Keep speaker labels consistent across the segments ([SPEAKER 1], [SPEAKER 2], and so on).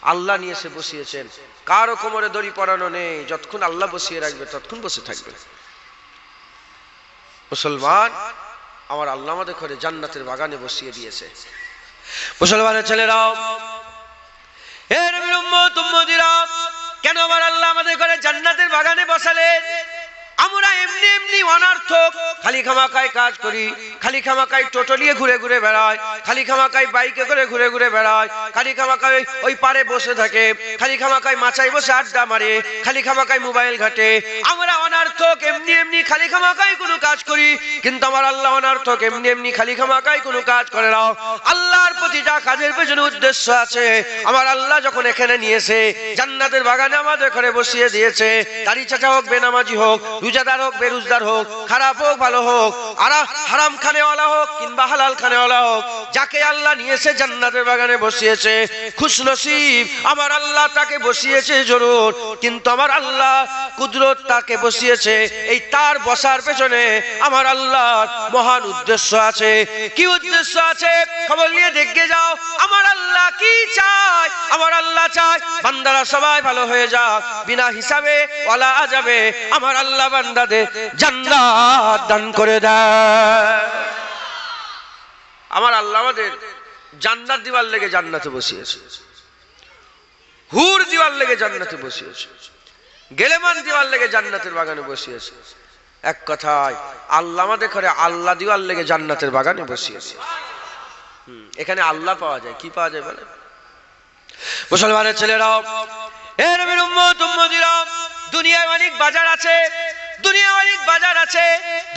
[SPEAKER 1] আল্লাহ নিয়ে এসে বসিয়েছেন। কারো কোমরে দড়ি পরানো নেই, যতক্ষণ আল্লাহ বসিয়ে রাখবে ততক্ষণ বসে থাকবে। মুসলমান, আমার আল্লাহ আমাদের ঘরে জান্নাতের বাগানে বসিয়ে দিয়েছে। মুসলমানের ছেলেরাও, হে নবীর উম্মত উম্মতিরা, কেন আমার আল্লাহ আমাদের ঘরে জান্নাতের বাগানে বসালেন? আমরা এমনি এমনি অনার্থক খালি খামাকায় কাজ করি, খালি খামাকায় টোটো নিয়ে ঘুরে ঘুরে বেড়ায়, খালি খামাকায় বাইকে করে ঘুরে ঘুরে বেড়ায়, খালি খামাকায় ওই পারে বসে থাকে, খালি খামাকায় মাচায় বসে আড্ডা মারে, খালি খামাকায় মোবাইল ঘাটে। আমরা অনার্থক এমনি এমনি খালি খামাকায় কোনো কাজ করি, কিন্তু আমার আল্লাহ অনার্থক এমনি এমনি খালি খামাকায় কোনো কাজ করে না। আল্লাহর প্রতিটা কাজের পেছনে উদ্দেশ্য আছে। আমার আল্লাহ যখন এখানে নিয়েছে জান্নাতের বাগানে আমাদের ঘরে বসিয়ে দিয়েছে, দাড়ি চাচা হোক বেনামাজি হোক, রোজাদার হোক বেরোজগার হোক, খারাপ হোক ভালো হোক, আর হারাম খানেওয়ালা হোক কিংবা হালাল খানেওয়ালা হোক, যাকে আল্লাহ নিয়েছে জান্নাতের বাগানে বসিয়েছে, খুশনসিব আমার আল্লাহ তাকে বসিয়েছে জরুর। কিন্তু আমার আল্লাহ কুদরত তাকে বসিয়েছে, এই তার বসার পেছনে আমার আল্লাহর মহান উদ্দেশ্য আছে। কি উদ্দেশ্য আছে? খবর নিয়ে দেখে যাও। আমার আল্লাহ কি চায়? আমার আল্লাহ চায় বান্দারা সবাই ভালো হয়ে যাক, বিনা হিসাবে ওয়ালা আজাবে আমার আল্লাহ বান্দাদের জান্নাত দান করে দেয়। আমার আল্লাহ আমাদের জান্নাত দিবার লেগে জান্নাতে বসিয়েছে, হুর দিবার লেগে জান্নাতে বসিয়েছে, গেলেমান দিবার লেগে জান্নাতের বাগানে বসিয়েছে। এক কথায় আল্লাহ আমাদের ঘরে আল্লাহ দিবার লেগে জান্নাতের বাগানে বসিয়েছে। এখানে আল্লাহ পাওয়া যায়, কি পাওয়া যায় বলে? মুসলমানের ছেলেরাও, হে নবীর উম্মত উম্মতিরা, দুনিয়ায় অনেক বাজার আছে, দুনিয়া অনেক বাজার আছে।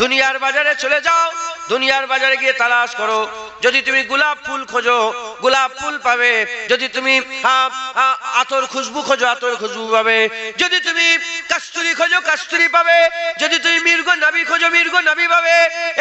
[SPEAKER 1] দুনিয়ার বাজারে চলে যাও, দুনিয়ার বাজারে গিয়ে তালাশ করো। যদি তুমি গোলাপ ফুল খোঁজো গোলাপ ফুল পাবে, যদি তুমি আতর খুশবু খোঁজো আতর খুশবু পাবে, যদি তুমি কস্তুরী খোঁজো কস্তুরী পাবে, যদি তুমি মৃগ নাভি খোঁজো মৃগ নাভি পাবে।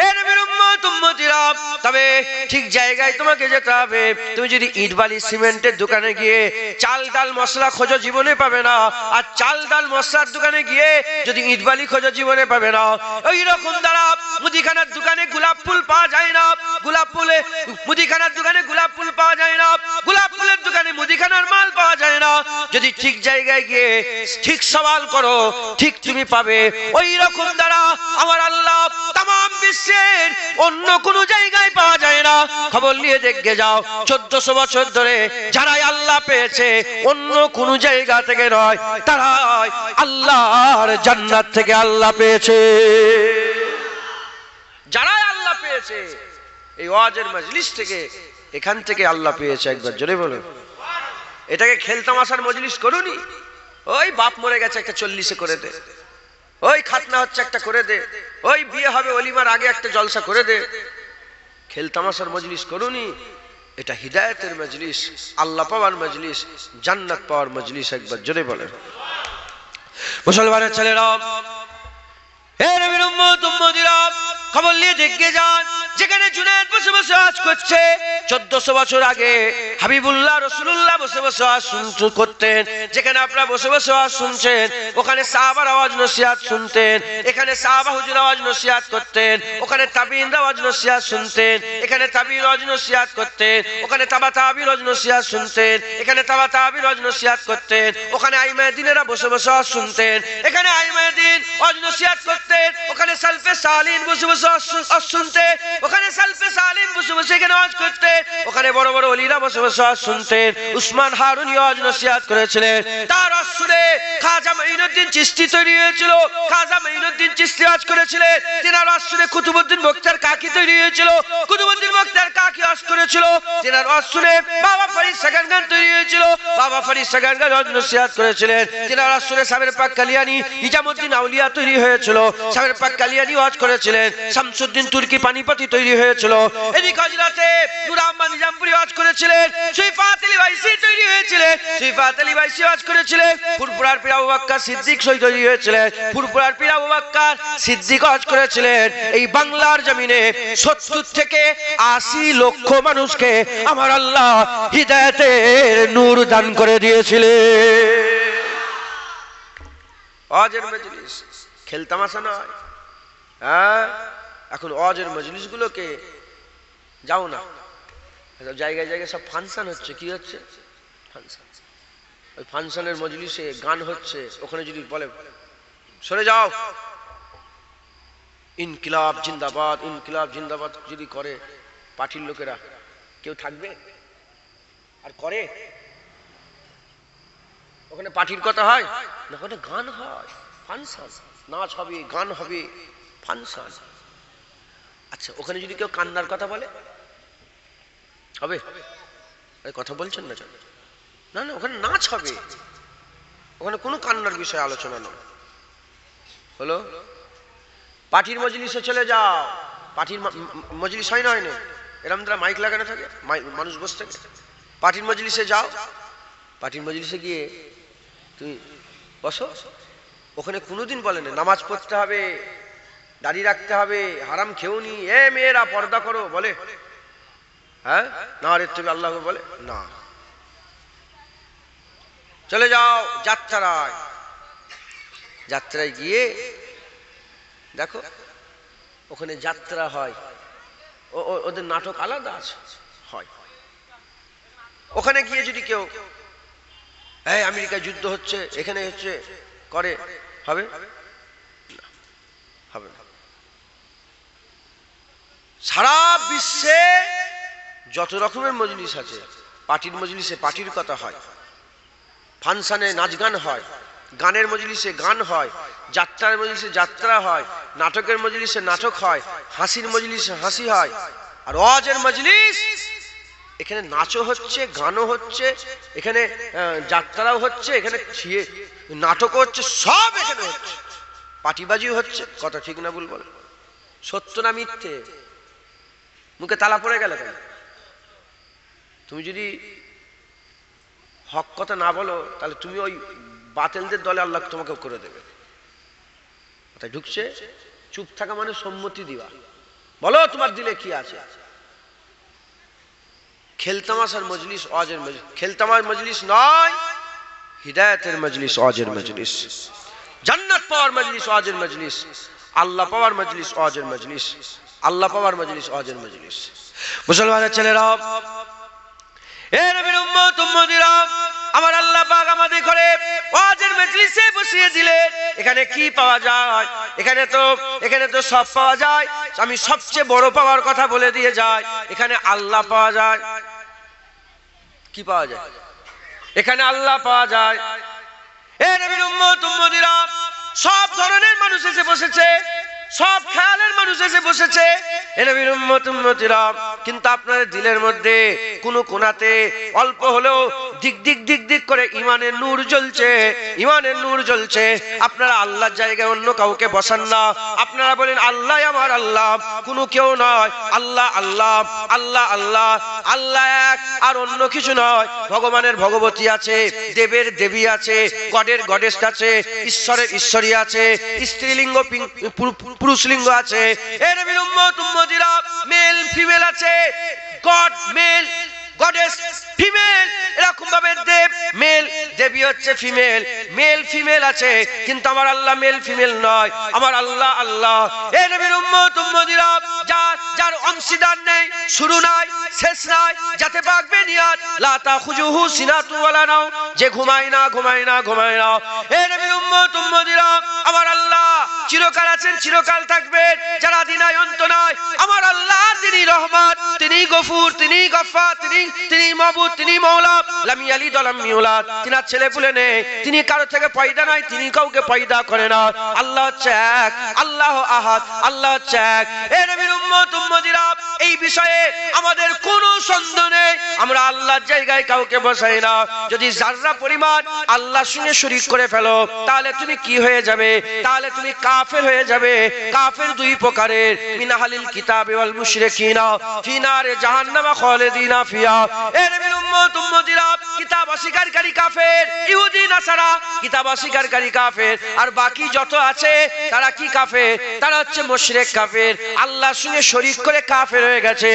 [SPEAKER 1] এ নবীর উম্মত উম্মতিরা, তবে ঠিক জায়গায় তোমাকে যেতে হবে। তুমি যদি ইট বালি সিমেন্টের দোকানে গিয়ে চাল ডাল মশলা খোঁজো জীবনে পাবে না, আর চাল ডাল মশলার দোকানে গিয়ে যদি ইট বালি খোঁজো জীবনে পাবে না। ওই রকম দ্বারা মুদিখানার দোকানে গোলাপ ফুল পাওয়া যায় না, গোলাপ ফুলে মুদিখানার দোকানে গোলাপ ফুল পাওয়া যায় না, গোলাপ ফুলের দোকানে মুদিখানার মাল পাওয়া যায় না। যদি ঠিক জায়গায় গিয়ে ঠিক সওয়াল করো ঠিক তুমি পাবে। ওই রকম দ্বারা আমার আল্লাহ तमाम বিশ্বের অন্য কোন জায়গায় পাওয়া যায় না। খবর নিয়ে দেখে যাও, 1400 বছর ধরে যারাই আল্লাহ পেয়েছে অন্য কোন জায়গা থেকে নয়, তারাই আল্লাহর জান্নাত থেকে আল্লাহ পেয়েছে। যারাই আল্লাহ পেয়েছে এই ওয়াজের মজলিস থেকে, এখান থেকে আল্লাহ পেয়েছে। একবার জোরে বলো। এটাকে খেলতামাশার মজলিস করুনি। ওই বাপ মরে গেছে একটা 40-এ করে দে, ওই খাতনা হচ্ছে একটা করে দে, ওই বিয়ে হবে ওলিমার আগে একটা জলসা করে দে। খেলতামাশার মজলিস করুনি। এটা হিদায়াতের মজলিস, আল্লাহ পাওয়ার মজলিস, জান্নাত পাওয়ার মজলিস। একবার জোরে বলেন। মুসলমানের ছেলেরা, হে নবীর উম্মত উম্মতিরা, খবর নিয়ে দেখে যান, যেখানে জুনায়েদ বসে বসে আজ করছে 1400 বছর আগে হাবিবুল্লাহ রাসূলুল্লাহ বসে বসে আজ করতেন। যেখানে আপনারা বসে বসে আজ শুনছেন, ওখানে সাহাবার আওয়াজ নসিহত শুনতেন, এখানে সাহাবা হুজুর আওয়াজ নসিহত করতেন, ওখানে তাবিঈন আওয়াজ নসিহত শুনতেন, এখানে তাবিঈন আওয়াজ নসিহত করতেন, ওখানে তাবা তাবিঈন আওয়াজ নসিহত শুনতেন, এখানে তাবা তাবিঈন আওয়াজ নসিহত করতেন, ওখানে আইমায়ে দ্বীনেরা বসে বসে আজ শুনতেন, এখানে আইমায়ে দ্বীন আওয়াজ নসিহত করতেন, ওখানে সালফে সালিহিন বসে বসে আজ শুনতেন, ওখানে সালফে সালিহিন বসে বসে এখানে আওয়াজ করতেন, ওখানে বড় বড় ওলিরা বসে বসে আওয়াজ শুনতেন। উসমান হারুনি আওয়াজ নসিহত করেছিলেন, তার আওয়াজ শুনে খাজা মঈনুদ্দিন চিশতি তৈরি হয়েছিল, খাজা মঈনুদ্দিন চিশতি আওয়াজ করেছিলেন। তিনার আওয়াজ শুনে কুতুবউদ্দিন বখতিয়ার কাকি তৈরি হয়েছিল, কুতুবউদ্দিন বখতিয়ার কাকি আওয়াজ করেছিল। তিনার আওয়াজ শুনে বাবা ফরিদ সেকেন্ডগান তৈরি হয়েছিল, বাবা ফরিদ সেকেন্ডগান আওয়াজ নসিহত করেছিলেন। তিনার আওয়াজ শুনে সাবের পাক কালিয়ানি নিজামউদ্দিন আউলিয়া তৈরি হয়েছিল, সাবের পাক কালিয়ানি আওয়াজ করেছিলেন। শামসুদ্দিন তুর্কি পানিপতি তৈরি হয়েছিল। এদিকে গুজরাটে নূর আহমদ নিজামপুরি আওয়াজ করেছিলেন, সুইফাত আলী বাইসি তৈরি হয়েছিলেন, সুইফাত আলী বাইসি আওয়াজ করেছিলেন। ফুরফুরার পীর আবু বকর সিদ্দিক তৈরি হয়েছিলেন, ফুরফুরার পীর আবু বকর সিদ্দিক আওয়াজ করেছিলেন। এই বাংলার জমিনে 70 থেকে 80 লক্ষ মানুষকে আমার আল্লাহ হিদায়াতের নূর দান করে দিয়েছিলেন। ওয়াজের মজলিস খেলতামাশা নয়। হ্যাঁ, এখন ওয়াজের মজলিস গুলোকে যাও না, জায়গায় জায়গায় সব ফাংশন হচ্ছে। কি হচ্ছে? ফাংশন। ওই ফাংশনের মজলিসে গান হচ্ছে, ওখানে যদি বলে সরে যাও, ইনকিলাব জিন্দাবাদ, ইনকিলাব জিন্দাবাদ যদি করে পার্টির লোকেরা, কেউ থাকবে? আর করে? ওখানে পার্টির কথা হয় না, ওখানে গান হয়, ফাংশন, নাচ হবে, গান হবে, ফাংশন। আচ্ছা, ওখানে যদি কেউ কান্নার কথা বলে হবে? কথা বলছেন না? না না, ওখানে নাচ হবে, ওখানে কোনো কান্নার বিষয়ে আলোচনা নয়। হলো পার্টির মজলিসে চলে যাও, পার্টির মজলিস হয় না, হয় না, এরকম তারা মাইক লাগানো থাকে, মানুষ বসে থাকে। পার্টির মজলিসে যাও, পার্টির মজলিসে গিয়ে তুমি বসো, ওখানে কোনোদিন বলে না নামাজ পড়তে হবে, দাড়ি রাখতে হবে, হারাম খেও নি, এ মেয়েরা পর্দা করো বলে? হ্যাঁ, না রে তুমি আল্লাহ বলে না। চলে যাও যাত্রায়, যাত্রায় গিয়ে দেখো ওখানে যাত্রা হয়, ওদের নাটক আলাদা আছে হয়। ওখানে গিয়ে যদি কেউ এই আমেরিকায় যুদ্ধ হচ্ছে, এখানে হচ্ছে করে, হবে? হবে না। সারা বিশ্বে যত রকমের মজলিস আছে, পার্টির মজলিসে পার্টির কথা হয়, ফাংশনে নাচ গান হয়, গানের মজলিসে গান হয়, যাত্রার মজলিসে যাত্রা হয়, নাটকের মজলিসে নাটক হয়, হাসির মজলিসে হাসি হয়। আর ওয়াজের মজলিস, এখানে নাচও হচ্ছে, গানও হচ্ছে, এখানে যাত্রাও হচ্ছে, এখানে নাটকও হচ্ছে, সব এখানে হচ্ছে, পার্টিবাজিও হচ্ছে। কথা ঠিক না ভুল বল? সত্য না মিথ্যে? মুখে তালা পড়ে গেল কেন? তুমি যদি হক কথা না বলো, তাহলে তুমি ওই বাতিলদের দলে আল্লাহ তোমাকে করে দেবে। তাই ঢুকছে, চুপ থাকা মানে সম্মতি দিবা। বলো তোমার দিলে কি আছে? খেলতামাশার মজলিস ওয়াজের মজলিস, খেলতামার মজলিস নয়, হিদায়াতের মজলিস ওয়াজের মজলিস, জান্নাত পাওয়ার মজলিস ওয়াজের মজলিস, আল্লাহ পাওয়ার মজলিস ওয়াজের মজলিস, আল্লাহ পাওয়ার মজলিস ওয়াজের মজলিস। মুসলমানের ছেলেরা, এ নবীর উম্মত উম্মতিরা, আমার আল্লাহ পাক আমাদের করে ওয়াজের মজলিসে বসিয়ে দিলেন। এখানে কি পাওয়া যায়? এখানে তো সব পাওয়া যায়। আমি সবচেয়ে বড় পাওয়ার কথা বলে দিয়ে যাই, এখানে আল্লাহ পাওয়া যায়। কি পাওয়া যায়? এখানে আল্লাহ পাওয়া যায়। এ নবীর উম্মত উম্মতিরা, সব ধরনের মানুষ এসে বসেছে, সব খেয়ালের মানুষ এসে বসেছে, এ নবীর উম্মত উম্মতিরা, কিন্তু আপনাদের দিলের মধ্যে কোন কোনাতে অল্প হলেও দিক দিক দিক দিক করে ইমানের নূর জ্বলছে, ইমানের নূর জ্বলছে। আপনারা আল্লাহর জায়গায় অন্য কাউকে বসান না, আপনারা বলেন আল্লাহ আমার আল্লাহ, কোনো কেউ নয়, আল্লাহ আল্লাহ, আল্লাহ আল্লাহ, আল্লাহ এক, আর অন্য কিছু নয়। ভগবানের ভগবতী আছে, দেবের দেবী আছে, গডের গডেস আছে, ঈশ্বরের ঈশ্বরী আছে, স্ত্রীলিঙ্গ পুরুষলিঙ্গ আছে। এ নবীর উম্মত উম্মতিরা, মেল ফিমেল আছে, গড মেল, গডেস ফিমেল, এরকম ভাবে দেব মেল, দেবী হচ্ছে ফিমেল, মেল ফিমেল আছে। কিন্তু আমার আল্লাহ মেল ফিমেল নয়, আমার আল্লাহ আল্লাহ। এ নবীর উম্মত উম্মতিরা, যার অংশীদার নেই, শুরু নাই, শেষ নাই, যাতে পাকবে নিয়াত, লা তাখুজুহু সিনাতু ওয়ালা নাও, যে ঘুমায় না ঘুমায় না ঘুমায় না। এ নবীর উম্মত উম্মতিরা, আমার আল্লাহ চিরকাল আছেন, চিরকাল থাকবেন, যারা দিনায় অন্ত নাই। আমার আল্লাহ তিনি রহমান, তিনি গফুর, তিনি গফফার, তিনি মাবুদ, তিনি মওলা, লাম ইয়ালিদ ওয়া লাম ইউলাদ, তিনার ছেলে পুলে নেই, তিনি কারো থেকে পয়দা নাই, তিনি কাউকে পয়দা করে না। আল্লাহ হচ্ছে এক, আল্লাহ আহাদ, আল্লাহ হচ্ছে এক। এ নবীর উম্মত উম্মতিরা, এই বিষয়ে আমাদের কোনো সন্দেহ নেই, আমরা আল্লাহর জায়গায় কাউকে বসাই না। যদি যাররা পরিমাণ আল্লাহর সঙ্গে শরীক করে ফেলো, তাহলে তুমি কি হয়ে যাবে? তাহলে তুমি কাফের হয়ে যাবে। কাফের দুই প্রকারের, মিন আহলিল কিতাবি ওয়াল মুশরিকিনা ফি নারে জাহান্নাম খালিদিনা ফিহা। এ নবীর উম্মত উম্মতিরা, কিতাব অস্বীকারী কাফের, ইহুদি নাসারা কিতাব অস্বীকারী কাফের, আর বাকি যত আছে তারা কি কাফের? তারা হচ্ছে মুশরিক কাফের, আল্লাহর সঙ্গে শরীক করে কাফের হয়ে গেছে।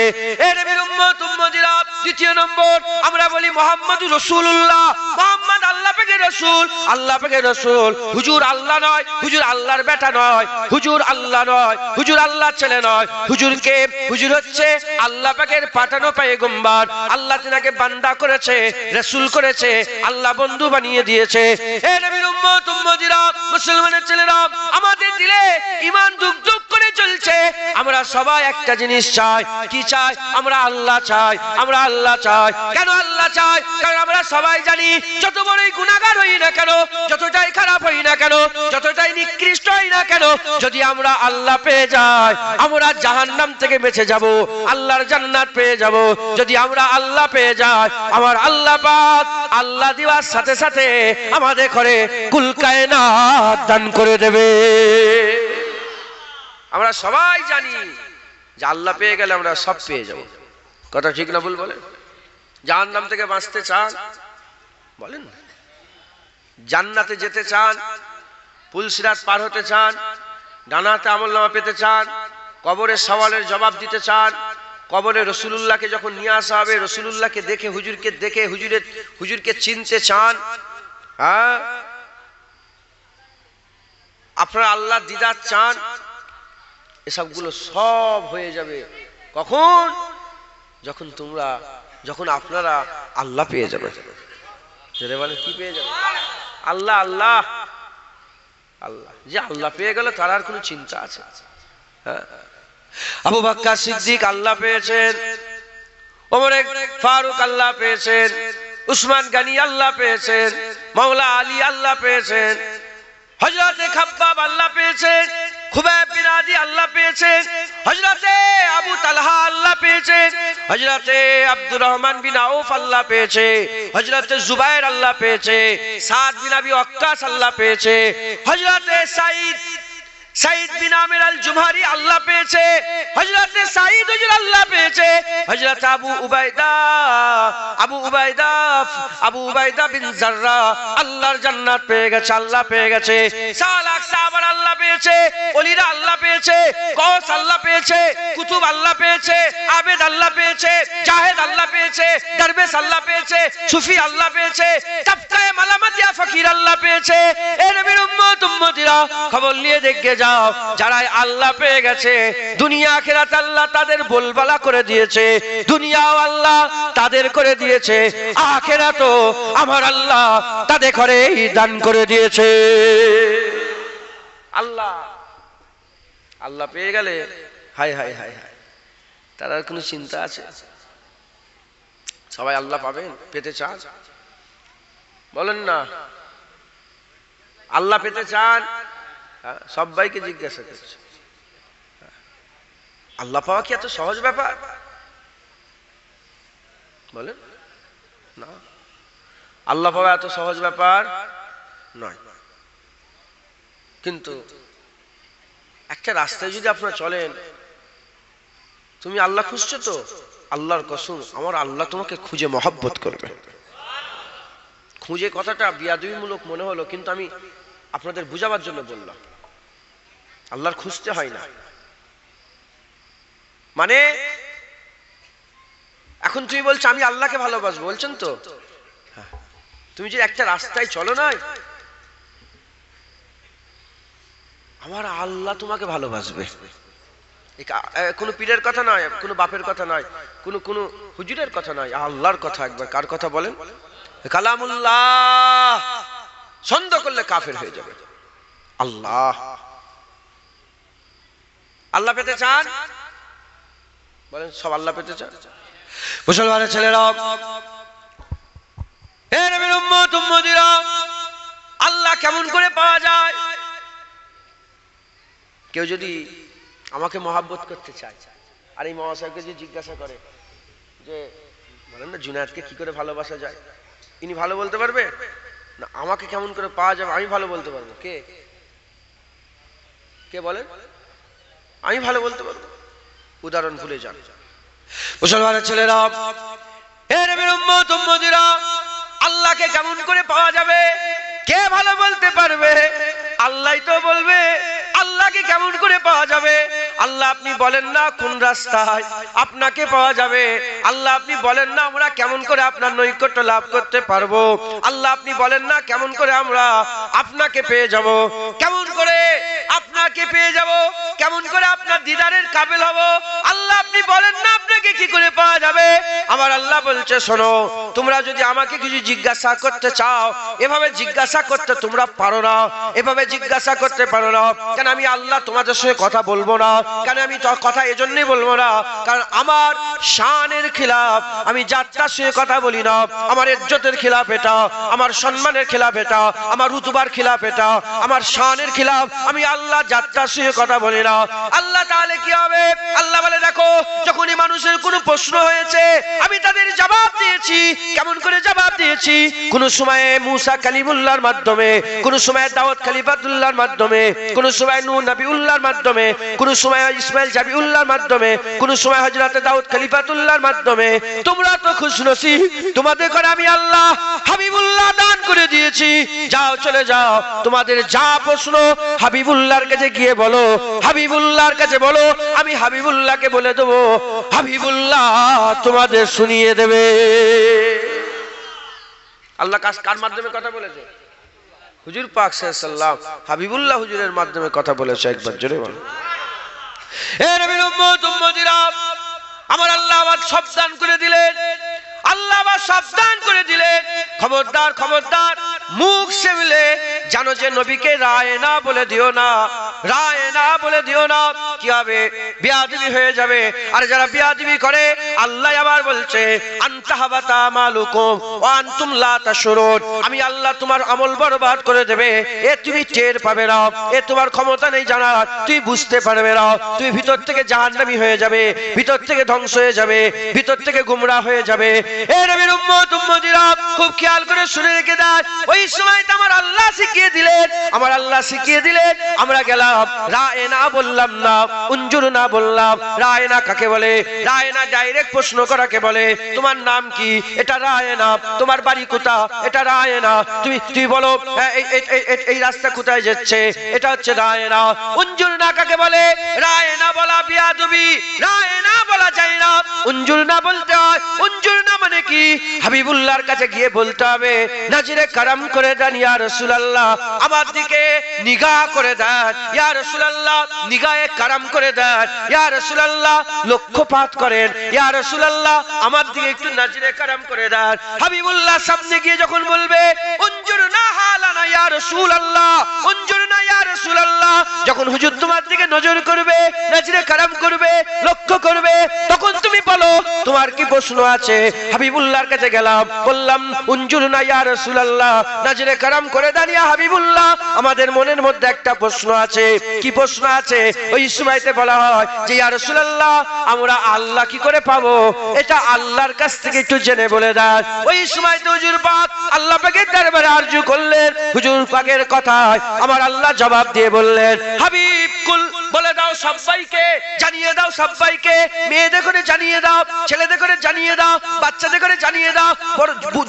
[SPEAKER 1] এ নবীর উম্মত উম্মতিরা, দ্বিতীয় নম্বর আমরা বলি মুহাম্মদুর রাসূলুল্লাহ মুহাম্মদ আল্লাহ পাকের রাসূল, আল্লাহ পাকের রাসূল। হুজুর আল্লাহ নয়, হুজুর আল্লাহর বেটা নয়, হুজুর আল্লাহ নয়, হুজুর আল্লাহর ছেলে নয়। হুজুরকে, হুজুর হচ্ছে আল্লাহ পাকের পাঠানো পয়গম্বর। আল্লাহ তিনাকে বান্দা করেছে, রাসূল করেছে, আল্লাহ বন্ধু বানিয়ে দিয়েছে। হে নবীর উম্মত উম্মতিরা, মুসলমানের ছেলেরা, আমাদের দিলে ঈমান দুক দুক করে চলছে। আমরা সবাই একটা জিনিস চাই। কি চাই? আমরা আল্লাহ চাই, আমরা আল্লাহ চাই। কেন আল্লাহ চাই? কারণ আমরা সবাই জানি যত বড়ই গুনাহগার হই না কেন, যতটাই খারাপ হই না কেন, যতটাই নিকৃষ্ট হই না কেন, যদি আমরা আল্লাহ পেয়ে যাই আমরা জাহান্নাম থেকে বেঁচে যাব, আল্লাহর জান্নাত পেয়ে যাব। যদি আমরা আল্লাহ পেয়ে যাই, আমার আল্লাহ পাক আল্লাহ দেওয়ার সাথে সাথে আমাদের ঘরে কুল কায়নাত দান করে দেবে। আমরা সবাই জানি যে আল্লাহ পেয়ে গেলে আমরা সব পেয়ে যাব। কথা ঠিক না ভুল বলেন? জাহান্নাম থেকে বাঁচতে চান বলেন, জান্নাতে যেতে চান, পুলসিরাত পার হতে চান, ডানাতে আমলনামা পেতে চান, কবরের সওয়ালের জবাব দিতে চান, কবরে রাসূলুল্লাহকে যখন নিয়ে আসা হবে রাসূলুল্লাহকে দেখে, হুজুরকে দেখে হুজুরকে চিনতে চান, হ্যাঁ, আপনারা আল্লাহ দিদার চান, এসবগুলো সব হয়ে যাবে কখন? যখন আপনারা আল্লাহ পেয়ে যাবেন। মানে কি পেয়ে যাবে? আল্লাহ। আল্লাহ আল্লাহ যে আল্লাহ পেয়ে গেল তার আর কোনো চিন্তা আছে? হ্যাঁ, আবু বকর সিদ্দিক আল্লাহ পেয়েছেন, ওমর ফারুক আল্লাহ পেয়েছেন, উসমান গনি আল্লাহ পেয়েছেন, মাওলা আলী আল্লাহ পেয়েছেন, হযরতে খাব্বাব আল্লাহ পেয়েছেন, খুবাইব বিন আদি আল্লাহ পেয়েছেন, হযরতে আবু তালহা আল্লাহ পেয়েছেন, হযরতে আব্দুর রহমান বিন আউফ আল্লাহ পেয়েছে, হযরতে জুবায়ের আল্লাহ পেয়েছে, সাদ বিন আবি ওয়াক্কাস আল্লাহ পেয়েছে, হযরতে সাইদ বিন আমির আল জুমহারি আল্লাহ পেয়েছে, হযরতে সাইদ হুজুর আল্লাহ পেয়েছে, হযরত আবু উবাইদা বিন জাররা আল্লাহর জান্নাত পেয়ে গেছে, আল্লাহ পেয়ে গেছে। সালাক সাহাবার আল্লাহ পেয়েছে, ওলিরা আল্লাহ পেয়েছে, গৌস আল্লাহ পেয়েছে, কুতুব আল্লাহ পেয়েছে, আবেদ আল্লাহ পেয়েছে, জাহেদ আল্লাহ পেয়েছে, দরবেশ আল্লাহ পেয়েছে, সুফি আল্লাহ পেয়েছে, তাবকায়ে মালামাতিয়া ফকির আল্লাহ পেয়েছে। এ নবীর উম্মত উম্মতিরা, খবর নিয়ে দেখে যাও, যারা আল্লাহ পেয়ে গেছে দুনিয়া আখিরাত আল্লাহ তাদের বলবালা করে দিয়েছে, দুনিয়াও আল্লাহ তাদের করে দিয়েছে, আখিরাতও আমার আল্লাহ তাদের ঘরে দান করে দিয়েছে। আল্লাহ পেয়ে গেলে হায় হায় হায় হায়, তার আর কোনো চিন্তা আছে? সবাই আল্লাহ পাবেন, পেতে চান? বলেন না, আল্লাহ পেতে চান? সবাইকে জিজ্ঞাসা করছে, আল্লাহ পাওয়া কি এত সহজ ব্যাপার? বলেন না, আল্লাহ পাওয়া এত সহজ ব্যাপার নয়। কিন্তু একটা রাস্তায় যদি আপনারা চলেন, তুমি আল্লাহ খুঁজছো তো, আল্লাহর কসম আমার আল্লাহ তোমাকে খুঁজে মহব্বত করবে। খুঁজে কথাটা বিয়াদবিমূলক মনে হলো, কিন্তু আমি আপনাদের বুঝাবার জন্য বললাম, আল্লাহর খুঁজতে হয় না। মানে এখন তুমি বলছো আমি আল্লাহকে ভালোবাসবো, বলছেন তো? তুমি যে একটা রাস্তায় চলো না, আমার আল্লাহ তোমাকে ভালোবাসবে। কোনো পীরের কথা নয়, কোনো বাপের কথা নয়, কোনো হুজুরের কথা নয়, আল্লাহর কথা। একবার কার কথা বলেন? কালামুল্লাহ সন্দেহ করলে কাফের হয়ে যাবে। আল্লাহ আল্লাহ পেতে চান? বলেন সব আল্লাহ পেতে চান? মুসলমানের ছেলেরা, হে নবীর উম্মত উম্মতিরা, আল্লাহ কেমন করে পাওয়া যায়? কেউ যদি আমাকে মহব্বত করতে চায়, আর এই মহাশয়কে যদি জিজ্ঞাসা করে যে বলেন না জুনায়েদকে কি করে ভালোবাসা যায়, ইনি ভালো বলতে পারবে না? আমাকে কেমন করে পাওয়া যাবে আমি ভালো বলতে পারবো? কে বলেন? আমি ভালো বলতে পারবো? উদাহরণ ভুলে যান। মুসলমানের ছেলেরা, হে নবীর উম্মত উম্মতিরা, আল্লাহকে কেমন করে পাওয়া যাবে? কে ভালো বলতে পারবে? আল্লাহই তো বলবে। আল্লাহকে কেমন করে পাওয়া যাবে? আল্লাহ আপনি বলেন না কোন রাস্তায় আপনাকে পাওয়া যাবে, আল্লাহ আপনি বলেন না আমরা কেমন করে আপনার নৈকট্য লাভ করতে পারবো, আল্লাহ আপনি বলেন না কেমন করে আমরা আপনাকে পেয়ে যাব, কেমন করে আপনাকে পেয়ে যাব, কেমন করে আপনার দিদারের কাবিল হব, আল্লাহ আপনি বলেন না আপনাকে কি করে পাওয়া যাবে। আমার আল্লাহ বলছে শোনো, তোমরা যদি আমাকে কিছু জিজ্ঞাসা করতে চাও, এভাবে জিজ্ঞাসা করতে তোমরা পারো না, এভাবে জিজ্ঞাসা করতে পারো না। কেন আমি আল্লাহ তোমাদের সঙ্গে কথা বলবো না, কেন আমি কথা এজন্যই বলবো না, কারণ আমার শানের খিলাফ আমি যাত্রার সঙ্গে কথা বলি না, আমার ইজ্জতের খিলাফ এটা, আমার সম্মানের খিলাফ এটা, আমার রুতবার খিলাফ এটা, আমার শানের খিলাফ আমি আল্লাহ যাত্রার সঙ্গে কথা বলি না। আল্লাহ তাহলে কি হবে? আল্লাহ বলে দেখো, যখনই মানুষের কোনো প্রশ্ন হয়েছে আমি তাদের জবাব দিয়েছি। কেমন করে জবাব দিয়েছি? কোন সময়ে মুসা কালিমুল্লাহর মাধ্যমে, কোন সময় দাউদ খলিফাতুল্লাহর মাধ্যমে, কোন সময় নূহ নবিউল্লাহর মাধ্যমে, কোন সময় ইসমাইল জাবিউল্লাহর মাধ্যমে, কোন সময় হযরত দাউদ খলিফাতুল্লাহর মাধ্যমে। তোমরা তো খুশনসিব, তোমাদের করে আমি আল্লাহ হাবিবুল্লাহ দান করে দিয়েছি। যাও চলে যাও, তোমাদের যা প্রশ্ন হাবিবুল্লাহর কাছে গিয়ে বলো, হাবিবুল্লাহর কাছে বলো, আমি হাবিবুল্লাহকে বলে দেবো, হাবিবুল্লাহ তোমাদের শুনিয়ে দেবে। আল্লাহ কার মাধ্যমে কথা বলেছে? হুজুর পাক সাল্লাল্লাহু হাবিবুল্লাহ হুজুরের মাধ্যমে কথা বলেছে। একবার জোরে বলো। এ নবীর উম্মত উম্মতিরা, আমার আল্লাহ আবার সাবধান করে দিলেন, আল্লাহ আবার সাবধান করে দিলেন, খবরদার খবরদার, মুখ সেবিলে জানো যে নবীকে রায় না বলে দিও না, রায় না বলে দিও না। কি হবে? বিয়াদবি হয়ে যাবে। আর যারা বিয়াদবি করে আল্লাহ আবার বলছে আনতাহাবাতা মালুকুম ওয়া আনতুম লা তাশউরুন, আমি আল্লাহ তোমার আমল বরবাদ করে দেবে, এ তুমি টের পাবে না, এ তোমার ক্ষমতা নেই জানার, তুই বুঝতে পারবে না, তুই ভিতর থেকে জাহান্নামী হয়ে যাবে, ভিতর থেকে ধ্বংস হয়ে যাবে, ভিতর থেকে গুমরাহ হয়ে যাবে। এ নবীর উম্মত উম্মতিরা, খুব খেয়াল করে শুনে রেখে দাও, ওই সময় তো আমার আল্লাহ শিখিয়ে দিলেন, আমার আল্লাহ শিখিয়ে দিলেন, আমরা গেলাম রায় না বললাম না, উনজুর না বললাম। রায় না কাকে বলে? রায় না ডাইরেক্ট প্রশ্ন করাকে বলে। তোমার নাম কি? এটা রায় না। তোমার বাড়ি কোথা? এটা রায় না। তুই বলো এই রাস্তা কোথায় যাচ্ছে? এটা হচ্ছে রায় না। উনজুর না কাকে বলে? রায় না বলা বিয়াদবি, রায় না বলা যায় না, উনজুর না বলতে হয়। উনজুর না মানে কি? হাবিবুল্লাহর কাছে গিয়ে বলতে হবে নাজিরে কারাম করে দেন ইয়া রাসূলুল্লাহ, আমার দিকে নিগাহ করে দেন ইয়া রাসূলুল্লাহ, নিগাহে কারাম করে দেন ইয়া রাসূলুল্লাহ, লক্ষ্যপাত করেন ইয়া রাসূলুল্লাহ, আমার দিকে একটু নাজিরে কারাম করে দেন। হাবিবুল্লাহ সামনে গিয়ে যখন বলবে উনজুরনা হালানা ইয়া রাসূলুল্লাহ, উনজুরনা ইয়া রাসূলুল্লাহ, যখন হুজুর তোমার দিকে নজর করবে, নাজিরে কারাম করবে, লক্ষ্য করবে, তখন তুমি বলো তোমার কি প্রশ্ন আছে। হাবিবুল্লাহর কাছে গেলাম, বললাম উনজুরনা ইয়া রাসূলুল্লাহ, নাজিরে কারাম করে দেন ইয়া হাবিবুল্লাহ, আমাদের মনের মধ্যে একটা প্রশ্ন আছে। কি প্রশ্ন আছে? ওই সময়তে বলা হয় যে ইয়া রাসূলুল্লাহ, আমরা আল্লাহ কি করে পাবো? এটা আল্লাহর কাছ থেকে একটু জেনে বলে দেন। ওই সময়তে হুজুর পাক আল্লাহ পাকের দরবারে আরজু করলেন। হুজুর পাকের কথায় আমার আল্লাহ জবাব দিয়ে বললেন, হাবিব কুল, বলে দাও সবাইকে, জানিয়ে দাও সবাইকে, মেয়েদের করে জানিয়ে দাও, ছেলেদের করে জানিয়ে দাও, বাচ্চাদের করে জানিয়ে দাও,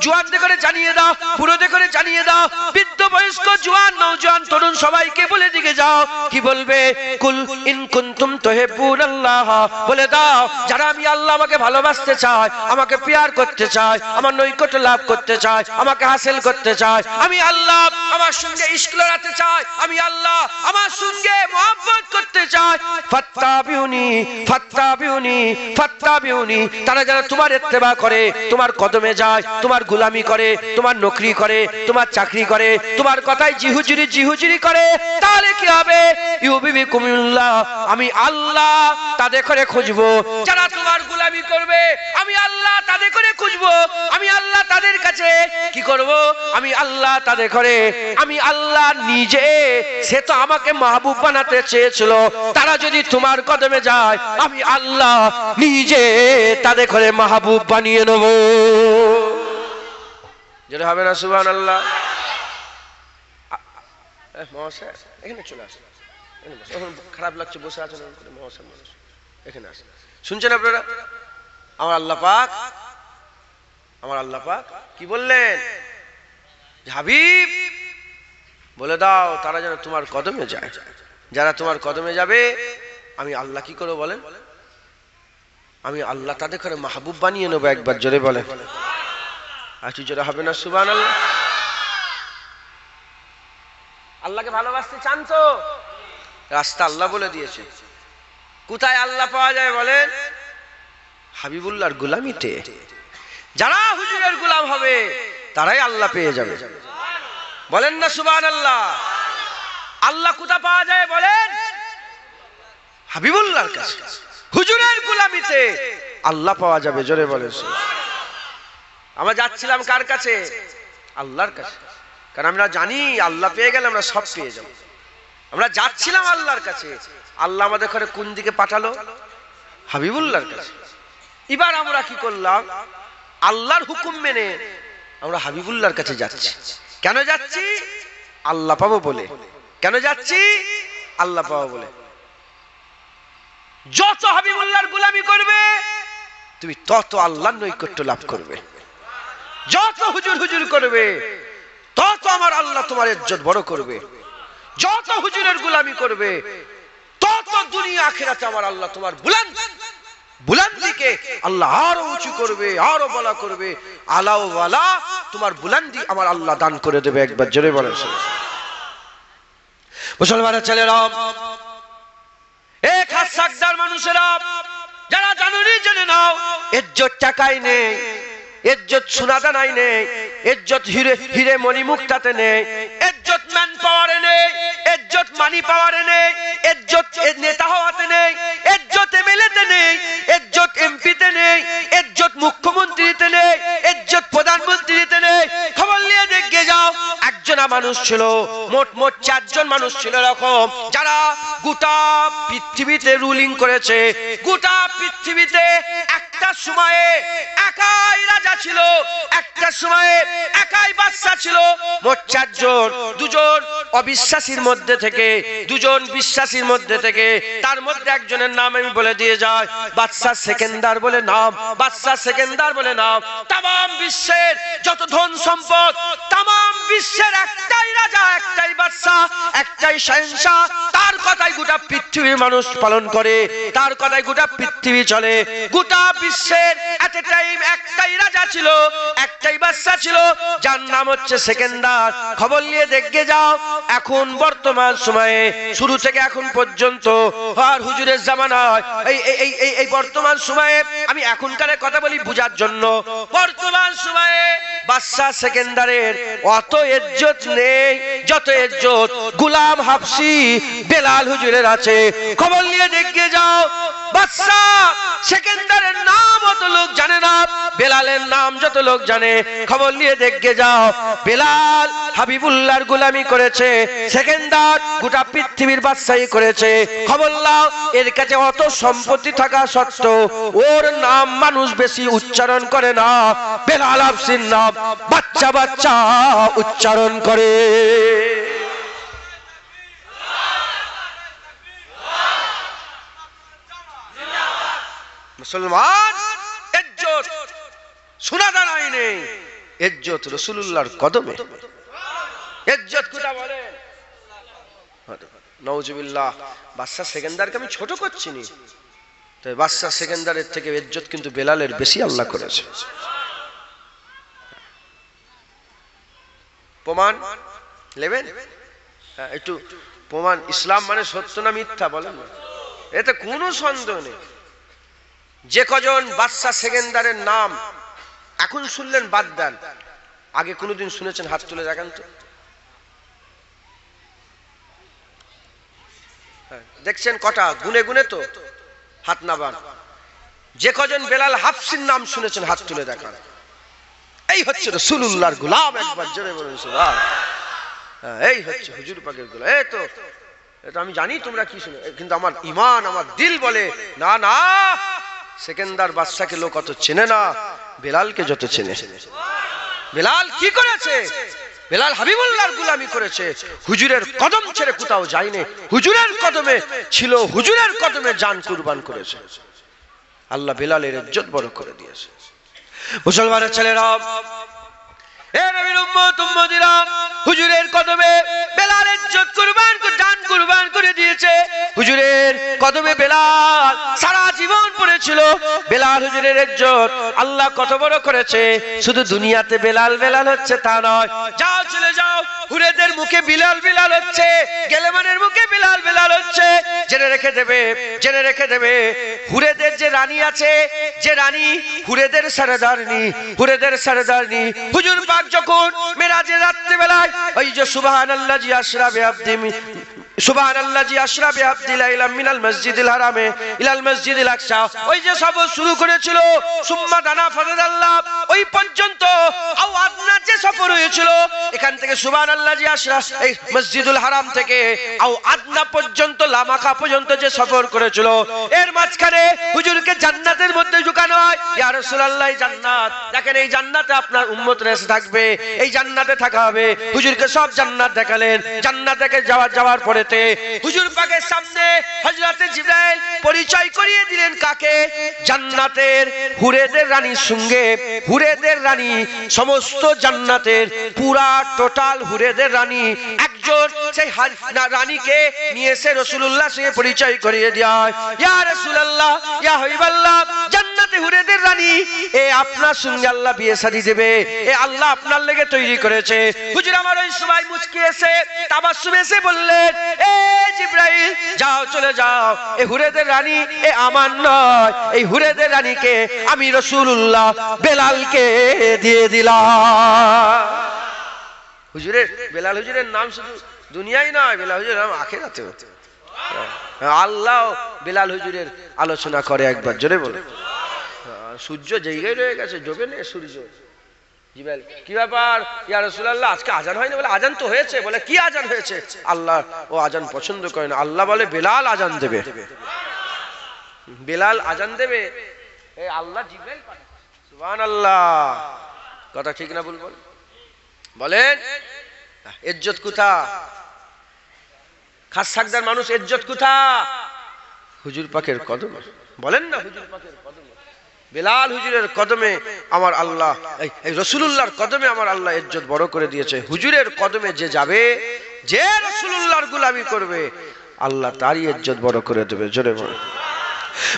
[SPEAKER 1] জোয়ানদের করে জানিয়ে দাও, বুড়োদের করে জানিয়ে দাও, বৃদ্ধ বয়স্ক জোয়ান নওজোয়ান তরুণ সবাইকে বলে দিকে যাও। কি বলবে? কুল ইন কুনতুম তুহিব্বুনাল্লাহ, বলে দাও যারা আমি আল্লাহ আমাকে ভালোবাসতে চায়, আমাকে প্যার করতে চায়, আমার নৈকট্য লাভ করতে চায়, আমাকে হাসিল করতে চায়, আমি আল্লাহ আমার সঙ্গে ইশক লড়াতে চায়, আমি আল্লাহ আমার সঙ্গে মহব্বত করতে চায়, ফাত্তাবিউনি ফাত্তাবিউনি ফাত্তাবিউনি, তারা যারা তোমার ইত্তেবা করে, তোমার কদমে যায়, তোমার গোলামি করে, তোমার নকরি করে, তোমার চাকরি করে, তোমার কথাই জিহুজুরি করে, তাহলে কি হবে? ইউবিকুমুল্লাহ, আমি আল্লাহ তাদের করে খুঁজবো। যারা তোমার গোলামি করবে আমি আল্লাহ তাদের করে খুঁজবো, আমি আল্লাহ তাদের কাছে কি করব? আমি আল্লাহ তাদের করে, আমি আল্লাহ নিজে, সে তো আমাকে মাহবুব বানাতে চেয়েছিল, তারা যদি তোমার কদমে যায় আমি আল্লাহ নিজে তাদের করে মাহবুব বানিয়ে নেব। যেটা হবে না সুবহানাল্লাহ। মহাশয় এখানে চলে আসে, খারাপ লাগছে বসে আছেন মহাশয়, এখানে আসে, শুনছেন আপনারা? আমার আল্লাহ পাক কি বললেন? হাবিব বলে দাও তারা যেন তোমার কদমে যায়, যারা তোমার কদমে যাবে আমি আল্লাহ কি করবো বলেন? আমি আল্লাহ তাদের করে মাহবুব বানিয়ে নেবো। একবার জোরে বলেন, একটু জোরে হবে না সুবহানাল্লাহ? আল্লাহকে ভালোবাসতে চান তো? রাস্তা আল্লাহ বলে দিয়েছে। কোথায় আল্লাহ পাওয়া যায় বলেন? হাবিবুল্লাহর গোলামিতে। যারা হুজুরের গোলাম হবে তারাই আল্লাহ পেয়ে যাবে। বলেন না সুবহানাল্লাহ? আল্লাহ কোথা পাওয়া যায় বলেন? হাবিবুল্লাহর কাছে। হুজুরের গোলামিতে আল্লাহ পাওয়া যাবে। জোরে বলেন। আমরা যাচ্ছিলাম কার কাছে? আল্লাহর কাছে। কারণ আমরা জানি আল্লাহ পেয়ে গেলে আমরা সব পেয়ে যাব। আমরা যাচ্ছিলাম আল্লাহর কাছে, আল্লাহ আমাদের ঘরে কোন দিকে পাঠালো? হাবিবুল্লাহর কাছে। এবার আমরা কি করলাম? আল্লাহর হুকুম মেনে আমরা হাবিবুল্লাহর কাছে যাচ্ছি। কেন যাচ্ছি? আল্লাহ পাবো বলে। কেন যাচ্ছি? আল্লাহ পাবো বলে। যত হাবিবুল্লাহর গোলামি করবে তুমি তত আল্লাহর নৈকট্য লাভ করবে। যত হুজুর হুজুর করবে তত আমার আল্লাহ তোমার ইজ্জত বড় করবে। যত হুজুরের গোলামি করবে তত দুনিয়া আখিরাতে আমার আল্লাহ তোমার বুলন্দিকে আল্লাহ আরো উঁচু করবে, আরো বলা করবে। আলাও ওয়ালা তোমার বুলন্দি আমার আল্লাহ দান করে দেবে। একবার জোরে বলেন। মুসলমানের ছেলেরা, এক হাত সাকদার মানুষেরা, যারা জানুনি জেনে নাও, ইজ্জত টাকায় নেই, ইজ্জত সোনাদানায় নেই, ইজ্জত হিরে মণি মুক্তাতে নেই, ইজ্জত ম্যান পাওয়ারে নেই, ইজ্জত মানি পাওয়ারে নেই, ইজ্জত নেতা হওয়াতে নেই, ইজ্জত এমএলএতে নেই, ইজ্জত এমপিতে নেই, ইজ্জত মুখ্যমন্ত্রীতে নেই, ইজ্জত প্রধানমন্ত্রীতে নেই। খবর নিয়ে দেখে যাও, একজনা মানুষ ছিল, মোট 4 জন মানুষ ছিল এরকম, যারা গোটা পৃথিবীতে রুলিং করেছে। গোটা পৃথিবীতে একটা সময়ে একাই রাজা ছিল, একটা সময়ে একাই বাদশা ছিল। মোট 4 জন, 2 জন অবিশ্বাসীর মধ্যে থেকে, 2 জন বিশ্বাসীর মধ্যে থেকে। তার মধ্যে একজনের নাম আমি বলে দিয়ে যাই, বাদশা সেকেন্দার বলে নাম। বাদশা সেকেন্দার বলে নাম। তাম বিশ্বের যত ধন সম্পদ, তাম বিশ্বের একটাই রাজা, একটাই বাদশা, একটাই শাহেনশাহ। তার কথাই গোটা পৃথিবীর মানুষ পালন করে, তার কথাই গোটা পৃথিবী চলে। গোটা বিশ্বের এট এ টাইম একটাই রাজা ছিল, একটাই বাদশা ছিল, যার নাম হচ্ছে সেকেন্দার। খবর নিয়ে দেখে যাও, এখন বর্তমান সময়ে শুরু থেকে এখন পর্যন্ত আর হুজুরের জামানায় এই বর্তমান সময়ে, আমি এখনকার কথা বলি বুঝার জন্য, বর্তমান সময়ে বাদশা সেকেন্দারের অত ইজ্জত নেই যত ইজ্জত গোলাম হাফসি বেলাল হুজুরের আছে। খবর নিয়ে দেখে যাও, বাদশা সেকেন্দারের নাম অত লোক জানে না, বেলালের নাম যত লোক জানে। খবর নিয়ে দেখে যাও, বেলাল হাবিবুল্লাহর গোলামি করেছে, সেকেন্দার গোটা পৃথিবীর বাদশাহী করেছে। খবর নাও, এর কাছে অত সম্পত্তি থাকা সত্ত্বেও ওর নাম মানুষ বেশি উচ্চারণ করে না। বেলাল হাফসির নাম বাচ্চা বাচ্চা উচ্চারণ করে। মুসলমান, ইজ্জত সোনাদানায় নেই, ইজ্জত রাসূলুল্লাহর কদমে। ইজ্জত কোথা বলেন? নাউজুবিল্লাহ। বাদশা সেকেন্দারকে আমি ছোট করছি না, তাই বাদশা সেকেন্দারের থেকে ইজ্জত কিন্তু বেলালের বেশি আল্লাহ করেছে। প্রমাণ নেবেন? একটু প্রমাণ। ইসলাম মানে সত্য না মিথ্যা বলেন না, এতে কোনো সন্দেহ নেই। যে কজন বাদশা সেকেন্দারের নাম এখন শুনলেন বাদ দেন, আগে কোনোদিন শুনেছেন? হাত তুলে দেখান তো। দেখছেন কটা? গুনে গুনে তো হাত নাবান। যে কজন বেলাল হাফসির নাম শুনেছেন হাত তুলে দেখান। এই হচ্ছে রাসূলুল্লাহর গোলাম। একবার জোরে বলুন সুবহানাল্লাহ। এই হচ্ছে হুজুর পাকের গোলাম। এই তো, এটা আমি জানি তোমরা কি শুনে, কিন্তু আমার ঈমান, আমার দিল বলে না না, সেকেন্দার বাদশাকে লোক অত চেনে না, বেলালকে যত চেনে। বেলাল কি করেছে? বেলাল হাবিবুল্লাহর গোলামি করেছে, হুজুরের কদম ছেড়ে কোথাও যায়নি, হুজুরের কদমে ছিল, হুজুরের কদমে জান কুরবান করেছে। আল্লাহ বেলালের ইজ্জত বড় করে দিয়েছে। মুসলমানের ছেলেরা, এ নবীর উম্মত উম্মতিরা, হুজুরের কদমে বেলালের ইজ্জত দান কুরবান করে দিয়েছে। হুজুরের কদমে বেলাল সারা জীবন পড়েছিল। বেলাল হুজুরের ইজ্জত আল্লাহ কত বড় করেছে। শুধু দুনিয়াতে বেলাল বেলাল হচ্ছে তা নয়, যাও চলে যাও হুরেদের মুখে বিলাল বিলাল হচ্ছে, গেলেমানের মুখে বিলাল বিলাল হচ্ছে। জেনে রেখে দেবে হুরেদের যে রানী আছে, যে রানী হুরেদের সরদারনি হুজুর পাক যখন মেরাজের রাত্রে বেলায় ওই যে সুবহানাল্লাহ জি আশরাফে আব্দি সুবহানাল্লাহি আশরা বিআবদিল্লাহি ইলা মিনাল মসজিদিল হারামে ইলাল মসজিদিল আকসা, ওই যে সব শুরু করেছিল সুম্মা দানা ফাদাল্লাহ ওই পর্যন্ত আও আদনা যে সফর হয়েছিল, এখান থেকে সুবহানাল্লাহি আশরা এই মসজিদুল হারাম থেকে আও আদনা পর্যন্ত লামাখা পর্যন্ত যে সফর করেছিল, এর মাঝখানে হুজুরকে জান্নাতের মধ্যে ঢুকানো হয়। ইয়া রাসূলুল্লাহ জান্নাত দেখেন, এই জান্নাতে আপনার উম্মতরা এসে থাকবে, এই জান্নাতে থাকা হবে। হুজুরকে সব জান্নাত দেখালেন। জান্নাত থেকে যাওয়ার পরে হুজুর পাকের সামনে হযরতে জিবরাইল পরিচয় করিয়ে দিলেন কাকে? জান্নাতের হুরেদের রানীর সঙ্গে। হুরেদের রানী সমস্ত জান্নাতের পুরা টোটাল হুরেদের রানী একজন, সেই রানীকে নিয়ে এসে রাসূলুল্লাহ সঙ্গে পরিচয় করিয়ে দেয়। ইয়া রাসূলুল্লাহ ইয়া হাবিবাল্লাহ, জান্নাতে হুরেদের রানী এ আপনার সঙ্গে আল্লাহ বিয়ে শাদী দেবে, এ আল্লাহ আপনার লেগে তৈরি করেছে। হুজুর আমার ওই সময় মুচকি এসে তাবাসসুম এসে বললেন, এ জিবরাইল যাও চলে যাও, এ হুরেদের রানী এ আমার নয়, এই হুরেদের রানীকে আমি রাসূলুল্লাহ বেলালকে দিয়ে দিলাম। হুজুরের বেলাল হুজুরের নাম শুধু দুনিয়ায় নয়, বেলাল হুজুরের নাম আখিরাতেও। আল্লাহ বেলাল হুজুরের আলোচনা করে একবার, জোরে বলে। সূর্য জায়গায় রয়ে গেছে, ডোবে না সূর্য। জিবরাইল কি ব্যাপার ইয়া রাসূলুল্লাহ, আজকে আজান হয়নি? বলে আজান তো হয়েছে। বলে কি আজান হয়েছে? আল্লাহ ও আজান পছন্দ করে না। আল্লাহ বলে বেলাল আজান দেবে, বেলাল আজান দেবে। এই আল্লাহ জিবরাইল পাঠায়। সুবহানাল্লাহ, কথা ঠিক না ভুল বলেন? ইজ্জত কোথা? খাস সাকদার মানুষ ইজ্জত কোথা? হুজুর পাকের কদমে। বলেন না হুজুর পাকের কদমে, বেলাল হুজুরের কদমে আমার আল্লাহ, এই রাসূলুল্লাহর কদমে আমার আল্লাহ ইজ্জত বড় করে দিয়েছে। হুজুরের কদমে যে যাবে, যে রাসূলুল্লাহর গোলামি করবে, আল্লাহ তারই ইজ্জত বড় করে দেবে। জোরে বলে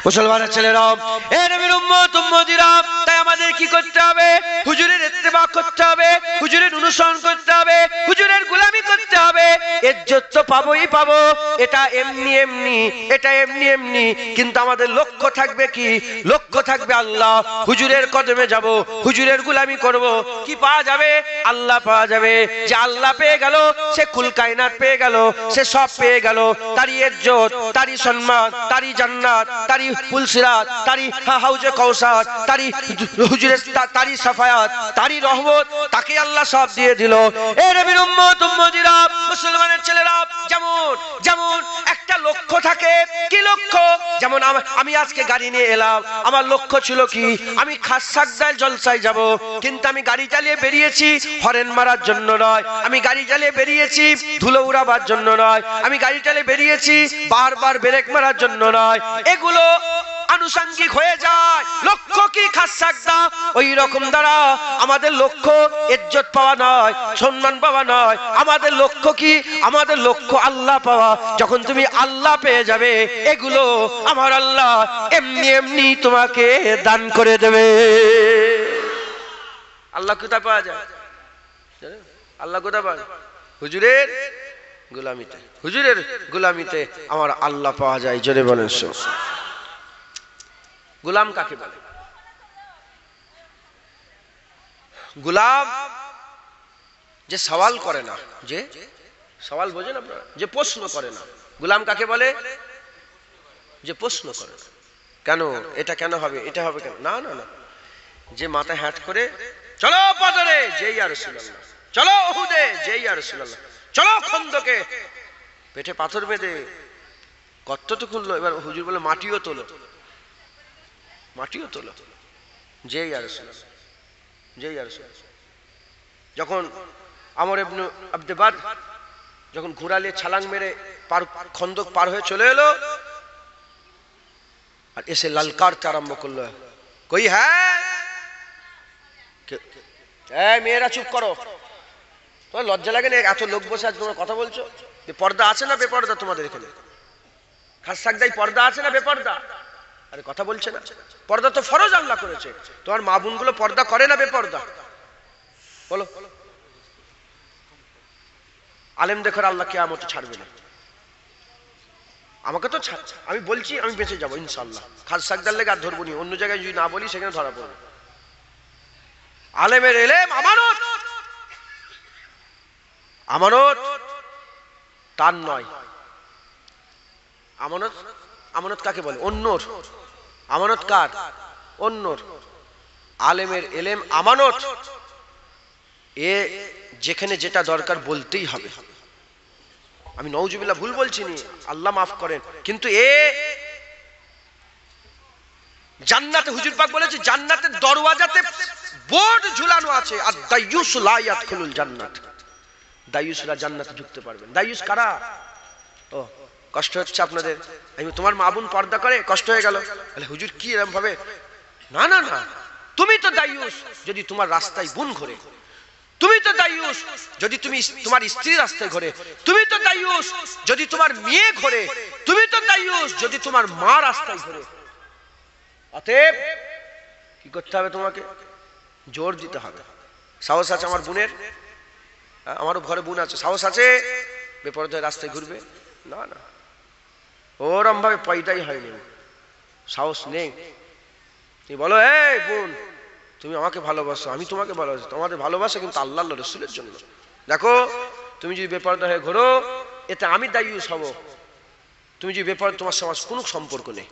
[SPEAKER 1] মুসলমানের ছেলেরা, এ নবীর উম্মত উম্মতিরা, তাই আমাদের কি করতে হবে? হুজুরের ইত্তেবা করতে হবে, হুজুরের অনুসরণ করতে হবে, হুজুরের গোলামি করতে হবে। ইজ্জত তো পাবোই পাবো, এটা এমনি এমনি, কিন্তু আমাদের লক্ষ্য থাকবে কি? লক্ষ্য থাকবে আল্লাহ। হুজুরের কদমে যাব, হুজুরের গোলামি করব। কি পাওয়া যাবে? আল্লাহ পাওয়া যাবে। যে আল্লাহ পেয়ে গেল, সে কুল কায়নাত পেয়ে গেল, সে সব পেয়ে গেল। তারই ইজ্জত, তারই সম্মান, তারই জান্নাত, তারই পুলসিরাত, তারই হাউজে কাউসার, তারই হুজুরের, তারই সাফায়াত, তারই রহমত, তাকে আল্লাহ সব দিয়ে দিল। এ নবীর উম্মত উম্মতিরা, মুসলমানের ছেলেরা, যেমন একটা লক্ষ্য থাকে। কি লক্ষ্য? যেমন আমি আজকে গাড়ি নিয়ে এলাম, আমার লক্ষ্য ছিল কি? আমি খাস সাকদায় জলসায় যাব, কিন্তু আমি গাড়ি চালিয়ে বেরিয়েছি হরেন মারার জন্য নয়, আমি গাড়ি চালিয়ে বেরিয়েছি ধুলো উড়াবার জন্য নয়, আমি গাড়ি চালিয়ে বেরিয়েছি বারবার ব্রেক মারার জন্য নয়। এগুলো আনুষঙ্গিক হয়ে যায়। লক্ষ্য কি? খাস সাকদা। ওই রকম দ্বারা আমাদের লক্ষ্য ইজ্জত পাওয়া নয়, সম্মান পাওয়া নয়। আমাদের লক্ষ্য কি? আমাদের লক্ষ্য আল্লাহ পাওয়া। যখন তুমি আল্লাহ পেয়ে যাবে, এগুলো আমার আল্লাহ এমনি তোমাকে দান করে দেবে। আল্লাহ কোথায় পাওয়া যায়? আল্লাহ কোথায় পাওয়া যায়? হুজুরের গোলামিতে। হুজুরের গোলামিতে আমার আল্লাহ পাওয়া যায়। জোরে বলেন। গোলাম কাকে বলে? গোলাম যে সওয়াল করে না, যে সওয়াল বোঝেন আপনারা, যে প্রশ্ন করে না। গোলাম কাকে বলে? যে প্রশ্ন করে না। কেন এটা কেন হবে, এটা হবে কেন? না না না, যে মাথায় হ্যাট করে, চলো বদরে, যেই ইয়া রাসূলুল্লাহ, চলো উহুদে, যেই ইয়া রাসূলুল্লাহ, চলো খন্দকে, পেটে পাথর বেঁধে গর্ত খুললো। এবার হুজুর বলে মাটিও তোলো, মাটিও তোলো, যেই ইয়া রাসূলুল্লাহ, যেই ইয়া রাসূলুল্লাহ। যখন আমর ইবনে আব্দে বাদ যখন ঘোড়ালে ছালাং মেরে খন্দক পার হয়ে চলে এলো, আর এসে ললকারতে আরম্ভ করলো, কই হ্যাঁ, এই মেয়েরা চুপ করো, তোমার লজ্জা লাগে না? এত লোক বসে আছে, তোমরা কথা বলছো। পর্দা আছে না বেপর্দা তোমাদের এখানে? খাস সাকদাই পর্দা আছে না বেপর্দা? আরে কথা বলছে না। পর্দা তো ফরজ আল্লাহ করেছে। তোমার মা বোনগুলো পর্দা করে না বেপর্দা? বলো। আলেম দেখো আল্লাহ কিয়ামতে ছাড়বে না। আমাকে তো আমি বলছি, আমি বেঁচে যাবো ইনশাআল্লাহ। খাস সাকদার লেগে আর ধরবো নি, অন্য জায়গায় যদি না বলি সেখানে ধরা পড়বে। আলেমের এলেম আমানত, আমানত তার নয়। আমানত, আমানত কাকে বলে? অন্যর। আমানত কার? অন্যর। আলেমের এলেম আমানত। এ যেখানে যেটা দরকার বলতেই হবে। আমি নওজুবিল্লাহ ভুল বলছি নি, আল্লাহ মাফ করেন, কিন্তু এ জান্নাতে হুজুর পাক বলেছে জান্নাতের দরওয়াজাতে বোর্ড ঝুলানো আছে, আর দায়ুস লা ইয়াদখুলুল জান্নাত। দায়ুসরা জান্নাতে ঢুকতে পারবেন। দায়ুস কারা? ও কষ্ট হচ্ছে আপনাদের। আমি তোমার মা বোন পর্দা করে, কষ্ট হয়ে গেল। বলে হুজুর কি এরকম ভাবে? না না না, তুমি তো দায়ুস যদি তোমার রাস্তায় বোন ঘোরে, তুমি তো দায়ুস যদি তুমি তোমার স্ত্রী রাস্তায় ঘোরে, তুমি তো দায়ুস যদি তোমার মেয়ে ঘোরে, তুমি তো দায়ুস যদি তোমার মা রাস্তায় ঘোরে। অতএব কি করতে হবে? তোমাকে জোর দিতে হবে। সাহস আছে আমার বোনের? আমারও ঘরে বোন আছে, সাহস আছে বেপরদায় রাস্তায় ঘুরবে? না না, ওরম ভাবে পয়দাই হয়নি, সাহস নেই। তুমি বলো এই বোন তুমি আমাকে ভালোবাসো, আমি তোমাকে ভালোবাসি, তোমাদের ভালোবাসা কিন্তু আল্লাহ রাসূলের জন্য। দেখো তুমি যদি বেপরদা হয়ে ঘোরো এতে আমি দায়ুস হব। তুমি যদি বেপরদা, তোমার সমাজ কোনো সম্পর্ক নেই,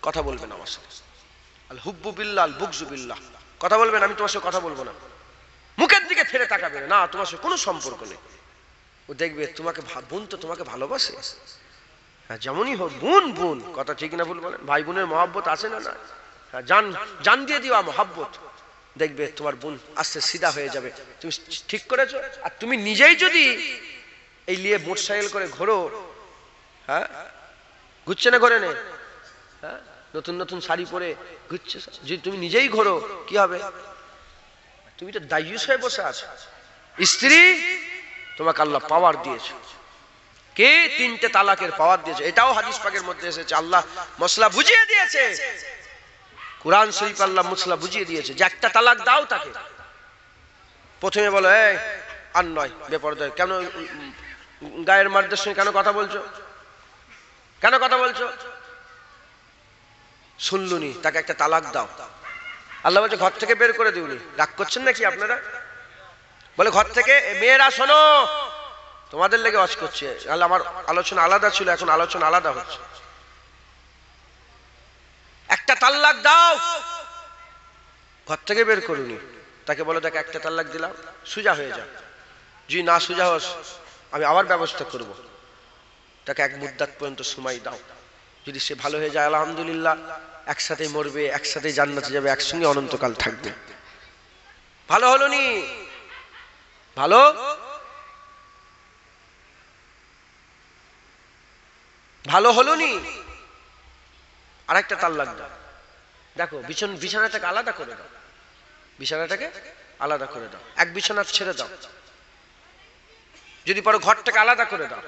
[SPEAKER 1] কথা বলবেন আমার সাথে। আল হুব্বু বিল্লাহ আল বুগযু বিল্লাহ, কথা বলবেন, আমি তোমার সাথে কথা বলবো না। মুখের দিকে ফিরে তাকাবে না, তোমার সাথে কোনো সম্পর্ক নেই। ও দেখবে তোমাকে বোন তো তোমাকে ভালোবাসে, হ্যাঁ যেমনই হোক বোন বোন, কথা ঠিক না ভুল বলেন? ভাই বোনের মহব্বত আছে না? না, জান জান দিয়ে দিও মহব্বত। দেখবে তোমার বোন আস্তে সিধা হয়ে যাবে। তুমি ঠিক করেছো। আর তুমি নিজেই যদি এই নিয়ে মোটরসাইকেল করে ঘোরো, হ্যাঁ ঘুরছে না ঘোরে নে, হ্যাঁ নতুন নতুন শাড়ি পরে ঘুরছে, যদি তুমি নিজেই ঘোরো কি হবে? তুমি তো দায়ুস হয়ে বসে আছো। স্ত্রী তোমাকে আল্লাহ পাওয়ার দিয়েছে। কে? 3টে তালাকের পাওয়ার দিয়েছে। এটাও হাদিস পাকের মধ্যে এসেছে। আল্লাহ মসলা বুঝিয়ে দিয়েছে, কুরআন শরীফ আল্লাহ মসলা বুঝিয়ে দিয়েছে যে একটা তালাক দাও তাকে। প্রথমে বলো এই আর নয় বেপরদা, কেন গায়ের মার্দের সঙ্গে কেন কথা বলছো? কেন কথা বলছো? শুনলুনি, তাকে একটা তালাক দাও। আল্লাহ বলছে ঘর থেকে বের করে দিউনি। রাগ করছেন নাকি আপনারা? বলে ঘর থেকে, মেয়েরা শোনো তোমাদের লেগে ওয়াজ করছে, আমার আলোচনা আলাদা ছিল, এখন আলোচনা আলাদা হচ্ছে। একটা তালাক দাও, ঘর থেকে বের করুনি। তাকে বলো তাকে একটা তালাক দিলাম, সুজা হয়ে যা। যদি না সুজা হস আমি আবার ব্যবস্থা করব। তাকে এক মুদ্দাত পর্যন্ত সময় দাও। যদি সে ভালো হয়ে যায় আলহামদুলিল্লাহ, একসাথে মরবে, একসাথে জান্নাতে যাবে, একসঙ্গে অনন্তকাল থাকবে। ভালো হলো নি? ভালো ভালো হলো নি? আর একটা তালাক দাও। দেখো বিছানাটাকে আলাদা করে দাও, বিছানাটাকে আলাদা করে দাও, এক বিছানা ছেড়ে দাও। যদি পারো ঘরটাকে আলাদা করে দাও,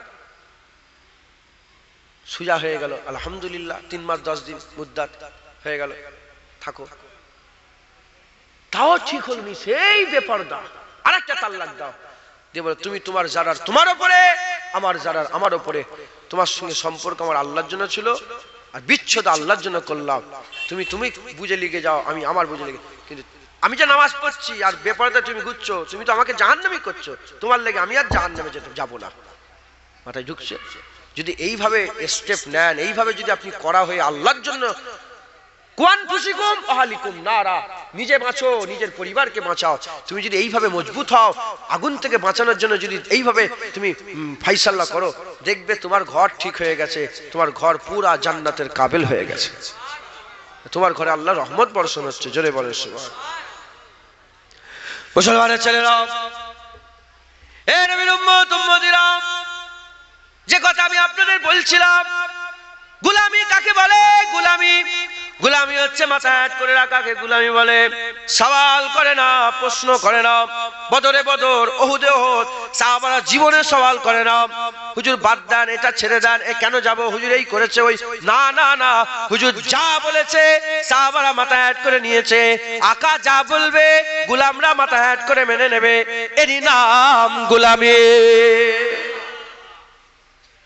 [SPEAKER 1] সুজা হয়ে গেল আলহামদুলিল্লাহ। 3 মাস 10 দিন মুদ্দাত হয়ে গেল, থাকো। তাও ঠিক হল নি, সেই বেপরদা। আর একটা তালাক দাও, দিয়ে বলো তুমি তোমার জারার তোমার উপরে, আমার জারার আমার উপরে। তোমার সঙ্গে সম্পর্ক আমার আল্লাহর জন্য ছিল, আর বিচ্ছেদ আল্লাহর জন্য করলাম। তুমি তুমি বুঝে লিখে যাও, আমি আমার বুঝে লিখে। কিন্তু আমি যে নামাজ পড়ছি আর বেপরদা তুমি ঘুরছো, তুমি তো আমাকে জাহান্নামী করছো। তোমার লেগে আমি আর জাহান্নামে যাবো না। মাথায় ঢুকছে? যদি এইভাবে স্টেপ নেন, এইভাবে যদি আপনি করা হয়ে আল্লাহর জন্য, নিজে বাঁচো, নিজের পরিবারকে বাঁচাও। তুমি যদি এইভাবে মজবুত হও, আগুন থেকে বাঁচানোর জন্য যদি এইভাবে তুমি ফাইসাল্লা করো, দেখবে তোমার ঘর ঠিক হয়ে গেছে, তোমার ঘর পুরা জান্নাতের কাবিল হয়ে গেছে, তোমার ঘরে আল্লাহর রহমত বর্ষণ হচ্ছে। জোরে বলেন সুবহান। মুসলমানের ছেলেরা, এ নবীর উম্মত উম্মতিরা, যে কথা আমি আপনাদের বলছিলাম, গোলামি কাকে বলে? গোলামি গোলামি হচ্ছে মাথা হেঁট করে রাখাকে গোলামি বলে। সওয়াল করে না, প্রশ্ন করে না। বদরে বদর, ওহুদে ওহুদ, সাহাবারা জীবনে সওয়াল করে না। হুজুর বাদ দেন, এটা ছেড়ে দেন, এ কেন যাব, হুজুর এই করেছে ওই, না না না, হুজুর যা বলেছে সাহাবারা মাথা হেঁট করে নিয়েছে। আকা যা বলবে গোলামরা মাথা হেঁট করে মেনে নেবে, এরই নাম গোলামি।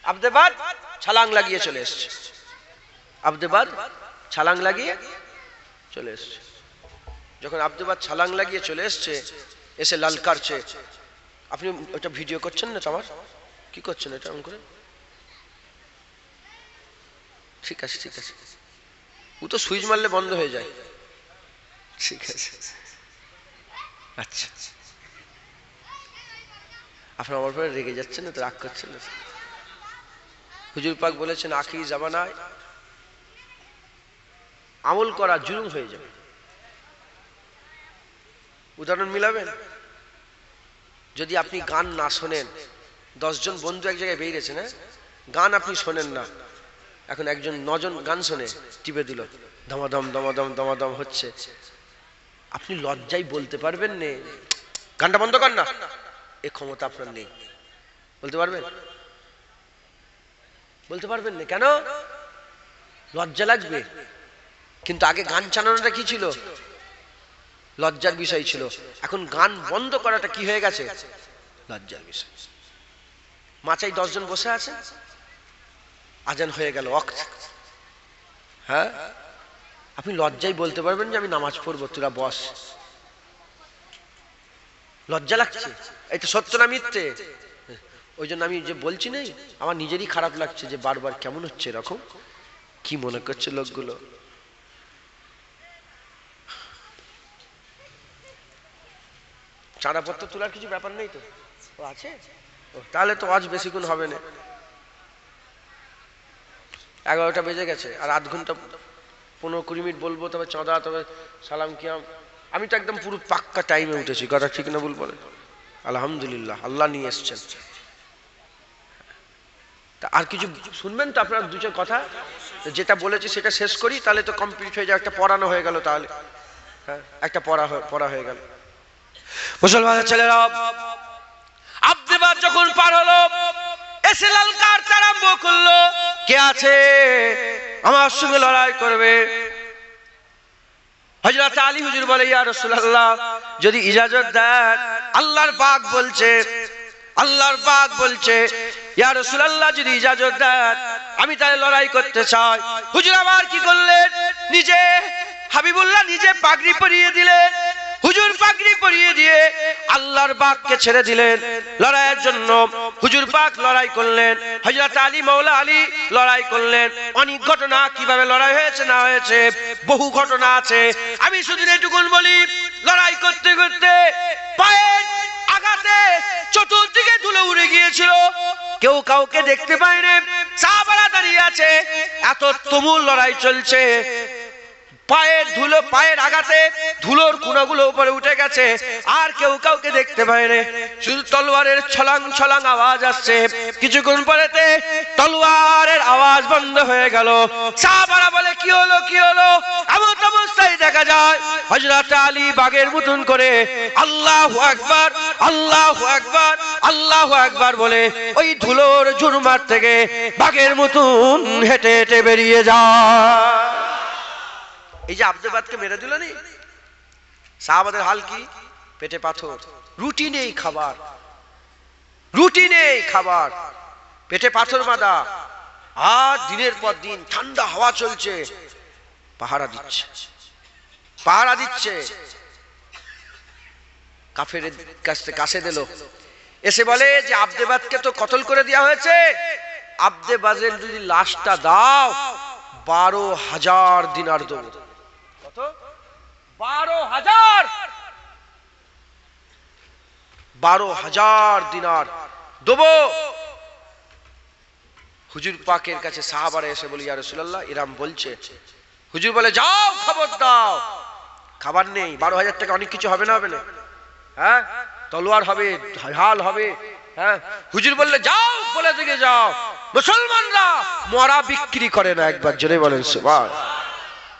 [SPEAKER 1] আব্দেবাদ ছালাং লাগিয়ে চলে এসছে, আব্দেবাদ ছালাং লাগিয়ে চলে এসছে। যখন আব্দেবাদ ছালাং লাগিয়ে চলে এসছে, এসে লালকারছে। আপনি ওটা ভিডিও করছেন না? আমার কি করছেন এটা এমন করে? ঠিক আছে ঠিক আছে, ও তো সুইচ মারলে বন্ধ হয়ে যায়। ঠিক আছে, আচ্ছা। আপনার আমার উপরে রেগে যাচ্ছেন না তো, রাগ করছেন না? হুজুর পাক বলেছেন আখিরি জামানায় আমল করা জুলুম হয়ে যাবে। উদাহরণ মিলাবেন? যদি আপনি গান না শোনেন, 10 জন বন্ধু এক জায়গায় বেরিয়েছে না, গান আপনি শোনেন না, এখন একজন 9 জন গান শোনে, টিপে দিল, দমাদম দমাদম দমাদম হচ্ছে, আপনি লজ্জায় বলতে পারবেন না গানটা বন্ধ কর না? এ ক্ষমতা আপনার নেই। বলতে পারবেন? বলতে পারবেন না। কেন? লজ্জা লাগবে। কিন্তু আগে গান চালানোটা কি ছিল? লজ্জার বিষয় ছিল। এখন গান বন্ধ করাটা কি হয়ে গেছে? লজ্জার বিষয়। মাচায় 10 জন বসে আছে, আজান হয়ে গেল, ওয়াক্ত, হ্যাঁ, আপনি লজ্জায় বলতে পারবেন যে আমি নামাজ পড়বো, তোরা বস? লজ্জা লাগছে। এটা সত্য না মিথ্যে? ওই জন্য আমি যে বলছি নেই, আমার নিজেরই খারাপ লাগছে যে বারবার কেমন হচ্ছে এরকম, কি মনে করছে লোকগুলো। চাঁদাপত্র তোলার কিছু ব্যাপার নেই তো? ও আছে, তাহলে তো আজ বেশিক্ষণ হবে না, 11টা বেজে গেছে, আর আধ ঘন্টা 15-20 মিনিট বলবো, তবে চাঁদা, তবে সালাম কিয়াম। আমি তো একদম পুরো পাক্কা টাইমে উঠেছি, কথা ঠিক না ভুল বলেন? আলহামদুলিল্লাহ, আল্লাহ নিয়ে এসছেন। তা আর কিছু শুনবেন তো আপনার? 2-4 কথা যেটা বলেছি সেটা শেষ করি, তাহলে তো কমপ্লিট হয়ে যায়। একটা পড়ানো হয়ে গেল, তাহলে হ্যাঁ, একটা পড়া হয়ে গেল। মুসলমানের ছেলেরা, আব্দেবাদ যখন পার হলো, এসে লালকার আরম্ভ করলো, কে আছে আমার সঙ্গে লড়াই করবে? হযরত আলী হুজুর বলে, ইয়া রাসূলুল্লাহ, যদি ইজাজত দেন, আল্লাহর পাক বলছে, আল্লাহর পাক বলছে, ইয়া রাসূলুল্লাহ যদি ইজাজত দেন আমি তাহলে লড়াই করতে চাই। হুজুর আবার কি করলেন? নিজে হাবিবুল্লাহ নিজে পাগড়ি পরিয়ে দিলেন। হুজুর পাগড়ি পরিয়ে দিয়ে আল্লাহর পাককে ছেড়ে দিলেন লড়াইয়ের জন্য। হুজুর পাক লড়াই করলেন, হযরত আলী মাওলা আলী লড়াই করলেন। অনেক ঘটনা কিভাবে লড়াই হয়েছে না হয়েছে বহু ঘটনা আছে। আমি শুধু এটুকুন বলি, লড়াই করতে করতে পায়ের আঘাতে চতুর্দিকে ধুলো উড়ে গিয়েছিল, কেউ কাউকে দেখতে পায়নি। সাহাবারা দাঁড়িয়ে আছে, এত তুমুল লড়াই চলছে, পায়ের ধুলো, পায়ের আঘাতে ধুলোর কুনাগুলো উপরে উঠে গেছে, আর কেউ কাউকে দেখতে পায়নি। শুধু তলোয়ারের ছলাং ছলাং আওয়াজ আসছে। কিছুক্ষণ পরেতে তলোয়ারের আওয়াজ বন্ধ হয়ে গেল। সাহাবারা বলে, কি হলো কি হলো? এমন অবস্থায় দেখা যায় হযরত আলী বাঘের মতন করে আল্লাহু আকবার আল্লাহু আকবার আল্লাহু আকবার বলে ওই ধুলোর ঝুরমার থেকে বাঘের মতন হেঁটে হেঁটে বেরিয়ে যায়। এই যে আব্দেবাদকে মেরে দিল নি, সাহাবাদের হাল কি? পেটে পাথর, রুটি নেই খাবার, রুটি নেই খাবার, পেটে পাথর বাঁধা, আর দিনের পর দিন ঠান্ডা হাওয়া চলছে, পাহারা দিচ্ছে, পাহারা দিচ্ছে। কাফেরের কাছে দিল, এসে বলে যে আব্দেবাদকে তো কতল করে দেওয়া হয়েছে, আব্দেবাদের যদি লাশটা দাও 12,000 দিনার দেব। কত? 12,000 দিনার দেব। হুজুর পাকের কাছে সাহাবারা এসে বলে, ইয়া রাসূলুল্লাহ ইরাম বলছে। হুজুর বলে, যাও খবর দাও। খাবার নেই, 12,000 টাকা অনেক কিছু হবে না? হবে না? হ্যাঁ, তলোয়ার হবে, ঢাল হবে। হ্যাঁ, হুজুর বললে, যাও বলে দিকে যাও, মুসলমানরা মরা বিক্রি করে না। একবার জোরে বলেন সুবহান।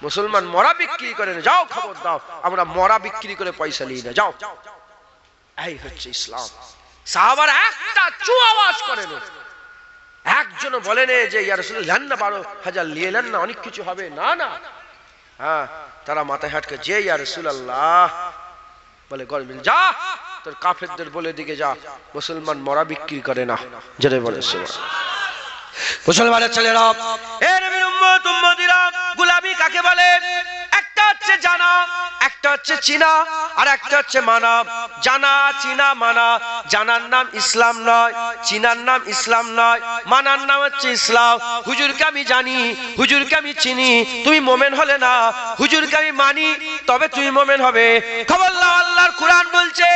[SPEAKER 1] মুসলমান মরা বিক্রি করে না, যাও খবর দাও, আমরা মরা বিক্রি করে পয়সা নিই না, যাও। এই হচ্ছে ইসলাম। সাহাবারা একটা চু আওয়াজ করে না, একজনও বলেন যে ইয়া রাসূলুল্লাহ নেন না 12,000 নিয়ে নেন না, অনেক কিছু হবে, না না। হ্যাঁ, তারা মাথায় হাটকে যে ইয়া রাসূলুল্লাহ বলে গরমিল যা তোর কাফেরদের বলে দিকে যা, মুসলমান মরা বিক্রি করে না। জেনে বলে মুসলমানের ছেলেরা, এ নবীর উম্মত উম্মতিরা, গোলামি কাকে বলে? একটা হচ্ছে জানা, একটা হচ্ছে চিনা, আর একটা হচ্ছে মানা। জানা, চিনা, মানা। জানার নাম ইসলাম নয়, চিনার নাম ইসলাম নয়, মানার নাম হচ্ছে ইসলাম। হুজুরকে আমি জানি, হুজুরকে আমি চিনি, তুমি মোমেন হলে না। হুজুরকে আমি মানি, তবে তুমি মোমেন হবে। খবরদার, আল্লাহর কুরআন বলছে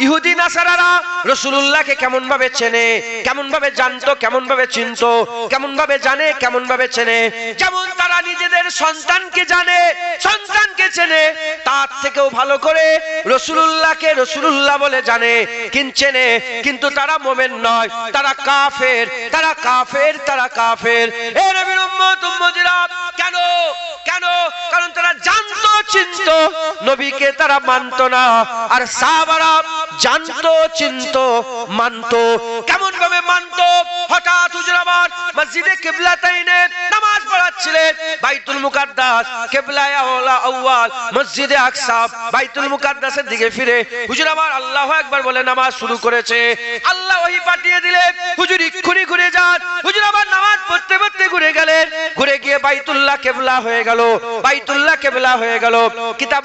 [SPEAKER 1] ইহুদি নাসারারা রাসূলুল্লাহকে কেমন ভাবে চেনে, কেমন ভাবে জানতো, কেমন ভাবে চিনতো, কেমন ভাবে জানে, কেমন ভাবে চেনে। যেমন তারা নিজেদের সন্তানকে জানে, সন্তানকে চেনে, তার থেকেও ভালো করে রাসূলুল্লাহকে রাসূলুল্লাহ বলে জানে, চেনে। কিন্তু তারা মুমিন নয়, তারা কাফের, তারা কাফের, তারা কাফের। এ নবীর উম্মত উম্মতিরা, কেন কেন? কারণ তারা জানতো, চিনতো, নবীকে তারা মানতো না। আর সাহাবারা জানতো, চিনতো, মানতো। কেমন ভাবে মানতো? হঠাৎ হুজুর আমার মসজিদে কিবলাতাইনে নামাজ পড়াচ্ছিলেন, বাইতুল মুকাদ্দাস, কিবলায়ে আউয়াল মসজিদে আকসা, বাইতুল মুকাদ্দাসের দিকে ফিরে হুজুর আমার আল্লাহু আকবার বলে নামাজ শুরু করেছে। আল্লাহ ওহী পাঠিয়ে দিলে হুজুর এক্ষুনি ঘুরে যান। হুজুর আবার নামাজ পড়তে পড়তে ঘুরে গেলেন, ঘুরে গিয়ে বাইতুল্লাহ কিবলা হয়ে গেল, বাইতুল্লাহ কিবলা হয়ে গেল, কিতাব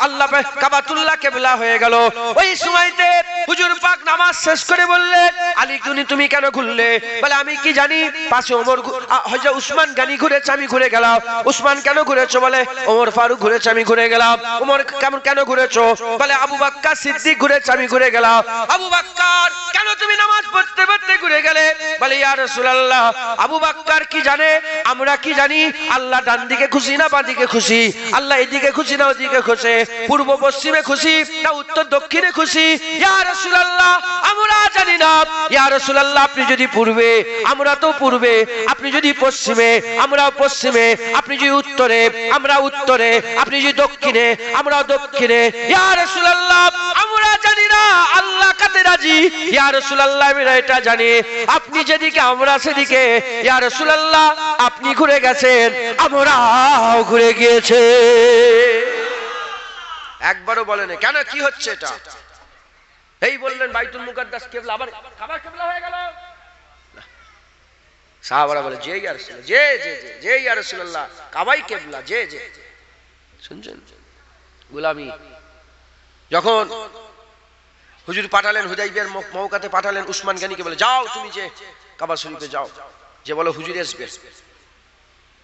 [SPEAKER 1] আল্লাহ কাবাতুল্লাহ কিবলা হয়ে গেল। ওই সময়তে হুজুর পাক নামাজ শেষ করে বললেন, আলী তুমি কেন ঘুরলে? বলে আমি কি জানি, পাশে ওমর হযরত উসমান গানি ঘুরেছে, আমি ঘুরে গেলাম। উসমান কেন ঘুরেছো? বলে ওমর ফারুক ঘুরেছে, আমি ঘুরে গেলাম। ওমর কেন ঘুরেছো? বলে আবু বকর সিদ্দিক ঘুরেছে, আমি ঘুরে গেলাম। আবু বকর কেন তুমি নামাজ পড়তে পড়তে ঘুরে গেলে? বলে ইয়া রাসূলুল্লাহ, আবু বকর কি জানে, আমরা কি জানি, আল্লাহ ডান দিকে খুশি না বাঁ দিকে খুশি, আল্লাহ এদিকে খুশি না ওদিকে খুশি, পূর্ব পশ্চিমে খুশি না উত্তর দক্ষিণে খুশি? ইয়া রাসূলুল্লাহ, আমরা জানি না। ইয়া রাসূলুল্লাহ, আপনি যদি পূর্বে, আমরা তো পূর্বে, আপনি যদি পশ্চিমে, আমরাও পশ্চিমে, আপনি যদি উত্তরে, আমরা উত্তরে, আপনি যদি দক্ষিণে, আমরা দক্ষিণে। ইয়া রাসূলুল্লাহ, আমরা জানি না আল্লাহ কাতে রাজি। ইয়া রাসূলুল্লাহ, আমরা এটা জানি, আপনি যেদিকে আমরা সেদিকে। ইয়া রাসূলুল্লাহ, আপনি ঘুরে গেছেন, আমরাও ঘুরে গিয়েছে। একবারও বলেন কেন, কি হচ্ছে এটা? এই বললেন বাইতুল মুকাদ্দাস কিবলা, আবার কাবা কিবলা হয়ে গেল। সাহাবারা বলে যে ইয়া রাসূলুল্লাহ, যে যে যে ইয়া রাসূলুল্লাহ, কাবাই কিবলা, যে যে। শুনছেন গোলামি? যখন হুজুর পাঠালেন, হুদাইবিয়ার মওকাতে পাঠালেন উসমান গনিকে, বলে যাও তুমি যে কাবা শরীফে যাও, যে বলো হুজুর আসবে।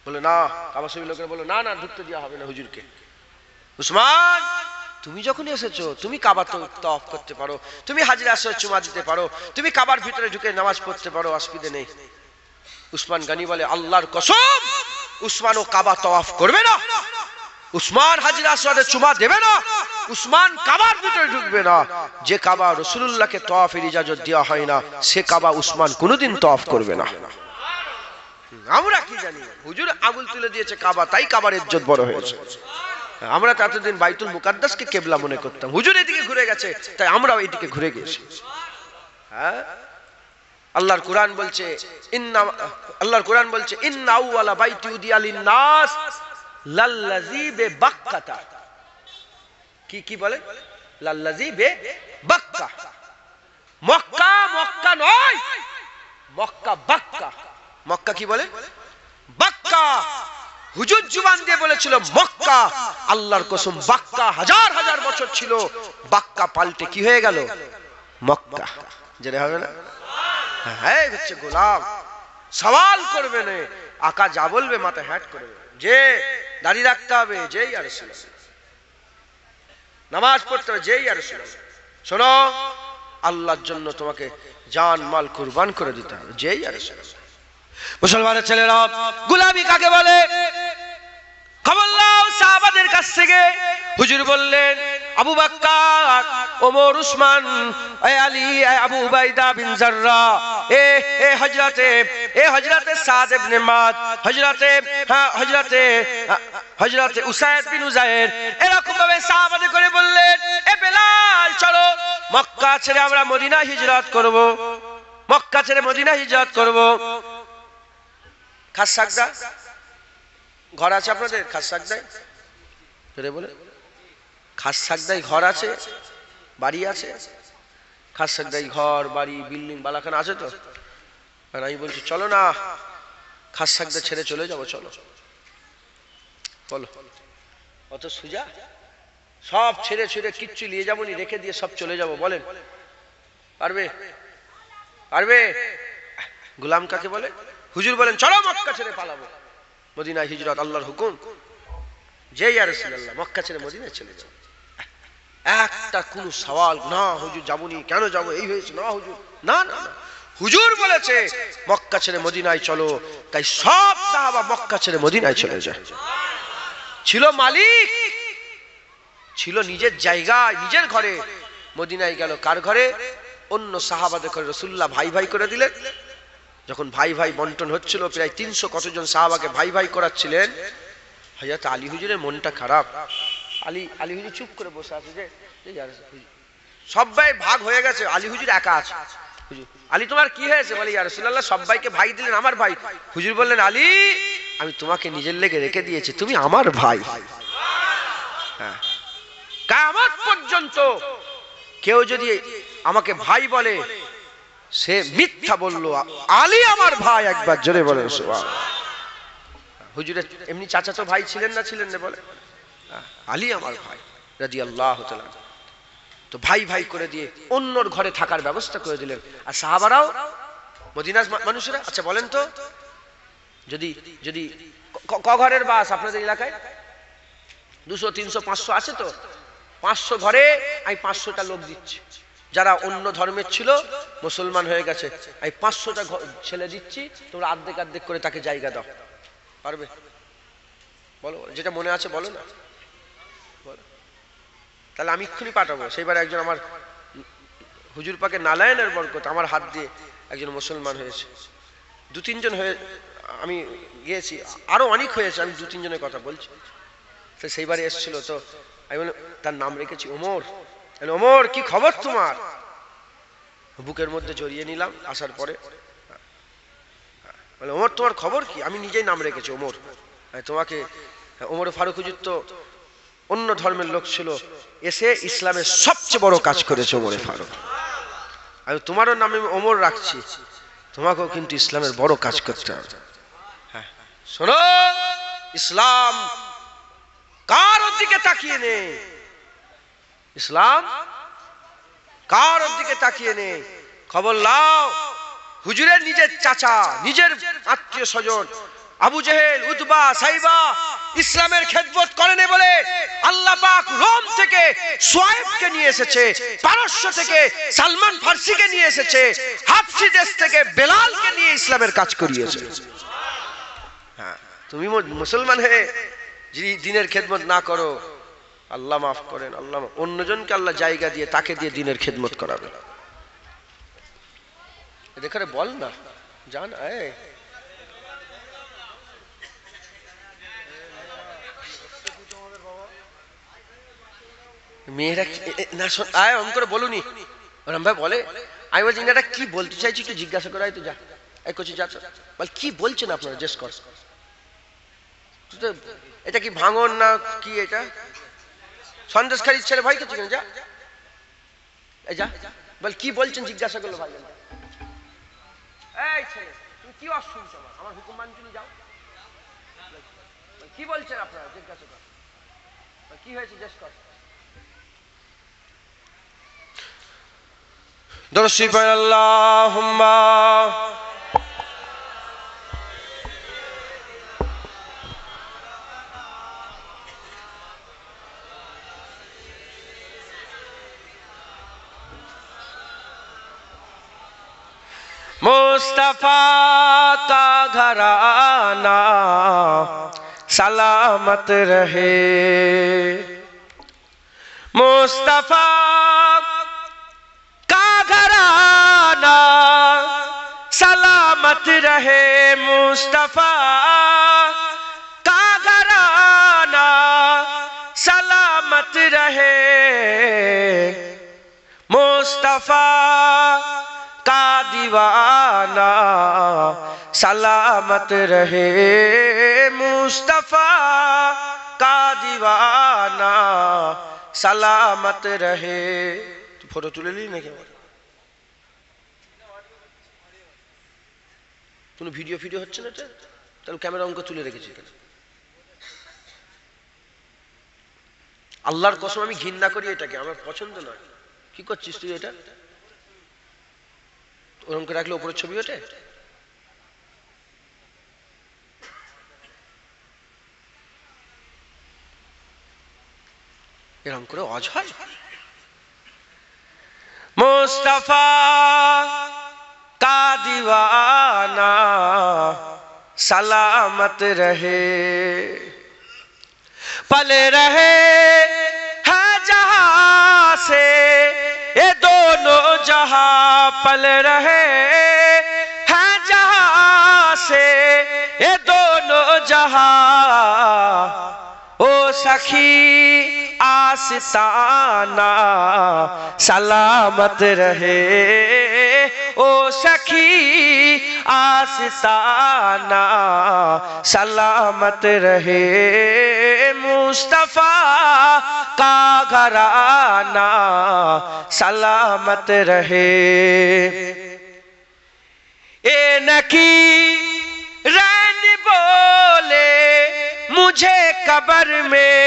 [SPEAKER 1] বলে না, কাবা শরীফের লোকেরা বলে না না, ঢুকতে দেওয়া হবে না হুজুরকে। উসমান, তুমি যখন এসেছো, তুমি কাবা তাওয়াফ করতে পারো, তুমি হাজরে আসওয়াদ চুমা দিতে পারো, তুমি কাবার ভিতরে ঢুকে নামাজ পড়তে পারো, অসুবিধা নেই। উসমান গনি বলে আল্লাহর কসম, উসমানও কাবা তাওয়াফ করবে না, উসমান হাজরে আসওয়াদে চুমা দেবে না, উসমান কাবার ভিতরে ঢুকবে না। যে কাবা রাসূলুল্লাহকে তাওয়াফের ইজাজত দেওয়া হয় না, সে কাবা উসমান কোনোদিন তাওয়াফ করবে না। আমরা কি জানি, হুজুর আঙুল তুলে দিয়েছে কাবা, তাই কাবার ইজ্জত বড় হয়েছে। আমরা তো এতদিন বাইতুল মুকাদ্দাসকে কিবলা মনে করতাম, হুজুর এদিকে ঘুরে গেছে তাই আমরাও এদিকে ঘুরে গেছি। হ্যাঁ, আল্লাহর কোরআন বলছে ইন্না আউওয়ালা বাইতি উদিয়া লিন-নাস লাল্লাযী বিবাক্কাতা। কি বলে? লাল্লাযী বিবাক্কা। মক্কা মক্কা নয়, মক্কা বাক্কা। মক্কা কি বলে? বাক্কা। হুজুর জুবান দিয়ে বলেছিল মক্কা, আল্লাহর কসম বাক্কা হাজার হাজার বছর ছিল, বাক্কা পাল্টে কি হয়ে গেল? মক্কা। জেনে হবে না? হ্যাঁ, হচ্ছে গোলাম। সওয়াল করবে না, আকা যা বলবে মাথায় হ্যাট করবে। যে দাড়ি রাখতে হবে, যে ইয়া রাসূলুল্লাহ, নামাজ পড়তে হবে, যে ইয়া রাসূলুল্লাহ। শোনো, আল্লাহর জন্য তোমাকে জান মাল কুরবান করে দিতে হবে, যে ইয়া রাসূলুল্লাহ। মুসলমানের ছেলেরা, গোলামি কাকে বলে? খবর নাও সাহাবাদের কাছ থেকে। হুজুর বললেন আবু বকর, ও ওমর, উসমান, আলী, আবু উবাইদা বিন জাররা, হযরতে সাদ ইবনে মাদ, হযরতে উসাইদ বিন উযায়ের, এরকম ভাবে সাহাবাদের করে বললেন, এ বেলাল চলো মক্কা ছেড়ে আমরা মদিনা হিজরত করব, মক্কা ছেড়ে মদিনা হিজরত করব। খাসসাগদা ঘর আছে আপনাদের? খাসসাগদায় বলে খাসসাগদায় ঘর আছে, বাড়ি আছে? খাসসাগদায় ঘর বাড়ি বিল্ডিং বালাখানা আছে তো? আর আমি বলছি চলো না খাসসাগদা ছেড়ে চলে যাবো, চলো বলো, অত সুজা? সব ছেড়ে ছেড়ে কিচ্ছু নিয়ে যাবো নি, রেখে দিয়ে সব চলে যাবো, বলেন পারবে? পারবে? গোলাম কাকে বলে? হুজুর বলেন চলো মক্কা ছেড়ে পালাবো, মদিনায় হিজরত, আল্লাহর হুকুম। যে ইয়া রাসূলুল্লাহ, মক্কা ছেড়ে মদিনায় চলে যাও। একটা কোনো সওয়াল না, হুজুর যাবনি, কেন যাবো, এই হয়েছে না হুজুর, না না না, হুজুর বলেছে মক্কা ছেড়ে মদিনায় চলো, তাই সব সাহাবা মক্কা ছেড়ে মদিনায় চলে যায়। ছিল মালিক, ছিল নিজের জায়গায়, নিজের ঘরে, মদিনায় গেল কার ঘরে? অন্য সাহাবাদের ঘরে। রাসূলুল্লাহ ভাই ভাই করে দিলেন। যখন ভাই ভাই বন্টন হচ্ছিল, প্রায় 300 কতজন সাহাবাকে ভাই ভাই করাচ্ছিলেন, হযরত আলী হুজুরের মনটা খারাপ। আলী হুজুর চুপ করে বসে আছে, যে সবাই ভাগ হয়ে গেছে, আলী হুজুর একা আছে। হুজুর, আলী তোমার কি হয়েছে? বলে ইয়া রাসূলুল্লাহ সবাইকে ভাই দিলেন, আমার ভাই। হুজুর বললেন, আলী আমি তোমাকে নিজের লেগে রেখে দিয়েছি, তুমি আমার ভাই। হ্যাঁ, কিয়ামত পর্যন্ত কেউ যদি আমাকে ভাই বলে সে মিথ্যা বললো, আলী আমার ভাই। একবার জোরে বলেন সুবহানাল্লাহ। হুজুরের এমনি চাচাতো ভাই ছিলেন না? ছিলেন না? বলে আলী আমার ভাই রাদিয়াল্লাহু তাআলা। তো ভাই ভাই করে দিয়ে অন্যর ঘরে থাকার ব্যবস্থা করে দিলেন। আর সাহাবারাও, মদিনার মানুষেরা, আচ্ছা বলেন তো, যদি যদি ক ঘরের বাস আপনাদের এলাকায়? 200, 300, 500 আছে তো? 500 ঘরে আমি 500টা লোক দিচ্ছি, যারা অন্য ধর্মের ছিল মুসলমান হয়ে গেছে, আমি 500টা ছেলে দিচ্ছি, তোমরা আর্ধেক আর্ধেক করে তাকে জায়গা দাও। পারবে? বলো, যেটা মনে আছে বলো না। তাহলে আমি এক্ষুনি পাঠাবো। সেইবার একজন আমার হুজুর পাকে নালায়েনের বরকত, আমার হাত দিয়ে একজন মুসলমান হয়েছে, 2-3 জন হয়ে, আমি গিয়েছি, আরো অনেক হয়েছে, আমি 2-3 জনের কথা বলছি। তো সেইবারে এসেছিল, তো আমি বললাম, তার নাম রেখেছি ওমর। ওমর কি খবর তোমার? বুকের মধ্যে জড়িয়ে নিলাম আসার পরে। বলে ওমর তোমার খবর কি? আমি নিজেই নাম রেখেছি ওমর। তোমাকে ওমর ফারুক হুজুর তো অন্য ধর্মের লোক ছিল, এসে ইসলামের সবচেয়ে বড় কাজ করেছে ওমর ফারুক। আমি তোমারও নামে ওমর রাখছি, তোমাকেও কিন্তু ইসলামের বড় কাজ করতে হবে। হ্যাঁ, শোনো, ইসলাম কার দিকে তাকিয়ে নেই, ইসলাম কার দিকে তাকিয়ে নেই। খবর লাও, হুজুরের নিজের চাচা, নিজের আত্মীয় স্বজন আবু জেহেল, উতবা, সাইবা ইসলামের খেদমত করেনি বলে আল্লাহ পাক রোম থেকে সুয়াইবকে নিয়ে এসেছে, পারস্য থেকে সালমান ফার্সিকে নিয়ে এসেছে, হাবশি দেশ থেকে বেলালকে নিয়ে ইসলামের কাজ করিয়েছে। হ্যাঁ, তুমি মুসলমান হয়ে যদি দিনের খেদমত না করো, আল্লাহ মাফ করেন, আল্লাহ অন্যজনকে আল্লাহ জায়গা দিয়ে তাকে দিয়ে দিনের খেদমত করাবে। এখানে বল না, জান মেয়েরা না আয় অন করে বলুনি, ওরম ভাই বলে। আমি বলছি এটা কি বলতে চাইছি একটু জিজ্ঞাসা করাই তো, যা এই করছি, যা বল কি বলছেন আপনারা, জিজ্ঞেস কর। এটা কি ভাঙন না কি? এটা সন্দেশ খালি ছেলে ভয় করছে কেন? যা এই যা, বল কি বলছেন জিজ্ঞাসা করলো ভাই। এই ছেলে তুমি কি অশুনছ? আমার হুকুম মানছি, যাও। কি বলছেন আপনারা, জিজ্ঞাসা কর, কি হয়েছে জিজ্ঞেস কর। দরশি পড় আল্লাহুম্মা मुस्तफा का घराना सलामत रहे, मुस्तफा रहे मुस्तफा का घराना, सलामत रहे मुस्तफा का दीवाना, सलामत रहे मुस्तफा का दीवाना, सलामत रहे। तो फोटो तुले ली ना क्या? কোনো ভিডিও ভিডিও হচ্ছে না? এটা তাহলে ক্যামেরা অঙ্ক তুলে রেখেছি কেন? আল্লাহর কসম আমি ঘৃণা করি এটাকে, আমার পছন্দ নয়। কি করছিস তুই এটা? ওরকম করে রাখলে উপরের ছবি ওঠে? এরকম করে অজয় मुस्तफा का दीवाना, सलामत रहे पल रहे है जहां से ये दोनों जहां, पल रहे है जहां से ये दोनों जहां। ओ सखी आस्ताना सलामत रहे, ओ सखी आस्ताना सलामत रहे मुस्तफा का घराना, सलामत रहे। ए नकी रैन बोले मुझे कब्र में,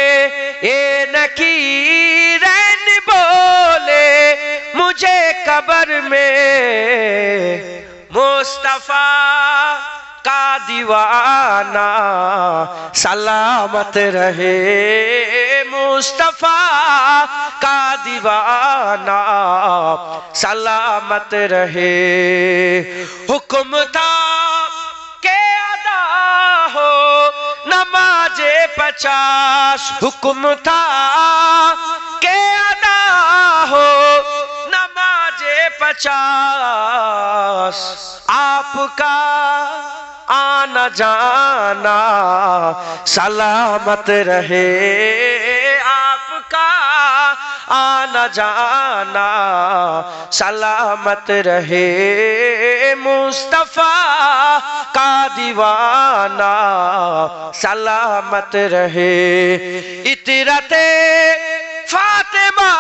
[SPEAKER 1] ए नकीरैन बोले मुझे कब्र में, मुस्तफा का दीवाना सलामत रहे, मुस्तफा का दीवाना सलामत रहे। हुक्म था के अदा हो नमाजे 50, हुक्म था के अदा हो नमाजे 50, आपका आना जाना सलामत रहे, आपका आना जाना सलामत रहे मुस्तफा का दीवाना सलामत रहे। इतरते फातिमा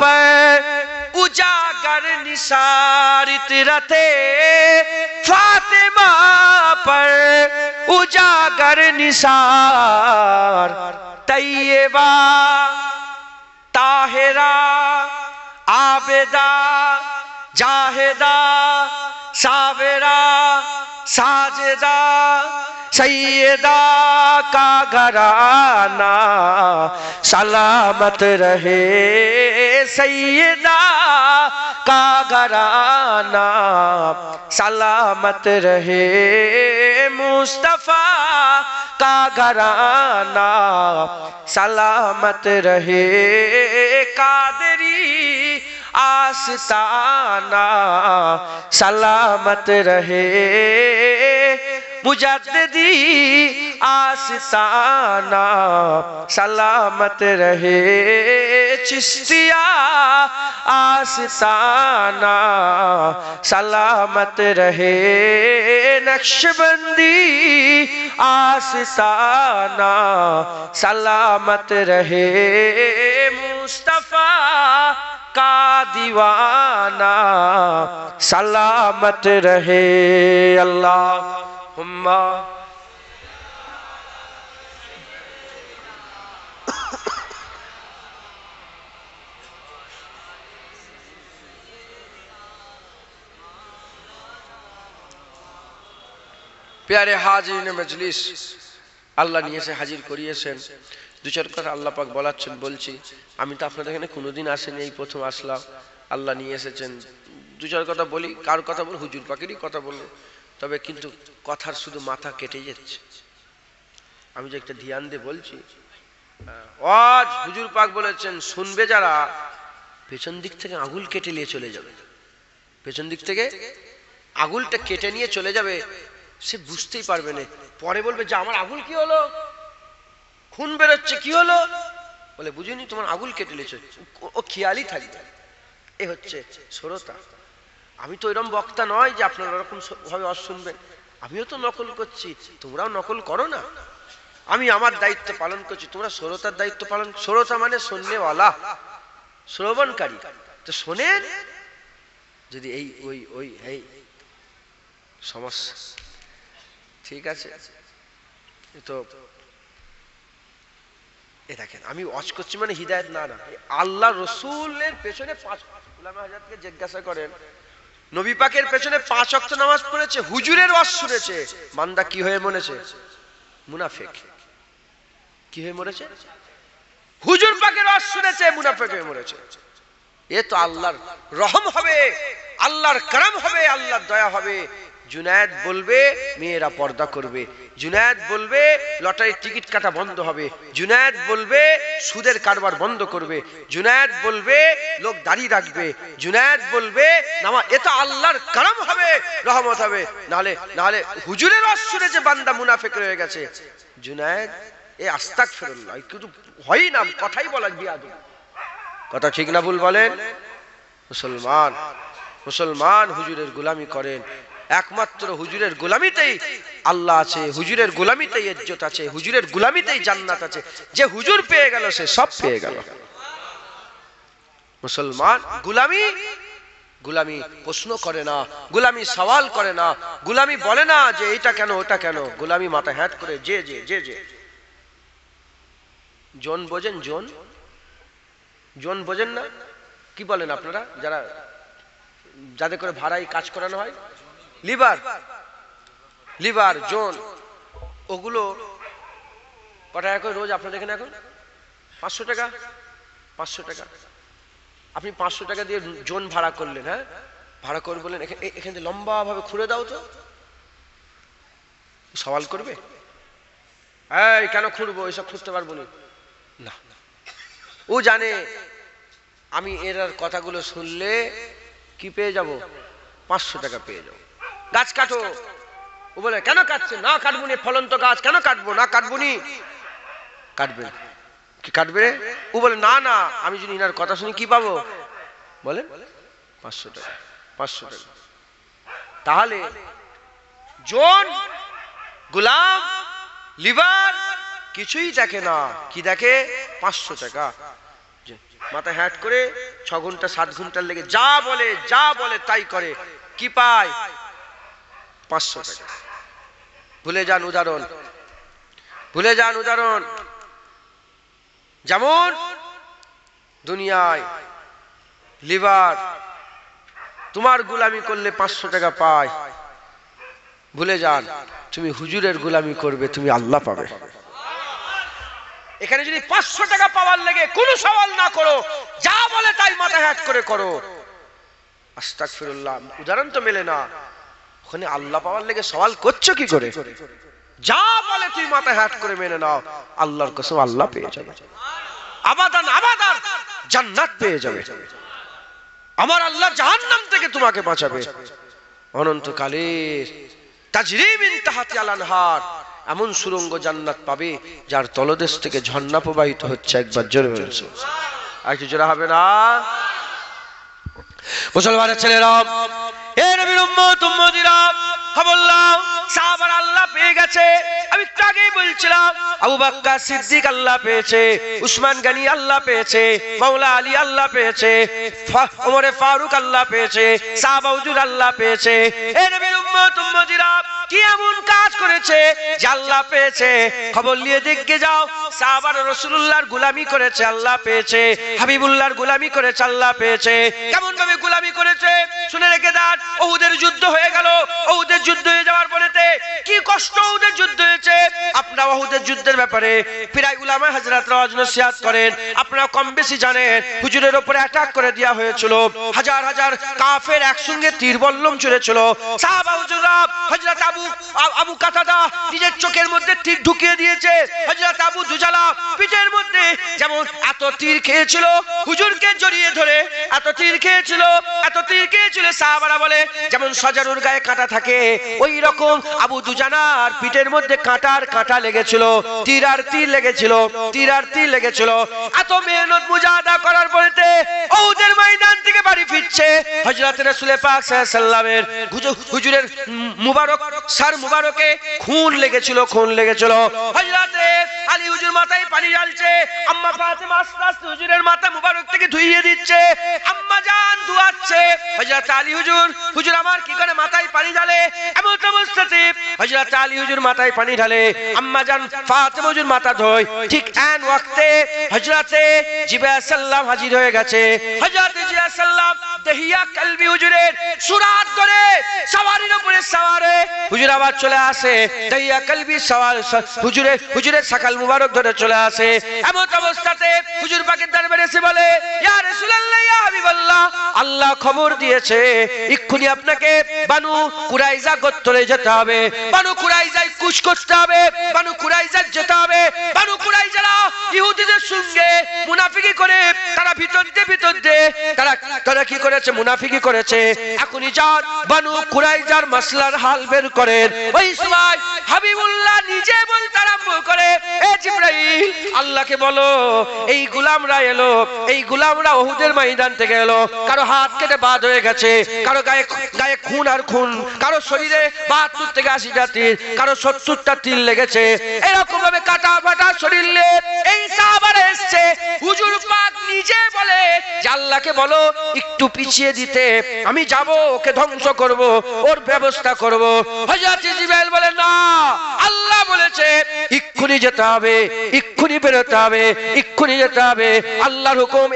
[SPEAKER 1] पर उजागर निसार, इतरते फातिमा पर उजागर निसार, तैयबा ताहिरा आबेदा जाहिदा साबिरा साजिदा सैयदा का घराना सलामत रहे, सैयदा का घराना सलामत रहे मुस्तफा का घराना सलामत रहे। कादरी आस्ताना सलामत रहे, मुजद्दिदी आस्ताना सलामत रहे, चिश्तिया आस्ताना सलामत रहे, नक्शबंदी आस्ताना सलामत रहे मुस्तफा का दीवाना सलामत रहे। अल्लाहुम्मा प्यारे हाजिरिन मजलिस, আল্লাহ নিয়ে এসে হাজির করিয়েছেন। দু চার কথা আল্লাহ পাক বলাচ্ছেন, বলছি আমি তো আপনাদের এখানে কোনোদিন আসেনি, এই প্রথম আসলাম। আল্লাহ নিয়ে এসেছেন, দু চার কথা বলি। কার কথা বল? হুজুর পাকেরই কথা বলবো। তবে কিন্তু কথার শুধু মাথা কেটে যাচ্ছে। আমি যে একটা ধ্যান দিয়ে বলছি, আজ হুজুর পাক বলেছেন শুনবে যারা পেছন দিক থেকে আঙুল কেটে নিয়ে চলে যাবে, পেছন দিক থেকে আঙুলটা কেটে নিয়ে চলে যাবে, সে বুঝতেই পারবে না। পরে বলবে যে আমার আঙুল কি হলো, খুন বেরোচ্ছে, কি হলো? বলে বুঝিনি, তোমার আঙুল কেটে নিয়েছে। ও খেয়ালই থাকবে। এ হচ্ছে শ্রোতা। আমি তো এরকম বক্তা নয় যে আপনারা এরকম ভাবে শুনবেন। আমিও তো নকল করছি, তোমরাও নকল করো না। আমি আমার দায়িত্ব পালন করছি, তোমরা শ্রোতার দায়িত্ব পালন। শ্রোতা মানে শুননেওয়ালা, শ্রবণকারী। তো শোনেন, যদি এই ওই ওই এই সমস্যা, ঠিক আছে? তো এ দেখেন, আমি ওয়াজ করছি মানে হিদায়াত না, না, আল্লাহ রসুলের পেছনে 5 উলামা হাজরাতকে জিজ্ঞাসা করেন, নবী পাকের পেছনে 5 ওয়াক্ত নামাজ পড়েছে, হুজুরের ওয়াজ শুনেছে, বান্দা কি হয়ে মরেছে? মুনাফিক। কি হয়ে মরেছে? হুজুর পাকের ওয়াজ শুনেছে, মুনাফিক হয়ে মরেছে। এ তো আল্লাহর রহম হবে, আল্লাহর করম হবে, আল্লাহর দয়া হবে। জুনায়েদ বলবে মেয়েরা পর্দা করবে, জুনায়েদ বলবে লটারির টিকিট কাটা বন্ধ হবে, জুনায়েদ বলবে সুদের কারবার বন্ধ করবে, জুনায়েদ বলবে লোক দাঁড়িয়ে রাখবে, জুনায়েদ বলবে নামা। এ তো আল্লাহর করম হবে, রহমত হবে। নাহলে হুজুরের ওয়াজ শুনেছে, বান্দা মুনাফিক হয়ে গেছে। জুনায়েদ এ আস্তাগফিরুল্লাহ, কিন্তু হয় না, কথাই বলা বিয়াদব কথা, ঠিক না ভুল বলেন? মুসলমান হুজুরের গোলামি করেন, একমাত্র হুজুরের গোলামিতেই আল্লাহ আছে, হুজুরের গোলামিতেই ইজ্জত আছে, হুজুরের গোলামিতেই জান্নাত আছে। যে হুজুর পেয়ে গেল সে সব পেয়ে গেল। মুসলমান গোলামি প্রশ্ন করে না, গোলামি সওয়াল করে না, গোলামি বলে না যে এটা কেন ওটা কেন। গোলামি মাথা হ্যাট করে যে যে যে যে জন বোঝেন, জন বোঝেন না? কি বলেন আপনারা যাদের করে ভাড়ায় কাজ করানো হয়? লিভার জোন, ওগুলো কত টাকা করে রোজ আপনাদের এখানে? এখন 500 টাকা। 500 টাকা আপনি 500 টাকা দিয়ে জোন ভাড়া করলেন। হ্যাঁ, ভাড়া করে বললেন এখান থেকে লম্বা ভাবে খুঁড়ে দাও তো। সওয়াল করবে, এই কেন খুঁড়বো, এসব খুঁজতে পারবো না। ও জানে আমি এর কথাগুলো শুনলে কি পেয়ে যাব? 500 টাকা পেয়ে যাবো। গাছ কাটো, ও বলে কেন কাটছে? না কাটবো নি, ফলন্ত গাছ কেন কাটবো? না কাটবো নি। কাটবে কি কাটবে? ও বলে না না, আমি যদি ইনার কথা শুনি কি পাবো? বলেন 500 টাকা। 500 টাকা। তাহলে জন, গোলাম, লিভার কিছুই দেখে না, কি দেখে? 500 টাকা। মাথা হ্যাট করে 6 ঘন্টা 7 ঘন্টার লেগে যা বলে তাই করে, কি পায়? 500 টাকা। ভুলে যান উদাহরণ। যেমন দুনিয়ায় লিভার তোমার গোলামি করলে 500 টাকা পায়, ভুলে যান তুমি হুজুরের গোলামি করবে, তুমি আল্লাহ পাবে। এখানে যদি 500 টাকা পাওয়ার লেগে কোনো সওয়াল না করো, যা বলে তাই মাথা হ্যাট করে করো, আস্তাগফিরুল্লাহ, উদাহরণ তো মেলে না। ওখানে আল্লাহ পাওয়ার লেগে সওয়াল করছো কি করে? যা বলে তুই মাথা হ্যাট করে মেনে নাও, আল্লাহর কসম আল্লাহ পেয়ে যাবে, আবাদান জান্নাত পেয়ে যাবে। আমার আল্লাহ জাহান্নাম থেকে তোমাকে বাঁচাবে, অনন্তকালের তাজরি মিন তাহতিহাল আনহার, এমন সুরঙ্গ জান্নাত পাবে যার তলদেশ থেকে ঝর্ণা প্রবাহিত হচ্ছে। একবার জোরে বলুন, আর কিছু জোরে হবে না? মুসলমানের ছেলেরা, এ নবীর উম্মতিরা, খবর নাও, সাহাবারা আল্লাহ পেয়ে গেছে। আমি একটু আগেই বলছিলাম, আবু বকর সিদ্দিক আল্লাহ পেয়েছে, উসমান গনি আল্লাহ পেয়েছে, মাওলা আলী আল্লাহ পেয়েছে, ওমরে ফারুক আল্লাহ পেয়েছে, সাহাবা হুজুর আল্লাহ পেয়েছে। এ নবীর উম্মতিরা কি এমন কাজ করেছে যে আল্লাহ পেয়েছে? খবর নিয়ে দেখে যাও। সাহাবারা রাসূলুল্লাহর গোলামি করেছে, আল্লাহ পেয়েছে। হাবিবুল্লাহর গোলামি করেছে, আল্লাহ পেয়েছে। কেমন ভাবে গোলামি করেছে শুনে রেখে দেন। উহুদের যুদ্ধ হয়ে গেল। উহুদের যুদ্ধ হয়ে যাওয়ার পরেতে কি কষ্ট উহুদের যুদ্ধ হয়েছে। আপনারা উহুদের যুদ্ধের ব্যাপারে প্রায় উলামা হযরতরা নসিহত করেন, আপনারা কম বেশি জানেন। হুজুরের উপরে অ্যাটাক করে দেওয়া হয়েছিল, হাজার হাজার কাফের একসঙ্গে তীর বল্লম ছুঁড়েছিল। সাহাবা হুজুররা হযরত আবু কাতাদা নিজের চোখের মধ্যে তীর ঢুকিয়ে দিয়েছে, হযরত আবু দুজালা পিঠে বুকের মধ্যে যেমন এত তীর খেয়েছিল, হুজুরকে জড়িয়ে ধরে এত তীর খেয়েছিল, এত তীর খেয়েছিল, সাহাবারা বলে যেমন সজারুর গায়ে কাঁটা থাকে ওই রকম আবু দুজানার পিঠের মধ্যে কাঁটার কাঁটা লেগেছিল, তীর আর তীর লেগেছিল, তীর আর তীর লেগেছিল। এত মেহনত মুজাহাদা করার পরেতে উহুদের ময়দান থেকে বাড়ি ফিরছে হযরত রাসূল পাক সাল্লাল্লাহু আলাইহি সাল্লামের হুজুরের মুবারক সার মুবারকে খুন লেগেছিল, খুন লেগেছিল। হযরত আলী হুজুর মাথায় পানি ঢালছে, আম্মা ফাতেমা আস্তে আস্তে হুজুরের মাথা মুবারক থেকে ধুইয়ে দিচ্ছে, আম্মা জান ধোয়াচ্ছে। হযরত আলী হুজুর, হুজুর আমার কি করে মাথায় পানি ঢালে, এমন অবস্থাতে হযরত আলী হুজুর মাথায় পানি ঢালে, আম্মা জান ফাতেমা হুজুর মাথা ধোয়। ঠিক এন ওয়াক্তে হযরত জিবরাইল সাল্লাম হাজির হয়ে গেছে। হযরত জিবরাইল সাল্লাম দহিয়া কলবি হুজুরের সুরাত করে সওয়ারির উপরে সওয়ারে হুজুর আবার চলে আসে, দহিয়া কলবি সওয়ার হুজুরের সাকাল মুবারক ধরে চলে আসে। এমন অবস্থাতে হুজুর পাকের দরবারে এসে বলে, ইয়া রাসূলুল্লাহ, ইয়া হাবিবাল্লাহ, আল্লাহ খবর দিয়েছে এক্ষুনি আপনাকে বানু কুরাইজা গোত্রে যেতে হবে, বানু কুরাইজায় কুচ করতে হবে, বানু কুরাইজা যেতে হবে। বানু কুরাইজারা ইহুদিদের সঙ্গে মুনাফিকি করে, তারা ভিতর দিয়ে তারা কি করেছে, মুনাফিকি করেছে। এখনই যান বানু কুরাইজার মাসলার হাল বের করেন। ওই সময় হাবিবুল্লাহ নিজে বলতে আরম্ভ করে, এ জিবরাইল, আল্লাহকে বলো এই গোলামরা এলো, এই গোলামরা উহুদের ময়দান থেকে এলো, কারো হাত কেটে বাদ হয়ে গেছে, কারো গায়ে খুন আর খুন, কারো শরীরে ৭২ থেকে ৮০টা তীর, কারো ৭০টা তীর লেগেছে। এরকম ভাবে কাটা ফাটা শরীর নিয়ে এই সাহাবারা এসছে। হুজুর পাক নিজে বলে যে আল্লাহকে বলো একটু পিছিয়ে দিতে, আমি যাব, ওকে ধ্বংস করব, ওর ব্যবস্থা করব। হযরত জিবরাইল বলে, না, আল্লাহ বলেছে এক্ষুনি যেতে হবে, এক্ষুনি বেরোতে হবে, এক্ষুনি যেতে হবে। আল্লাহর হুকুম,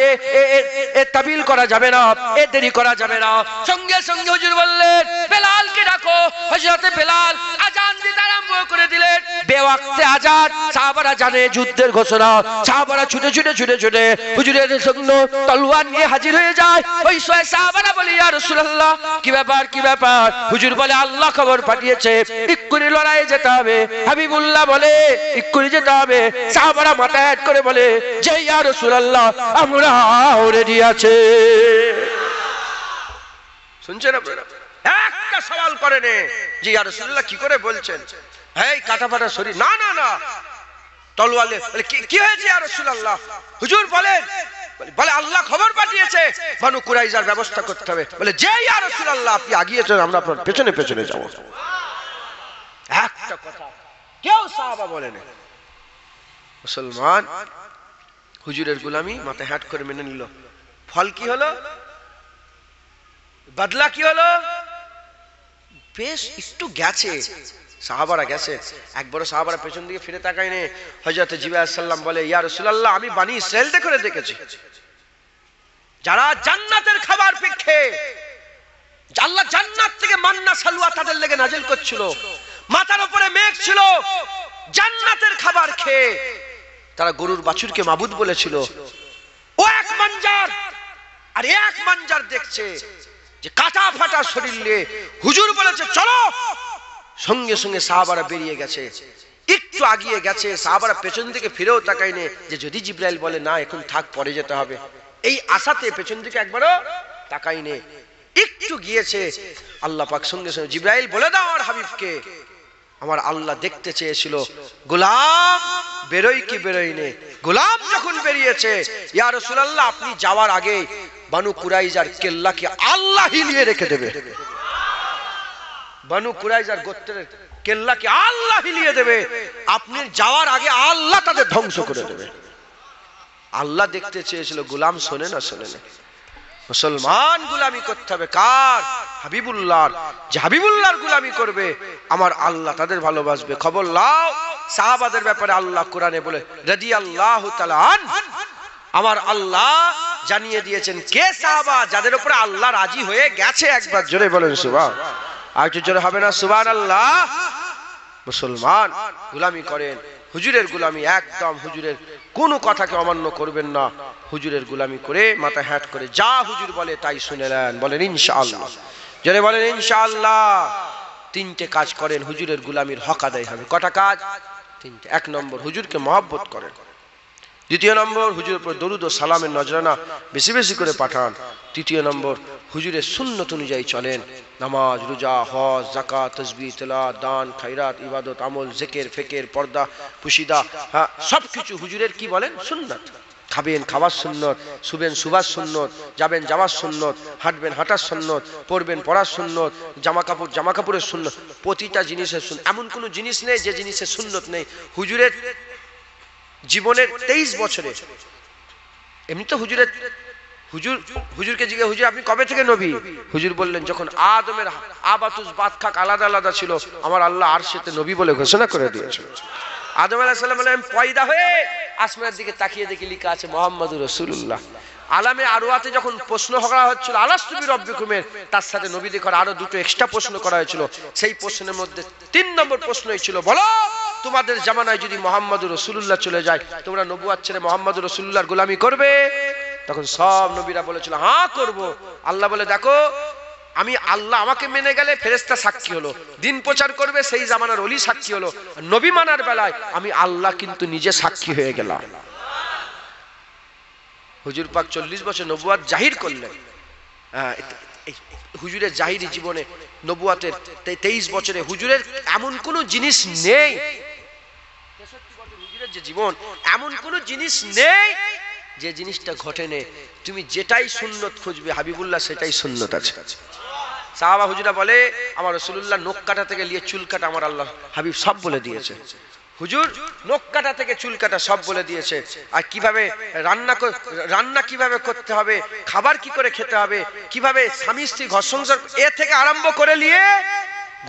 [SPEAKER 1] এ তাবিল করা যাবে না, এ দেরি করা যাবে না। সঙ্গে সঙ্গে হুজুর বললেন, বেলালকে ডাকো। হযরত বেলাল আজান দিতে আরম্ভ করে দিলেন। বেওয়াক্তে আজান, সাহাবারা জানে যুদ্ধের ঘোষণা, সাহাবারা ছুটে হুজুরের সঙ্গে তলোয়ার নিয়ে হাজির হয়ে যায়। ওই সময় সাহাবারা বলে, ইয়া রাসূলুল্লাহ, কি ব্যাপার, কি ব্যাপার? হুজুর বলে, আল্লাহ খবর পাঠিয়েছে এক্ষুনি লড়াইয়ে যেতে হবে। হাবিবুল্লাহ বলে, এক্ষুনি যেতে হবে। সাহাবারা মাথা হেঁট করে বলে যে, ইয়া রাসূলুল্লাহ, আমরা রেডি আছে। শুনছেন আপনারা? একটা সওয়াল করেন যে ইয়া রাসূলুল্লাহ কি করে বলছেন, এই কাটা ফাটা শরীর, না না না, তলোয়ার বলে, কি হয়েছে ইয়া রাসূলুল্লাহ? হুজুর বলেন, বলে আল্লাহ খবর পাঠিয়েছে বানু কুরাইজার ব্যবস্থা করতে হবে। বলে, যে ইয়া রাসূলুল্লাহ, আপনি আগিয়ে চলেন, আমরা আপনার পেছনে পেছনে যাব। একটা কথা কেউ সাহাবা বলেন। মুসলমান হুজুরের গোলামি মাথায় হাত করে মেনে নিল। ফল কি হলো? বদলা কি হলো? বেশ একটু গেছে, সাহাবারা গেছে। একবারও সাহাবারা পেছন দিকে ফিরে তাকায়নি। হযরত জিবরাইল সাল্লাম বলে, ইয়া রাসূলুল্লাহ, আমি বনি ইসরাইলদের করে দেখেছি, যারা জান্নাতের খাবার পেখে, আল্লাহ জান্নাত থেকে মান্না সালওয়া তাদের লেগে নাজিল করছিল, মাথার উপরে মেঘ ছিল, জান্নাতের খাবার খেয়ে তারা গরুর বাছুরকে মাবুদ বলেছিল। ও এক মানজার আর এক মানজার দেখছে যে কাটা ফাটা শরীর নিয়ে হুজুর বলেছে চলো, সঙ্গে সঙ্গে সাহাবারা বেরিয়ে গেছে। একটু আগিয়ে গেছে, সাহাবারা পেছন থেকে ফিরেও তাকায়নি যে যদি জিবরাইল বলে না এখন থাক, পরে যেতে হবে, এই আশাতে পেছন দিকে একবারও তাকায়নি। একটু গিয়েছে, আল্লাহ পাক সঙ্গে সঙ্গে জিবরাইল বলে দাও আর হাবিবকে, আমার আল্লাহ দেখতে চেয়েছিল গোলাম বেরোই কি বেরোই নে। গোলাম যখন বেরিয়েছে, ইয়া রাসূলুল্লাহ, আপনি যাওয়ার আগে বানু কুরাইজার কেল্লাকে আল্লাহ হিলিয়ে রেখে দেবে। বানু কুরাইজার গোত্রের কেল্লাকে আল্লাহ হিলিয়ে দেবে, আপনি যাওয়ার আগে আল্লাহ তাদের ধ্বংস করে দেবে। আল্লাহ দেখতে চেয়েছিল, গোলাম শোনে না, শোনে না। মুসলমান গোলামি করতে হবে কার? হাবিবুল্লাহর। যে হাবিবুল্লাহর গোলামি করবে আমার আল্লাহ তাদের ভালোবাসবে। খবর লাও, সাহাবাদের ব্যাপারে আল্লাহ কোরআনে বলে, রাদিয়াল্লাহু তাআলা আনহু, আমার আল্লাহ জানিয়ে দিয়েছেন কে সাহাবা যাদের উপরে আল্লাহ রাজি হয়ে গেছে। একবার জোরে বলেন সুবহান। আর একটু জোরে হবে না সুবহানাল্লাহ? মুসলমান গোলামি করেন, হুজুরের গোলামি, একদম হুজুরের কোনো কথাকে অমান্য করবেন না। হুজুরের গোলামি করে মাথা হ্যাট করে যা হুজুর বলে তাই শুনে নেন। বলেন ইনশাআল্লাহ, জোরে বলেন ইনশাআল্লাহ। তিনটে কাজ করেন, হুজুরের গোলামির হক আদায় হবে। কটা কাজ? তিনটে। এক নম্বর, হুজুরকে মহব্বত করেন, দ্বিতীয় নম্বর, হুজুরের উপর দরুদ ও সালামের নজরানা বেশি বেশি করে পাঠান। তৃতীয় নম্বর, হুজুরের সুন্নত অনুযায়ী চলেন। নামাজ, রোজা, হজ, যাকাত, তাসবিহ, তেলাওয়াত, দান, খায়রাত, ইবাদত, আমল, জিকির, ফিকির, পর্দা, পুশিদা, হ্যাঁ সবকিছু হুজুরের কি বলেন সুন্নাত। খাবেন খাবার সুন্নত, শুবেন শুবার সুন্নত, যাবেন যাওয়ার সুন্নত, হাঁটবেন হাঁটার সুন্নত, পড়বেন পড়ার সুন্নত, জামা কাপড়ের সুন্নত, প্রতিটা জিনিসের সুন্নত। এমন কোনো জিনিস নেই যে জিনিসের সুন্নত নেই। হুজুরের জীবনের 23 বছরে এমনি তো হুজুরকে জিজ্ঞেস, হুজুর আপনি কবে থেকে নবী? হুজুর বললেন যখন আদমের আবাতুস বাতখাক আলাদা আলাদা ছিল, আমার আল্লাহ আরশেতে নবী বলে ঘোষণা করে দিয়েছিল। আদম আলাইহিস সালাম বলেন পয়দা হয়ে আসমানের দিকে তাকিয়ে দেখি লেখা আছে মুহাম্মাদুর রাসূলুল্লাহ। আলামে আরওয়াতে যখন প্রশ্ন করা হচ্ছিল আলাস্তু বিরব্বিকুমের, তার সাথে নবীদের আরো দুটো এক্সট্রা প্রশ্ন করা হয়েছিল। সেই প্রশ্নের মধ্যে 3 নম্বর প্রশ্নই ছিল, বলো তোমাদের জামানায় যদি মুহাম্মাদুর রাসূলুল্লাহ চলে যায়, তোমরা নবুয়ত ছেড়ে মুহাম্মাদুর রাসূলুল্লাহর গোলামি করবে? তখন সব নবীরা বলেছিল হ্যাঁ করব। আল্লাহ বলে দেখো, আমি আল্লাহ আমাকে মেনে গেলে ফেরেশতা সাক্ষী হলো, দিন প্রচার করবে সেই জামানার ওলি সাক্ষী হলো, নবী মানার বেলায় আমি আল্লাহ কিন্তু নিজে সাক্ষী হয়ে গেলাম। হুজুর পাক 40 বছর নবুয়ত জাহির করলেন। হুজুরের জাহিরি জীবনে নবুয়তের 23 বছরে হুজুরের এমন কোন জিনিস নেই, 63 বছর হুজুরের যে জীবন, এমন কোন জিনিস নেই যে জিনিসটা ঘটেনি। তুমি যেটাই সুন্নত খুঁজবে হাবিবুল্লাহ সেটাই সুন্নত আছে। সাহাবা হুজুরা বলে আমার রাসূলুল্লাহ নখ কাটা থেকে নিয়ে চুল কাটা আমার আল্লাহ হাবিব সব বলে দিয়েছে। হুজুর নখ কাটা থেকে চুল কাটা সব বলে দিয়েছে। আর কিভাবে রান্না কিভাবে করতে হবে, খাবার কি করে খেতে হবে, কিভাবে স্বামী স্ত্রী ঘর সংসার এ থেকে আরম্ভ করে নিয়ে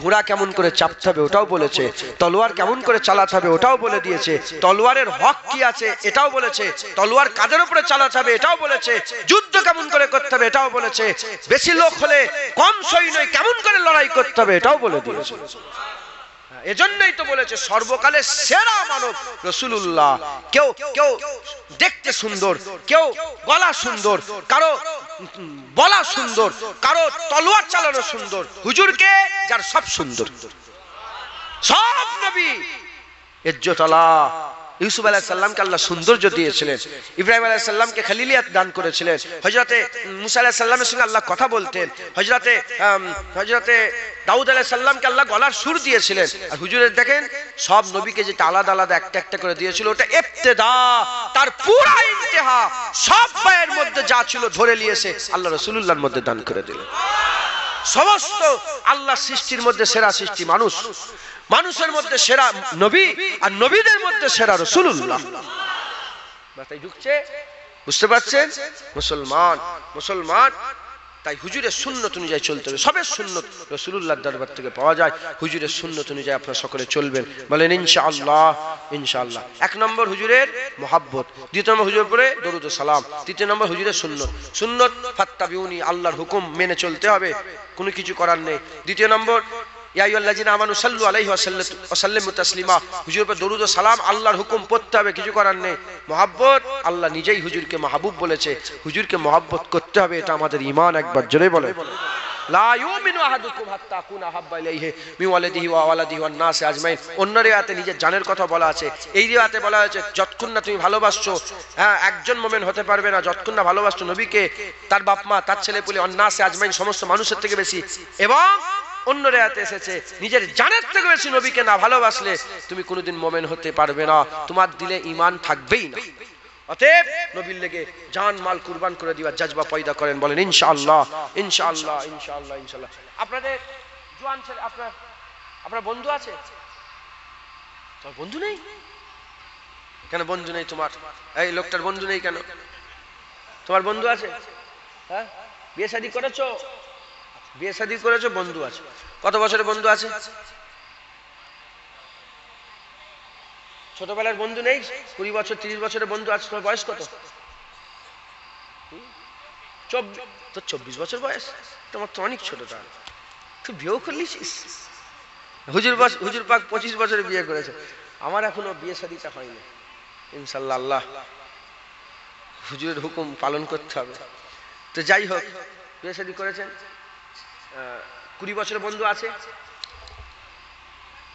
[SPEAKER 1] ঘোড়া কেমন করে চাপতে হবে ওটাও বলেছে, তলোয়ার কেমন করে চালাতে হবে ওটাও বলে দিয়েছে, তলোয়ারের হক কি আছে এটাও বলেছে, তলোয়ার কাদের উপরে চালাতে হবে এটাও বলেছে, যুদ্ধ কেমন করে করতে হবে এটাও বলেছে, বেশি লোক হলে কম সৈন্য কেমন করে লড়াই করতে হবে এটাও বলে দিয়েছে। এজন্যই তো বলেছে সর্বকালের সেরা মানব রাসূলুল্লাহ। কেউ কেউ দেখতে সুন্দর, কেউ গলা সুন্দর, কারো বলা সুন্দর, কারো তলোয়ার চালানো সুন্দর, হুজুরকে যার সব সুন্দর। সব নবী ইজ্জত আল্লাহ। ইউসুফ আলাইহিস সালামকে আল্লাহ সৌন্দর্য দিয়েছিলেন, ইব্রাহিম আলাইহিস সালামকে খলিলিয়াত দান করেছিলেন, হযরতে মুসা আলাইহিস সালামের সঙ্গে আল্লাহ কথা বলতেন, হযরতে দাউদ আলাইহিস সালামকে আল্লাহ গলার সুর দিয়েছিলেন। আর হুজুরের দেখেন সব নবীকে যেটা আলাদা আলাদা একটা একটা করে দিয়েছিল ওটা ইবতিদা, তার পুরো ইন্তেহা সব বয়ের মধ্যে যা ছিল ধরে নিয়েছে আল্লাহ রাসূলুল্লাহর মধ্যে দান করে দিলেন। সমস্ত আল্লাহ সৃষ্টির মধ্যে সেরা সৃষ্টি মানুষ, মানুষের মধ্যে সেরা নবী, আর নবীদের মধ্যে সেরা রাসূলুল্লাহ। মাথায় ঢুকছে? বুঝতে পারছেন? মুসলমান তাই হুজুরের সুন্নত অনুযায়ী চলতে হবে। সবের সুন্নত রাসূলুল্লাহর দরবার থেকে পাওয়া যায়। হুজুরের সুন্নত অনুযায়ী আপনারা সকলে চলবেন, বলেন ইনশাআল্লাহ। ইনশাআল্লাহ। 1 নম্বর হুজুরের মুহাব্বত, দ্বিতীয় নম্বর হুজুরের উপরে দরুদ ও সালাম, তৃতীয় নম্বর হুজুরের সুন্নত ফাত্তাবিউনি, আল্লাহর হুকুম মেনে চলতে হবে, কোনো কিছু করার নেই। দ্বিতীয় নম্বর ইয়া আইয়ুহাল্লাযিনা আমানু সাল্লু আলাইহি ওয়া সাল্লিমু তাসলিমা, হুজুরের উপর দরুদ ও সালাম, আল্লাহর হুকুম পড়তে হবে, কিছু করার নেই। মুহাব্বত, আল্লাহ নিজেই হুজুরকে মাহবুব বলেছে, হুজুরকে মুহাব্বত করতে হবে, এটা আমাদের ঈমান। একবার জোরে বলে লা ইউমিনু আহাদুকুম হাত্তা কুনা হাব্বা ইলাইহি মিন ওয়ালিদিহি ওয়া ওয়ালাদিহি ওয়ান নাসি আজমাইন। অন্য রিওয়ায়াতে নিজের জানের কথা বলা আছে, এই রিওয়ায়াতে বলা হয়েছে যতক্ষণ না তুমি ভালোবাসছো, হ্যাঁ একজন মুমিন হতে পারবে না যতক্ষণ না ভালোবাসছো নবীকে, তার বাপ মা, তার ছেলে পুলে, ওয়ান নাসি আজমাইন সমস্ত মানুষের থেকে বেশি। এবং অন্য রিওয়ায়াতে এসেছে নিজের জানের থেকে বেশি নবীকে না ভালোবাসলে তুমি কোনোদিন মুমিন হতে পারবে না, তোমার দিলে ঈমান থাকবেই না। অতএব নবীর লেগে জান মাল কুরবান করে দিবার জজবা পয়দা করেন, বলেন ইনশাআল্লাহ। ইনশাআল্লাহ ইনশাআল্লাহ ইনশাআল্লাহ। আপনাদের জওয়ান ছেলে, আপনার বন্ধু আছে? তোমার বন্ধু নেই কেন? বন্ধু নেই তোমার? এই লোকটার বন্ধু নেই কেন? তোমার বন্ধু আছে? হ্যাঁ, বিয়ে শাদী করেছো? বিয়ে শাদী করেছো, বন্ধু আছে। কত বছরের বন্ধু আছে? ছোটবেলার বন্ধু নেই? 20 বছর 30 বছরের বন্ধু আছে। তোমার বয়স কত? 24 বছর বয়স। তোমার তো অনেক ছোট। তাহলে তুই বিয়েও করলিস? হুজুর পাক 25 বছরে বিয়ে করেছে, আমার এখনো বিয়ে শাদীটা হয়নি। ইনশাআল্লাহ আল্লাহ হুজুরের হুকুম পালন করতে হবে। তো যাই হোক, বিয়ে শাদী করেছেন, 20 বছরের বন্ধু আছে।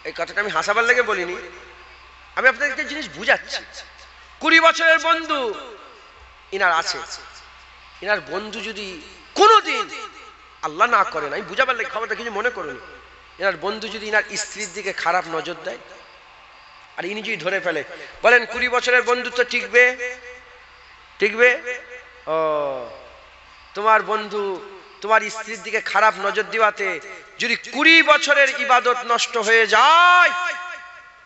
[SPEAKER 1] এই কথাটা আমি হাসাবার লেগে বলিনি, আমি আপনাদের একটা জিনিস বুঝাচ্ছি। 20 বছরের বন্ধু ইনার আছে, ইনার বন্ধু যদি কোনোদিন আল্লাহ না করেন, আমি বুঝাবার লাগে খবরটা কিছু মনে করুন, এনার বন্ধু যদি ইনার স্ত্রীর দিকে খারাপ নজর দেয় আর ইনি যদি ধরে ফেলে, বলেন 20 বছরের বন্ধুত্ব টিকবে? টিকবে? ও, তোমার বন্ধু তোমার স্ত্রীর দিকে খারাপ নজর দেওয়াতে যদি 20 বছরের ইবাদত নষ্ট হয়ে যায়,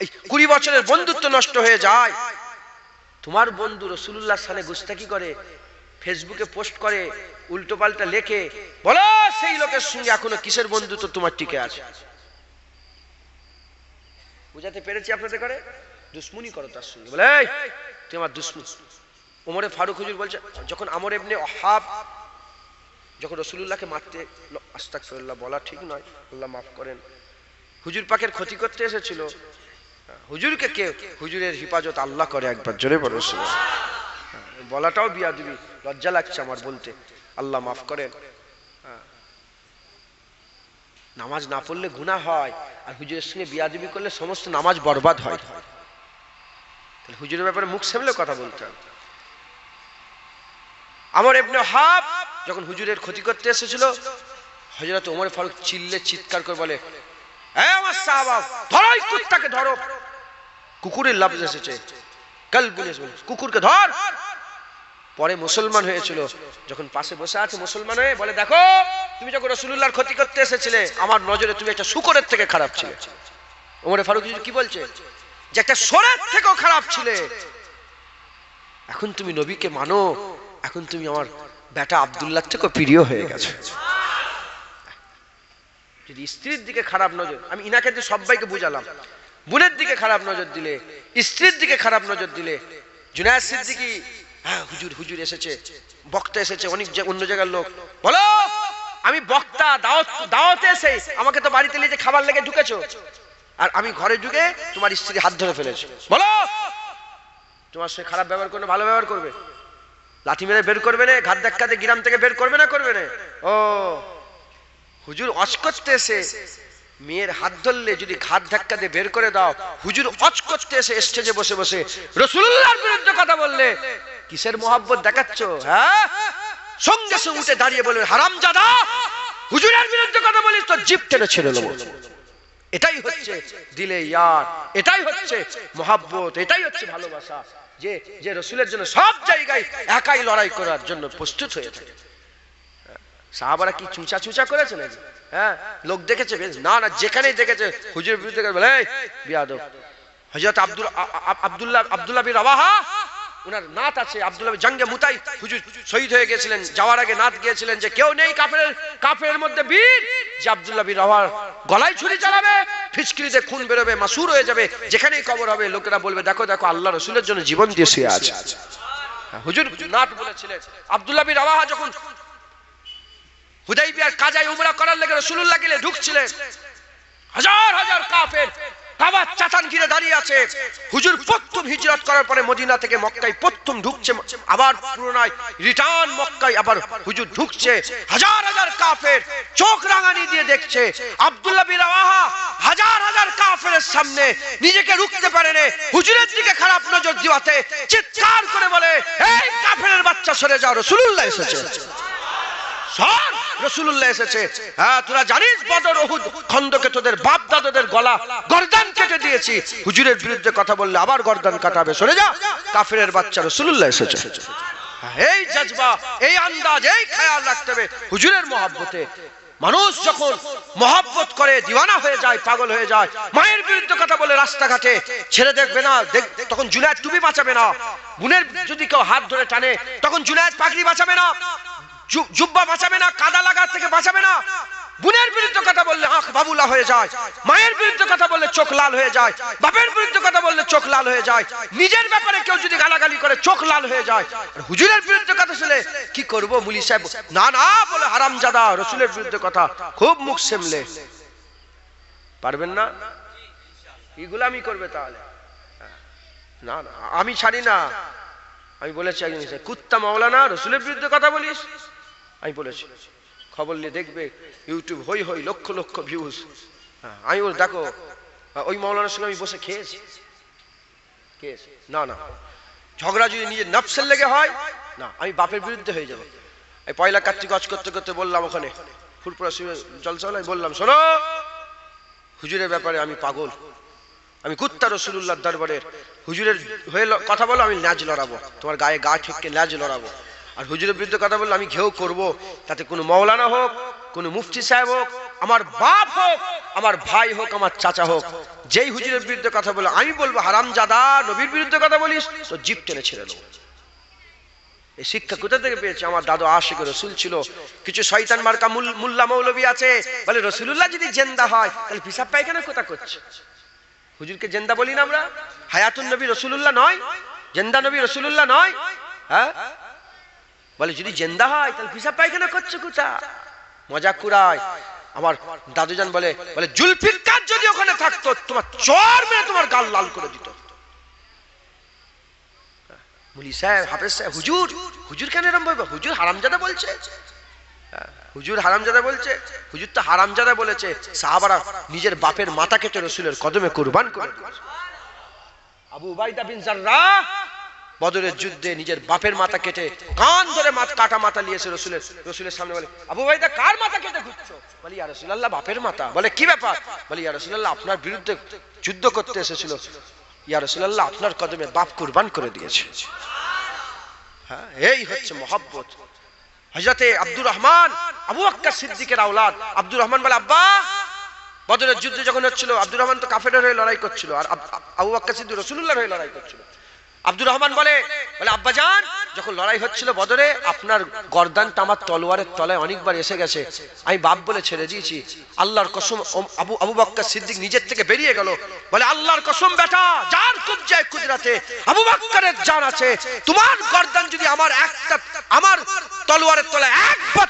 [SPEAKER 1] এই 20 বছরের বন্ধুত্ব নষ্ট হয়ে যায়, তোমার বন্ধু রাসূলুল্লাহর সানে গুস্তাকি করে, ফেসবুকে পোস্ট করে, উল্টো পাল্টা লেখে, বলো সেই লোকের সঙ্গে এখনো কিসের বন্ধুত্ব তোমার টিকে আছে? বুঝাতে পেরেছি আপনাদের? করে দুশ্মনী করো তার সঙ্গে, বলে এই তুই আমার দুশ্মন। ওমরে ফারুক হুজুর বলছে, যখন আমর ইবনে ওহাব যখন রাসূলুল্লাহকে মারতে, আস্তাগফিরুল্লাহ বলা ঠিক নয়, আল্লাহ মাফ করেন, হুজুর পাকের ক্ষতি করতে এসেছিল, হুজুরকে কে, হুজুরের হিফাজত আল্লাহ করে, একবার জোরে বলো সুবহানাল্লাহ। বলাটাও বিয়াদবি, লজ্জা লাগছে আমার বলতে, আল্লাহ মাফ করেন। নামাজ না পড়লে গুনাহ হয়, আর হুজুরের সঙ্গে বিয়াদবি করলে সমস্ত নামাজ বরবাদ হয়। তাহলে হুজুরের ব্যাপারে মুখ সামলে কথা বলতে হবে। আমর ইবনে ওহাব যখন হুজুরের ক্ষতি করতে এসেছিল, হযরত ওমর ফারুক চিৎকার করে বলে, এই আমার সাহাবা, ধরো এই কুত্তাকে, ধরো। কুকুরের লফজ এসেছে, কালবুন, কুকুরকে ধর। পরে মুসলমান হয়েছিল, যখন পাশে বসে আছে মুসলমান হয়ে বলে, দেখো তুমি যখন রাসূলুল্লাহর ক্ষতি করতে এসেছিলে, আমার নজরে তুমি একটা শূকরের থেকে খারাপ ছিলে। ওমর ফারুক কি বলছে, যে একটা শোরের থেকেও খারাপ ছিলে, এখন তুমি নবীকে মানো, এখন তুমি আমার বেটা আব্দুল্লাহর থেকেও প্রিয় হয়ে গেছে। যদি স্ত্রীর দিকে খারাপ নজর, আমি ইনাকে যে সবাইকে বুঝালাম, বোনের দিকে খারাপ নজর দিলে, স্ত্রীর দিকে খারাপ নজর দিলে, জুনায়েদ সিদ্দিকী, হ্যাঁ হুজুর এসেছে, বক্তা এসেছে, অনেক অন্য জায়গার লোক, বলো আমি বক্তা, দাওয়াতে এসে আমাকে তো বাড়িতে নিয়ে যে খাবার লেগে ঢুকেছো, আর আমি ঘরে ঢুকে তোমার স্ত্রী হাত ধরে ফেলেছি, বলো তোমার সে খারাপ ব্যবহার করবে, ভালো ব্যবহার করবে? লাঠি মেরে বের করবে না, ঘাট ধাক্কাতে গ্রাম থেকে বের করবে না, করবে না? ও হুজুর অজ করতে এসে মেয়ের হাত ধরলে যদি ঘাট ধাক্কা দিয়ে বের করে দাও, হুজুর অজ করতে এসে স্টেজে বসে বসে রাসূলুল্লাহর বিরুদ্ধে কথা বললে কিসের মহব্বত দেখাচ্ছ? হ্যাঁ, সঙ্গে সঙ্গে উঠে দাঁড়িয়ে বলবে, হারামজাদা, হুজুরের বিরুদ্ধে কথা বলিস তো জিভ টেনে ছেড়ে দেবো। এটাই হচ্ছে দিলে ইয়ার, এটাই হচ্ছে মহব্বত, এটাই হচ্ছে ভালোবাসা, যে যে রাসূলের জন্য সব জায়গায় একাই লড়াই করার জন্য প্রস্তুত হয়ে থাকে। সাহাবারা কি চুঁচা করেছে নাকি? হ্যাঁ, লোক দেখেছে না, যেখানেই দেখেছে হুজুরের বিরুদ্ধে বলে বিয়াদব। হযরত আব্দুল্লাহ বিন রাওয়াহা, ওনার নাত আছে, আব্দুল্লাহ জঙ্গে মুতাই, হুজুর শহীদ হয়ে গেছিলেন, যাওয়ার আগে নাত গিয়েছিলেন যে কেউ নেই কাফেরের মধ্যে বীর, যে আব্দুল্লাহ বিন রাওয়াহার গলায় ছুরি চালাবে, ফিসকিরিতে খুন বেরোবে, মাসুর হয়ে যাবে, যেখানেই কবর হবে লোকেরা বলবে, দেখো দেখো আল্লাহ রাসূলের জন্য জীবন দিয়ে শুয়ে আছে। হুজুর নাত বলেছিলেন। আব্দুল্লাহ বিন রাওয়াহা যখন হুদাইবিয়ার কাজায় উমরা করার লেগে রাসূলুল্লাহ গেলে ঢুকছিলেন, হাজার হাজার কাফের কাবার চাতান ঘিরে দাঁড়িয়ে আছে। হুজুর প্রথম হিজরত করার পরে মদিনা থেকে মক্কায় প্রথম ঢুকছে, আবার পুনরায় রিটার্ন মক্কায় আবার হুজুর ঢুকছে, হাজার হাজার কাফের চোখ রাঙানি দিয়ে দেখছে। আব্দুল্লাহ বিন রাওয়াহা হাজার হাজার কাফেরের সামনে নিজেকে রুখতে পারে না, হুজুরের দিকে খারাপ নজর দিওয়াতে চিৎকার করে বলে, এই কাফেরের বাচ্চা সরে যাও, রাসূলুল্লাহ এসেছে, সর, রাসূলুল্লাহ এসেছে। হ্যাঁ, তোরা জানিস বদর উহুদ খন্দকে তোদের বাপ দাদাদের গলা গর্দান কেটে দিয়েছি, হুজুরের বিরুদ্ধে কথা বললে আবার গর্দান কাটাবে, সরে যা, কাফেরের বাচ্চা, রাসূলুল্লাহ এসেছে। এই জজবা, এই আন্দাজ, এই খেয়াল রাখতে হবে হুজুরের মহব্বতে। মানুষ যখন মহব্বত করে দিওয়ানা হয়ে যায়, পাগল হয়ে যায়, মায়ের বিরুদ্ধে কথা বলে রাস্তাঘাটে ছেড়ে দেখবে না, তখন জুনায়েদ টুপি বাঁচাবে না, বোনের যদি কেউ হাত ধরে টানে তখন জুনায়েদ পাগড়ি বাঁচাবে না, জুব্বা বাঁচাবে না, কাদা লাগার থেকে বাঁচাবে না। বোনের বিরুদ্ধে কথা বললে আঁখ বাবুলা হয়ে যায়, মায়ের বিরুদ্ধে কথা বললে চোখ লাল হয়ে যায়, বাপের বিরুদ্ধে কথা বললে চোখ লাল হয়ে যায়, নিজের ব্যাপারে কেউ যদি গালাগালি করে চোখ লাল হয়ে যায়। আর হুজুরের বিরুদ্ধে কথা শুনে কি করব মুলি সাহেব, না না বলে হারামজাদা, রাসূলের বিরুদ্ধে কথা খুব মুখ সামলে, পারবেন না, এগুলামি করবে তাহলে। না না, আমি ছাড়ি না, আমি বলেছি একজন কুত্তা মাওলানা, রাসূলের বিরুদ্ধে কথা বলিস, আমি বলেছি, খবর নিয়ে দেখবে ইউটিউব হই হই লক্ষ লক্ষ ভিউজ। আমি বল, দেখো ওই মাওলানার সঙ্গে আমি বসে খেয়েছি, না না, ঝগড়া যদি নিজের নফসের লেগে হয় না, আমি বাপের বিরুদ্ধে হয়ে যাব। এই পয়লা কার্তিক গজ করতে করতে বললাম, ওখানে ফুরপুরা জলসা হলো, বললাম শোনো হুজুরের ব্যাপারে আমি পাগল, আমি কুত্তা রসুলুল্লাহ দরবারের হুজুরের হয়ে কথা বলো, আমি ল্যাজ লড়াবো, তোমার গায়ে গা ঠেককে ল্যাজ লড়াবো। আর হুজুরের বিরুদ্ধে কথা বললে আমি ঘেউ করব, তাতে কোনো মৌলানা হোক, কোনো মুফতি সাহেব হোক, আমার বাপ হোক, আমার ভাই হোক, আমার চাচা হোক, যেই হুজুরের বিরুদ্ধে কথা বলে আমি বলবো হারামজাদা, নবীর বিরুদ্ধে কথা বলিস তো জিভ টেনে ছেড়ে দেবো। এই শিক্ষা কোথা থেকে পেয়েছে? আমার দাদু আশিক রসুল ছিল। কিছু শয়তান মার্কা মুল্লা মৌলবী আছে, বলে রসুলুল্লাহ যদি জিন্দা হয় তাহলে পিসাব পায়খানা কোথা করছে? হুজুরকে জিন্দা বলি না আমরা? হায়াতুন নবী রসুলুল্লাহ নয়? জিন্দা নবী রসুলুল্লাহ নয়? হ্যাঁ, বলে যদি জিন্দা হয় তাহলে পিসাব পায়খানা করছে কোথা? মজাক কুড়ায়। আমার দাদুজান বলে জুলফিকার যদি ওখানে থাকতো তোমার চর মেরে তোমার গাল লাল করে দিত। মুলি সাহেব, হাফেজ সাহেব, হুজুর, হুজুর কেন এরকম বলবো? হুজুর হারামজাদা বলছে, হুজুর হারামজাদা বলছে। হুজুর তো হারামজাদা বলেছে, সাহাবারা নিজের বাপের মাথা কেটে রসুলের কদমে কুরবান করে। আবু উবাইদা বিন জাররাহ বদরের যুদ্ধে নিজের বাপের মাথা কেটে কান ধরে কাটা মাথা নিয়েছে রসুলের সামনে, বলে আবু উবাইদা কার মাথা কেটে ঘুরছো? বলি ইয়া রাসূলুল্লাহ বাপের মাথা। বলে কি ব্যাপার? বলি ইয়া রাসূলুল্লাহ আপনার বিরুদ্ধে যুদ্ধ করতে এসেছিল, ইয়া রাসূলুল্লাহ আপনার কদমে বাপ কুরবান করে দিয়েছে। হ্যাঁ, এই হচ্ছে মহব্বত। হযরতে আব্দুর রহমান আবু বকর সিদ্দিকের আওলাদ আব্দুর রহমান বলে আব্বা, বদরের যুদ্ধে যখন হচ্ছিল আব্দুর রহমান তো কাফেরের হয়ে লড়াই করছিল, আর আবু বকর সিদ্দিক রাসূলুল্লাহর হয়ে লড়াই করছিল। আব্দুর রহমান বলে আব্বাজান যখন লড়াই হচ্ছিল বদরে, আপনার গর্দানটা আমার তলোয়ারের তলায় অনেকবার এসে গেছে, আমি বাপ বলে ছেড়ে দিয়েছি। আল্লাহর কসম, আবু বকর সিদ্দিক নিজের থেকে বেরিয়ে গেল, বলে আল্লাহর কসম বেটা, যার কবজায়ে কুদরতে আবু বকরের জান আছে, তোমার গর্দান যদি আমার তলোয়ারের তলায় একবার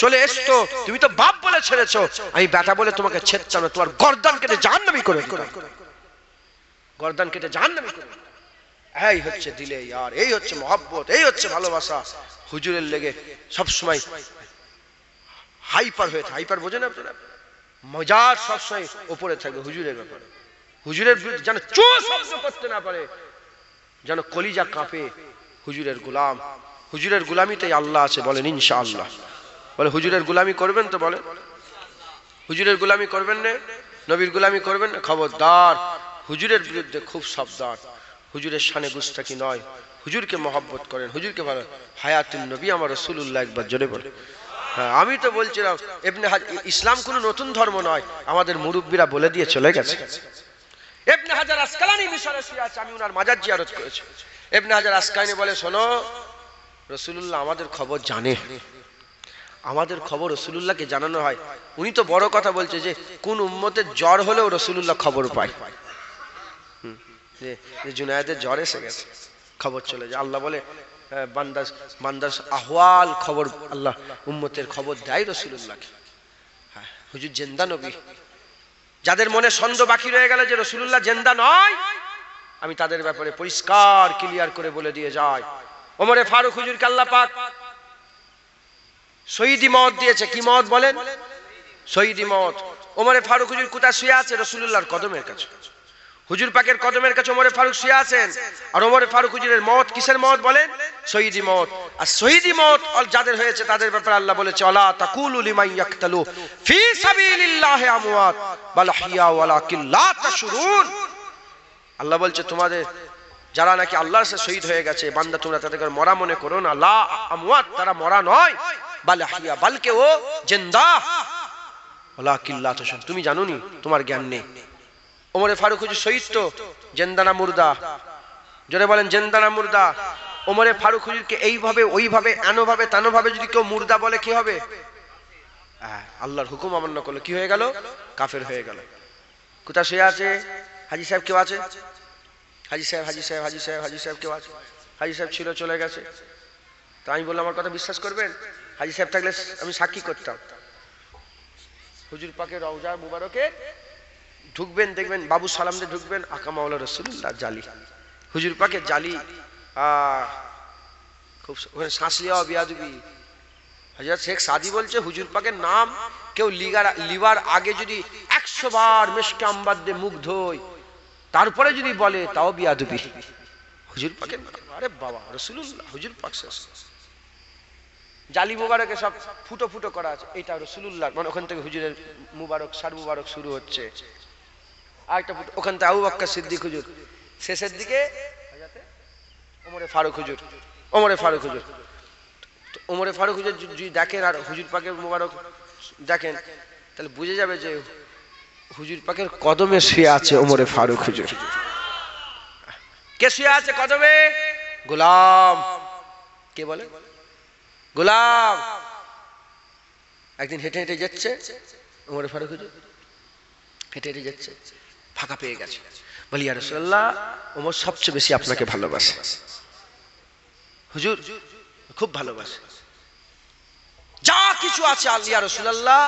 [SPEAKER 1] চলে এসতো, তুমি তো বাপ বলে ছেড়েছো, আমি বেটা বলে তোমাকে ছেড়তাম না, তোমার গর্দান কেটে জাহান্নামী করে দিতাম, গর্দান কেটে জাহান্নামী করে। এই হচ্ছে দিলে ইয়ার, এই হচ্ছে মহব্বত, এই হচ্ছে ভালোবাসা। হুজুরের লেগে সবসময় হাইপার হয়ে থাকে, হাইপার বোঝেন আপনারা? মজার সবসময় উপরে থাকবে হুজুরের ব্যাপারে, হুজুরের বিরুদ্ধে যেন চো শব্দ করতে না পারে, যেন কলিজা কাঁপে। হুজুরের গোলাম, হুজুরের গোলামিতেই আল্লাহ আছে, বলেন ইনশাআল্লাহ। বলে হুজুরের গোলামি করবেন তো? বলেন হুজুরের গোলামি করবেন না? নবীর গোলামি করবেন না? খবরদার, হুজুরের বিরুদ্ধে খুব সাবধান। হুজুরের শানে গুস্তাখি নয়, হুজুরকে মহব্বত করেন, হুজুরকে ভালো। হায়াতুন নবী আমার রাসূলুল্লাহ, একবার জোরে বলে। হ্যাঁ, আমি তো বলছিলাম ইসলাম কোনো নতুন ধর্ম নয়, আমাদের মুরব্বীরা বলে দিয়ে চলে গেছে। ইবনে হাজার আসকালানী মিশরে শুয়ে আছে, আমি ওনার মাজার জিয়ারত করেছি। ইবনে হাজার আসকালানী বলে শোনো, রাসূলুল্লাহ আমাদের খবর জানে, আমাদের খবর রাসূলুল্লাহকে জানানো হয়। উনি তো বড় কথা বলছে যে কোন উম্মতের জ্বর হলেও রাসূলুল্লাহ খবর পায়। জুনায়েদের জ্বর এসে গেছে, খবর চলে যায়। আল্লাহ বলে বান্দার আহওয়াল খবর, আল্লাহ উম্মতের খবর দেয় রাসূলুল্লাহকে। হ্যাঁ, হুজুর জিন্দা নবী। যাদের মনে সন্দেহ বাকি রয়ে গেল যে রাসূলুল্লাহ জিন্দা নয়, আমি তাদের ব্যাপারে পরিষ্কার ক্লিয়ার করে বলে দিয়ে যাই। ওমরে ফারুক হুজুরকে আল্লাহ পাক শহীদি মওত দিয়েছে। কি মওত বলেন? শহীদি মওত। ওমরে ফারুক হুজুর কোথায় শুয়ে আছে? রাসূলুল্লাহর কদমের কাছে, হুজুর পাকের কদমের কাছে ওমরে ফারুক শুয়ে আছেন। আর ওমরে ফারুক হুজুরের মওত কিসের মওত বলেন? শহীদি মওত। আর শহীদি মওত যাদের হয়েছে তাদের ব্যাপারে আল্লাহ বলেছে, আলা তাকুলু লিমান ইয়াকতালু ফি সাবিলিল্লাহি আমওয়াত বাল আহইয়া ওয়ালাকিন লা তাশউরুন। আল্লাহ বলছে তোমাদের যারা নাকি আল্লাহর কাছে শহীদ হয়ে গেছে বান্দা, তোমরা তাদেরকে মরা মনে করো না। লা আমওয়াত, তারা মরা নয়, বাল আহইয়া, বলকে ও জিন্দা, ওয়ালাকিন লা তাশউরুন, তুমি জানো নি, তোমার জ্ঞান নেই। ওমরে ফারুক হুজুর শহীদ তো, জিন্দা না মুর্দা? জোরে বলেন, জিন্দা না মুর্দা? ওমরে ফারুক হুজুরকে এইভাবে ওইভাবে এনভাবে তেনভাবে যদি কেউ মুর্দা বলে কি হবে? আল্লাহর হুকুম অমান্য করলো, কি হয়ে গেল? কাফের হয়ে গেল। কোথায় শুয়ে আছে? হাজী সাহেব কেউ আছে? হাজী সাহেব, হাজী সাহেব, হাজী সাহেব, হাজী সাহেব কেউ আছে? হাজী সাহেব ছিল, চলে গেছে। তা আমি বললাম আমার কথা বিশ্বাস করবেন? হাজী সাহেব থাকলে আমি সাক্ষী করতাম। হুজুর পাকের রওজা মুবারকে ঢুকবেন, দেখবেন বাবু সালাম দিয়ে ঢুকবেন, আকা মাওলা রাসূলুল্লাহ জালি, হুজুর পাকের জালি। খুব ওখানে শ্বাস লিয়া বিয়াদবি। হযরত শেখ সাদি বলছে হুজুর পাকের নাম কেউ লিবার আগে যদি 100 বার মিশকে আম্বার দিয়ে মুখ ধোয় তারপরে যদি বলে তাও বিয়াদবি। হুজুর পাকের নাম। আরে বাবা, রাসূলুল্লাহ, হুজুর পাক জালি মুবারকে সব ফুটো ফুটো করা আছে, এটা রাসূলুল্লাহ, মানে ওখান থেকে হুজুরের মুবারক সার মুবারক শুরু হচ্ছে। আরেকটা ফুটো ওখান থেকে আবু বকর সিদ্দিক হুজুর, শেষের দিকে ওমরে ফারুক হুজুর। ওমরে ফারুক হুজুর, ওমরে ফারুক হুজুর যদি দেখেন আর হুজুর পাকের মুবারক দেখেন, তাহলে বুঝে যাবে যে হুজুর পাকের কদমে শুয়ে আছে ওমরে ফারুক হুজুর। কে শুয়ে আছে কদমে? গোলাম। কে বলে? গোলাম। একদিন হেঁটে হেঁটে যাচ্ছে ওমরে ফারুক হুজুর, হেঁটে হেঁটে যাচ্ছে, ফাঁকা পেয়ে গেছে, বলি ইয়া রাসূলুল্লাহ, ওমর সবচেয়ে বেশি আপনাকে ভালোবাসে, হুজুর খুব ভালোবাসে, যা কিছু আছে ইয়া রাসূলুল্লাহ,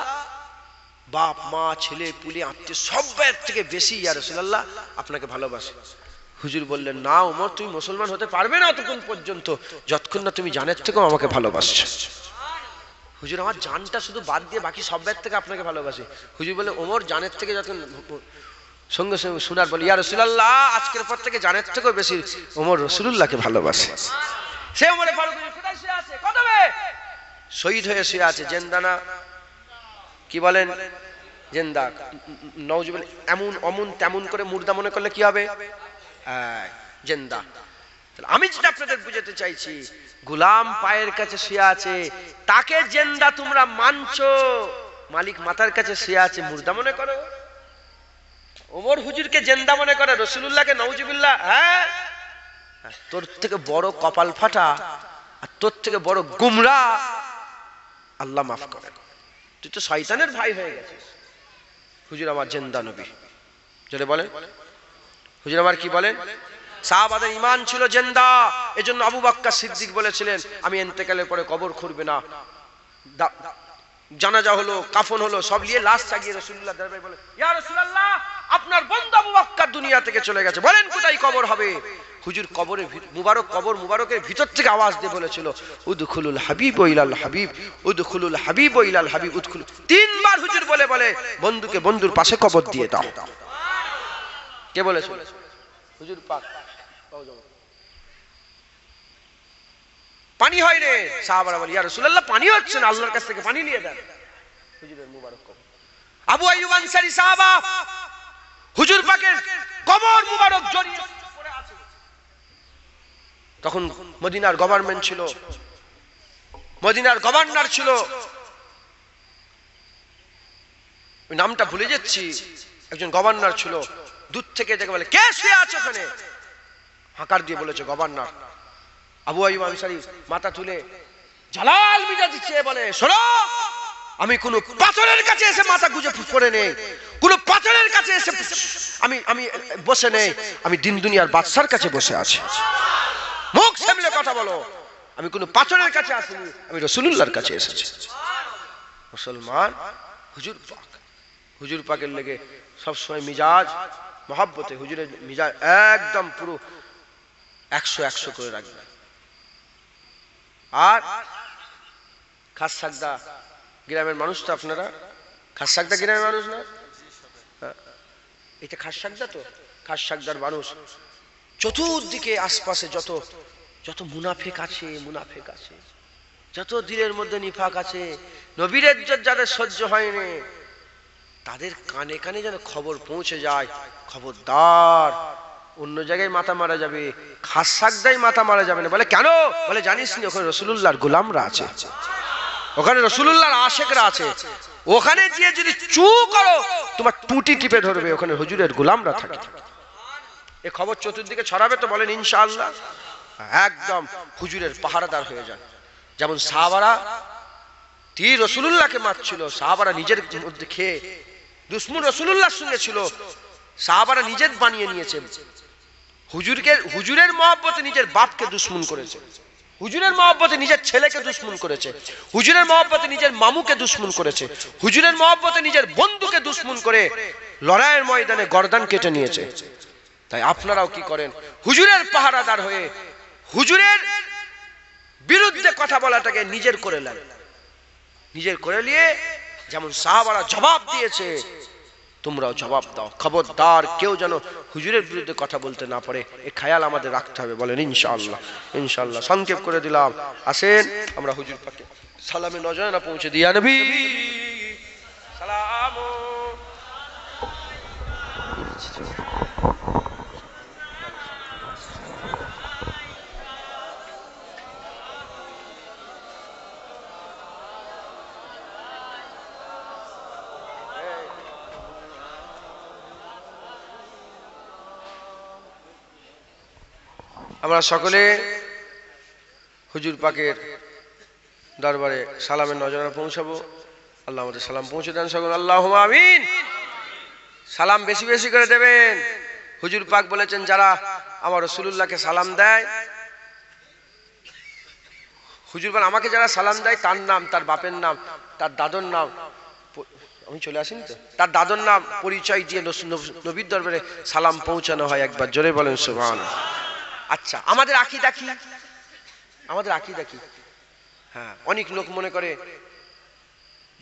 [SPEAKER 1] বাপ মা ছেলে পুলে আত্মীয় সবার থেকে বেশি ইয়া রাসূলুল্লাহ আপনাকে ভালোবাসে। হুজুর বললেন, না ওমর, তুমি মুসলমান হতে পারবে না ততক্ষণ পর্যন্ত যতক্ষণ না তুমি জানের থেকেও আমাকে ভালোবাসছো। হুজুর, আমার জানটা শুধু বাদ দিয়ে বাকি সবার থেকে আপনাকে ভালোবাসে। হুজুর বলে, ওমর জানের থেকে যখন সঙ্গে সঙ্গে শোনার বলে, ইয়া রাসূলুল্লাহ, আজকের পর থেকে জানের থেকেও বেশি ওমর রাসূলুল্লাহকে ভালোবাসে। সে ওমরে ফারুক কোথায় শুয়ে আছে? কদমে শহীদ হয়ে শুয়ে আছে। জেন্দানা কি বলেন? জেন্দা। নওজুবিল্লাহ। এমন অমন তেমন করে মুর্দা মনে করলে কি হবে? জেন্দা। আমি যেটা আপনাদের বুঝাতে চাইছি, গোলাম পায়ের কাছে শুয়ে আছে, তাকে জেন্দা তোমরা মানছো, মালিক মাথার কাছে শুয়ে আছে মুর্দা মনে করো। ওমর হুজুরকে জেন্দা মনে করে, রাসূলুল্লাহকে নাউজুবিল্লাহ। হ্যাঁ, তোর থেকে বড় কপাল ফাটা আর তোর থেকে বড় গুমরা আল্লাহ মাফ করে, তুই তো শয়তানের ভাই হয়ে গেছিস। হুজুর আমার জিন্দা নবী, জোরে বলেন হুজুর আমার কি বলেন? সাহাবাদের ঈমান ছিল জিন্দা। এজন্য আবু বকর সিদ্দিক বলেছিলেন, আমি ইন্তেকালের পরে কবর খুঁড়বে না, জানাজা হলো, কাফন হলো, সব নিয়ে লাশ চাগিয়ে রাসূলুল্লাহ দরবারে বলে, ইয়া রাসূলুল্লাহ, আপনার বন্ধু আবু বকর দুনিয়া থেকে চলে গেছে, বলেন কোথায় কবর হবে? হুজুর কবরে মুবারক, কবর মুবারকের ভিতর থেকে আওয়াজ দিয়ে বলেছিল, উদখুলুল হাবিব ইলাল হাবিব, উদখুলুল হাবিব ইলাল হাবিব, উদখুল। তিনবার হুজুর বলে বলে বন্ধুকে বন্ধুর পাশে কবর দিয়ে দাও। কে বলেছিল? হুজুর পাক। পানি হয় রে, সাহাবারা বলে, ইয়া রাসূলুল্লাহ, পানি হচ্ছে না, আল্লাহর কাছ থেকে পানি নিয়ে দেন। হুজুরের মুবারক কবর। আবু আইয়ুব আনসারী সাহাবা হুজুর পাকের কবর মুবারক জড়িয়ে পড়ে আছে। তখন মদিনার গভর্নমেন্ট ছিল, মদিনার গভর্নর ছিল, ওই নামটা ভুলে যাচ্ছি, একজন গভর্নর ছিল। দূর থেকে দেখে বলে, কে শুয়ে আছে ওখানে? হাঁকার দিয়ে বলেছে গভর্নর। আবু আইয়ুব আনসারী মাথা তুলে জালাল মিজাজি চেয়ে বলে, শোনো, আমি কোন পাথরের কাছে এসে মাথা গুজে পড়ে নেই, কোন পাথরের কাছে এসে আমি বসে নেই, আমি দিন দুনিয়ার বাদশার কাছে বসে আছি। মুখ সামলে কথা বলো, আমি কোন পাথরের কাছে আসিনি, আমি রাসূলুল্লাহর কাছে এসেছি। মুসলমান হুজুর পাক, হুজুর পাকের লেগে সবসময় মিজাজ মহব্বতে, হুজুরের মিজাজ একদম পুরো 100 করে রাখবে। আর খাসসাগদা গ্রামের মানুষ তো আপনারা, খাসসাগদা গ্রামের মানুষ না? এটা খাসসাগদা তো, খাসসাগদার মানুষ চতুর্দিকে আশপাশে যত যত মুনাফিক আছে, মুনাফিক আছে, যত দিলের মধ্যে নিফাক আছে, নবীর ইজ্জত যাদের সহ্য হয়নি, তাদের কানে কানে যেন খবর পৌঁছে যায়, খবরদার, অন্য জায়গায় মাথা মারা যাবে, খাসসাগদায় মাথা মারা যাবে না। বলে কেন? বলে জানিস নি ওখানে রাসূলুল্লাহর গোলামরা আছে, ওখানে রাসূলুল্লাহর আশিকরা আছে, ওখানে গিয়ে যদি চু করো তোমার টুটি টিপে ধরবে, ওখানে হুজুরের গোলামরা থাকে। এই খবর চতুর্দিকে ছড়াবে তো বলেন ইনশাআল্লাহ। একদম হুজুরের পাহারাদার হয়ে যান। যেমন সাহাবারা তীর রাসূলুল্লাহকে মারছিল, সাহাবারা নিজের মধ্যে খেয়ে, দুশমন রাসূলুল্লাহর সঙ্গে ছিল, সাহাবারা নিজের বানিয়ে নিয়েছে। হুজুরের মহব্বতে নিজের বাপকে দুশমন করেছে, হুজুরের মহব্বতে নিজের ছেলেকে দুশমন করেছে, হুজুরের মহব্বতে নিজের মামুকে দুশমন করেছে, হুজুরের মহব্বতে নিজের বন্ধুকে দুশমন করে লড়াইয়ের ময়দানে গর্দান কেটে নিয়েছে। তাই আপনারাও কি করেন? হুজুরের পাহারাদার হয়ে হুজুরের বিরুদ্ধে কথা বলাটাকে নিজের করে নেন, নিজের করে নিয়ে যেমন সাহাবারা জবাব দিয়েছে, তোমরাও জবাব দাও। খবরদার কেউ যেন হুজুরের বিরুদ্ধে কথা বলতে না পারে, এ খেয়াল আমাদের রাখতে হবে। বলেন ইনশাআল্লাহ। ইনশাআল্লাহ সংক্ষেপ করে দিলাম। আসেন আমরা হুজুর পাকে সালামে নজরানা পৌঁছে দিয়া নবী সালাম। আমরা সকলে হুজুর পাকের দরবারে সালামের নজরানা পৌঁছাবো। আল্লাহ আমাদের সালাম পৌঁছে দেন সকল, আল্লাহুম্মা আমিন। সালাম বেশি বেশি করে দেবেন। হুজুর পাক বলেছেন যারা আমার রাসূলুল্লাহকে সালাম দেয়, হুজুর পাক আমাকে যারা সালাম দেয় তার নাম, তার বাপের নাম, তার দাদর নাম, আমি চলে আসিনি তো, তার দাদর নাম পরিচয় দিয়ে নবীর দরবারে সালাম পৌঁছানো হয়। একবার জোরে বলেন সুবহানাল্লাহ। আচ্ছা, আমাদের আকীদা কি? আমাদের আকীদা কি? হ্যাঁ, অনেক লোক মনে করে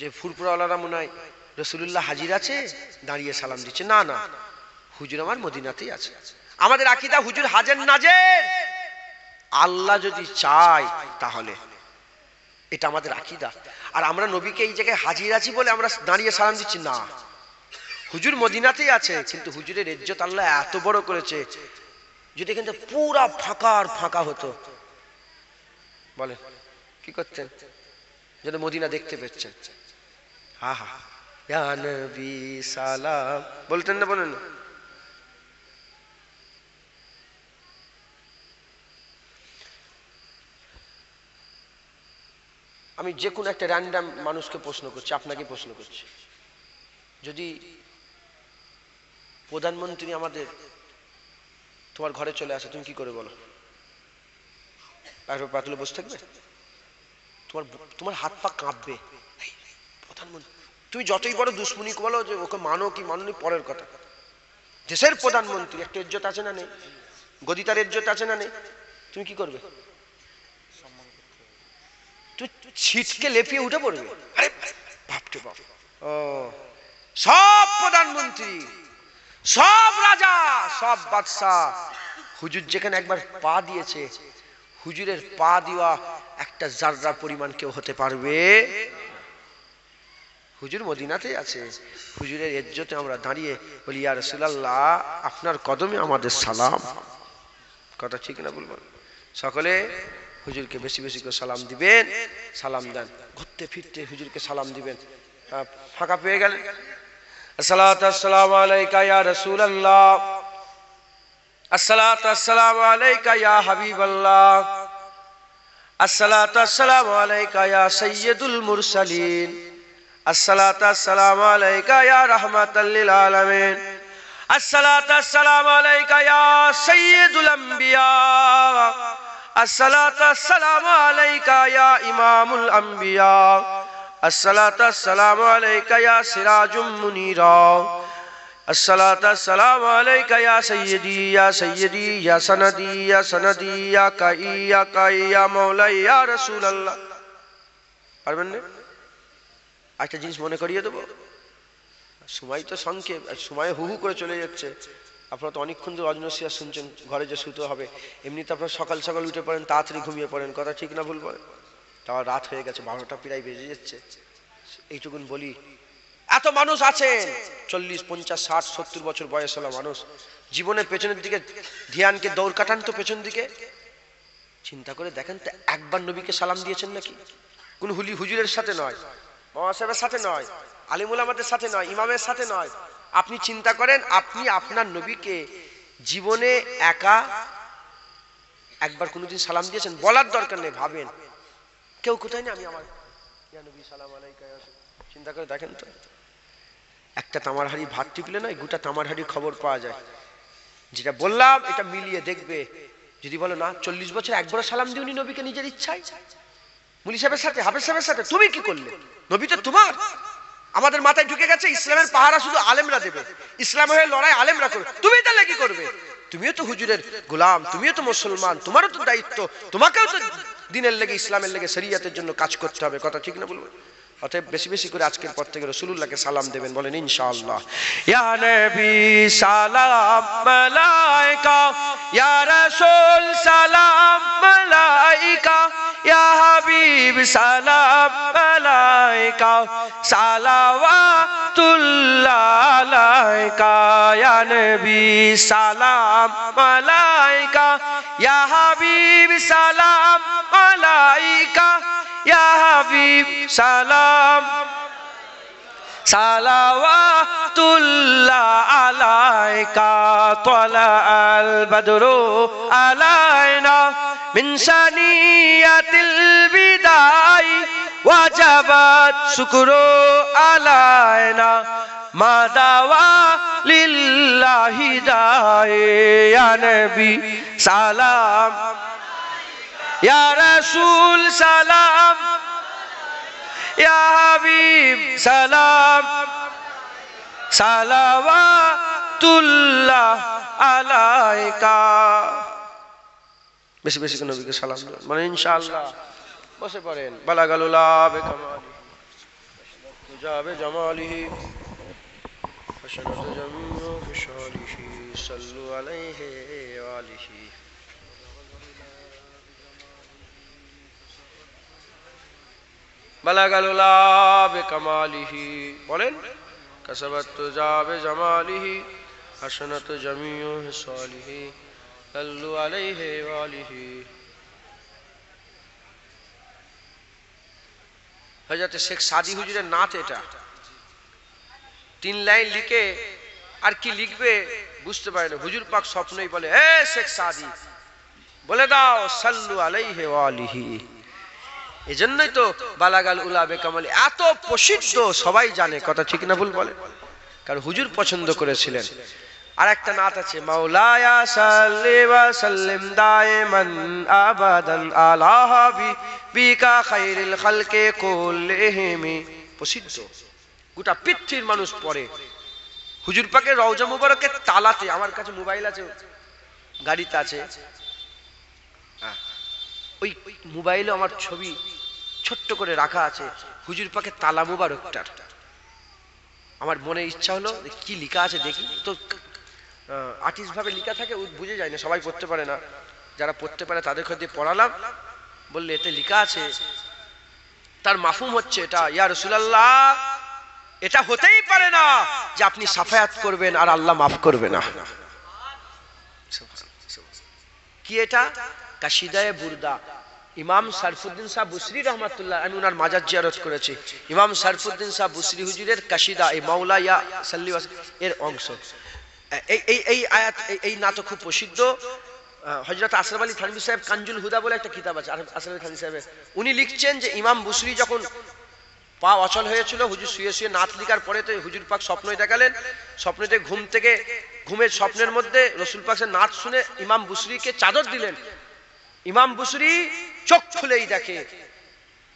[SPEAKER 1] যে ফুরফুরাওয়ালারা মনে হয় রাসূলুল্লাহ হাজির আছে, দাঁড়িয়ে সালাম দিচ্ছে। না না, হুজুর আমার মদিনাতেই আছে। আমাদের আকীদা হুজুর হাজির নাজের, আল্লাহ যদি চায় তাহলে, এটা আমাদের আকীদা। আর আমরা নবীকে এই জায়গায় হাজির আছি বলে আমরা দাঁড়িয়ে সালাম দিচ্ছি না। হুজুর মদিনাতেই আছে, কিন্তু হুজুরের ইজ্জত আল্লাহ এত বড় করেছে, যদি কিন্তু পুরা ফাঁকার ফাঁকা হতো, বলেন কি করতেন? যেন মদিনা দেখতে পেয়েছেন। হা হা, ইয়া নবী সালাম বলতেন না, বলেন না? আমি যে কোনো একটা র্যান্ডাম মানুষকে প্রশ্ন করছি, আপনাকে প্রশ্ন করছি, যদি প্রধানমন্ত্রী আমাদের তোমার ঘরে চলে আসে, তুমি কি করে বলো? পাতলে বসে থাকবে? তোমার হাত পা কাঁপবে। প্রধানমন্ত্রী, তুমি যতই বড় দুশ্মনী বলো যে ওকে মানো কি মানোনি পরের কথা, দেশের প্রধানমন্ত্রী, একটা ইজ্জত আছে না নেই? গদিতার ইজ্জত আছে না নেই? তুমি কি করবে? তুই ছিটকে লেপিয়ে উঠে পড়বে। আরে বাপরে বাপ! ও, সব প্রধানমন্ত্রী, সব রাজা, সব বাদশা, হুজুর যেখানে একবার পা দিয়েছে, হুজুরের পা দেওয়া একটা জাররা পরিমাণ কেউ হতে পারবে? হুজুর মদিনাতে আছে, হুজুরের ইজ্জতে আমরা দাঁড়িয়ে বলি ইয়া রাসূলুল্লাহ আপনার কদমে আমাদের সালাম। কথা ঠিক না বলবো? সকলে হুজুরকে বেশি বেশি করে সালাম দিবেন। সালাম দেন, ঘুরতে ফিরতে হুজুরকে সালাম দিবেন। ফাঁকা পেয়ে গেলেন, আসসালাতু আসসালামু আলাইকা ইয়া রাসূলুল্লাহ, আসসালাতু আসসালামু আলাইকা ইয়া হাবিবাল্লাহ, আসসালাতু আসসালামু আলাইকা ইয়া সাইয়্যিদুল মুরসালিন, আসসালাতু আসসালামু আলাইকা ইয়া রাহমাতাল লিল আলামিন, আসসালাতু আসসালামু আলাইকা ইয়া সাইয়্যিদুল আম্বিয়া, আসসালাতু আসসালামু আলাইকা ইয়া ইমামুল আম্বিয়া, আসসালাতু আসসালামু আলাইকা ইয়া সিরাজুম মুনীরা, আসসালাতু আসসালামু আলাইকা ইয়া সাইয়্যিদি ইয়া সাইয়্যিদি ইয়া সানাদি ইয়া সানাদি ইয়া কাই ইয়া মাওলা ইয়া রাসূলুল্লাহ। পারবেন না? একটা জিনিস মনে করিয়ে দেবো, সময় তো সংক্ষেপ, সময় হু হু করে চলে যাচ্ছে। আপনারা তো অনেকক্ষণ ধরে অজনসিয়া শুনছেন, ঘরে যে শুতে হবে, এমনিতে আপনারা সকাল সকাল উঠে পড়েন, তাড়াতাড়ি ঘুমিয়ে পড়েন। কথা ঠিক না ভুল বলেন? তাও রাত হয়ে গেছে, 12টা প্রায় বেজে যাচ্ছে। এইটুকুন বলি, এত মানুষ আছেন 40, 50, 60, 70 বছর বয়স হলো মানুষ, জীবনের পেছনের দিকে ধ্যানকে দৌড় কাটান তো পেছন দিকে। চিন্তা করে দেখেন তো, একবার নবীকে সালাম দিয়েছেন নাকি? কোন হুজুরের সাথে নয়, মামা সাহেবের সাথে নয়, আলিমুল আমাদের সাথে নয়, ইমামের সাথে নয়। আপনি চিন্তা করেন, আপনি আপনার নবীকে জীবনে একা একবার কোনোদিন সালাম দিয়েছেন? বলার দরকার নেই, ভাবেন কেউ কোথায় না আমি আমার ইয়া নবী সালাম আলাইকা। চিন্তা করে দেখেন তো, একটা তামার হাড়ি ভাত টিপলে নয়, গোটা তামার হাড়ির খবর পাওয়া যায়। যেটা বললাম এটা মিলিয়ে দেখবে। যদি বলো না 40 বছর একবার সালাম দিওনি নবীকে নিজের ইচ্ছায়, মুলি সাহেবের সাথে, হাফেজ সাহেবের সাথে, তুমি কি করলে? নবী তো তোমার। আমাদের মাথায় ঢুকে গেছে ইসলামের পাহারা শুধু আলেমরা দেবে, ইসলাম হয়ে লড়াই আলেমরা করবে। তুমি তাহলে কি করবে? তুমিও তো হুজুরের গোলাম, তুমিও তো মুসলমান, তোমারও তো দায়িত্ব, তোমাকেও তো দিনের লেগে, ইসলামের লেগে, শরীয়তের জন্য কাজ করতে হবে। কথা ঠিক না বলবো? অতএব বেশি বেশি করে আজকের পর থেকে রাসূলুল্লাহকে সালাম দেবেন, বলেন ইনশাআল্লাহ। ইয়া নবী সালাম মালাইকা, ইয়া রাসূল সালাম মালাইকা, ইয়া হাবিব সালাম মালাইকা, সালাওয়াতুল্লাহ আলাইকা। ইয়া নবী সালাম মালাইকা, ইয়া হাবিব সালাম মালাইকা, ইয়া হাবিব সালাম সালাওয়াতুল্লাহ আলাইকা। তালাআল বদরু আলাইনা মিন সানিয়াতিল বিদাই, ওয়াজাবাত শুকরু আলাইনা মা দাওয়া লিল্লাহি দাই। ইয়া নবী সালাম, ইয়া রাসূল সালাম, ইয়া হাবিব সালাম, সালাওয়াতুল্লাহ আলাইকা। বেশি বেশি করে নবীকে সালাম দেন, মানে ইনশাআল্লাহ। বসে পড়েন। বালাগালুলা বেকামালি মুজাবে জামালিহি হাসানাতু জামিউ ফিশালিহি সাল্লু আলাইহি ওয়া আলিহি। বালাগালুলা বেকামালিহি বলেন, কাসাবাতু জাবে জামালিহি হাসানাতু জামিউ ফিশালিহি সাল্লু আলাইহি ওয়া আলিহি। হযরত শেখ সাদি হুজুরের নাত এটা। 3 লাইন লিখে আর কি লিখবে বুঝতে পারে না। হুজুর পাক স্বপ্নই বলে, হে শেখ সাদি বলে দাও সাল্লু আলাইহি ওয়া আলিহি। এজন্যই তো বালাগাল উলা বেকামালি এত প্রসিদ্ধ, সবাই জানে, কথা ঠিক না ভুল বলে, কারণ হুজুর পছন্দ করেছিলেন। আর একটা নাত আছে, মাওলায়া সাল্লি ওয়া সাল্লিম দাইমান আবাদান আলা হাবিবিকা খায়রিল খালকি কুল্লিহিম। প্রসিদ্ধ, গোটা পৃথিবীর মানুষ পড়ে। হুজুর পাকের রওজা মুবারকের তালাতে, আমার কাছে মোবাইল আছে, গাড়িতে আছে, ওই মোবাইলে আমার ছবি ছোট্ট করে রাখা আছে হুজুর পাকের তালা মুবারকটার। আমার মনে ইচ্ছা হলো কি লেখা আছে দেখি, তো আর্টিস্ট ভাবে লেখা থাকে, বুঝে যায় না, সবাই পড়তে পারে না। যারা পড়তে পারে তাদের কাছে পড়ালাম, বললে এতে লেখা আছে, তার মাফহুম হচ্ছে এটা, ইয়া রাসূলুল্লাহ এটা হতেই পারে না যে আপনি সাফায়াত করবেন আর আল্লাহ মাফ করবে না। কি এটা? কাশিদায়ে বুরদা। ইমাম শরফুদ্দিন সাহেব বুসরি রহমাতুল্লাহ, আমি ওনার মাজার জিয়ারত করেছি। ইমাম শরফুদ্দিন সাহেব বুসরি হুজুরের কাশিদা, এই মাওলা ইয়া সাল্লি এর অংশ। এই আয়াত, এই নাত খুব প্রসিদ্ধ। হযরত আশরাফ আলী থানভী সাহেব কানজুল হুদা বলে একটা কিতাব আছে আশরাফ আলী থানভী সাহেবের, উনি লিখছেন যে ইমাম বুসরি যখন পা অচল হয়েছিল, হুজুর শুয়ে শুয়ে নাত লিখার পরে তো হুজুর পাক স্বপ্নই দেখালেন। স্বপ্নতে ঘুমের স্বপ্নের মধ্যে রাসূল পাকের নাত শুনে ইমাম বুসরিকে চাদর দিলেন। ইমাম বুসরি চোখ খুলেই দেখে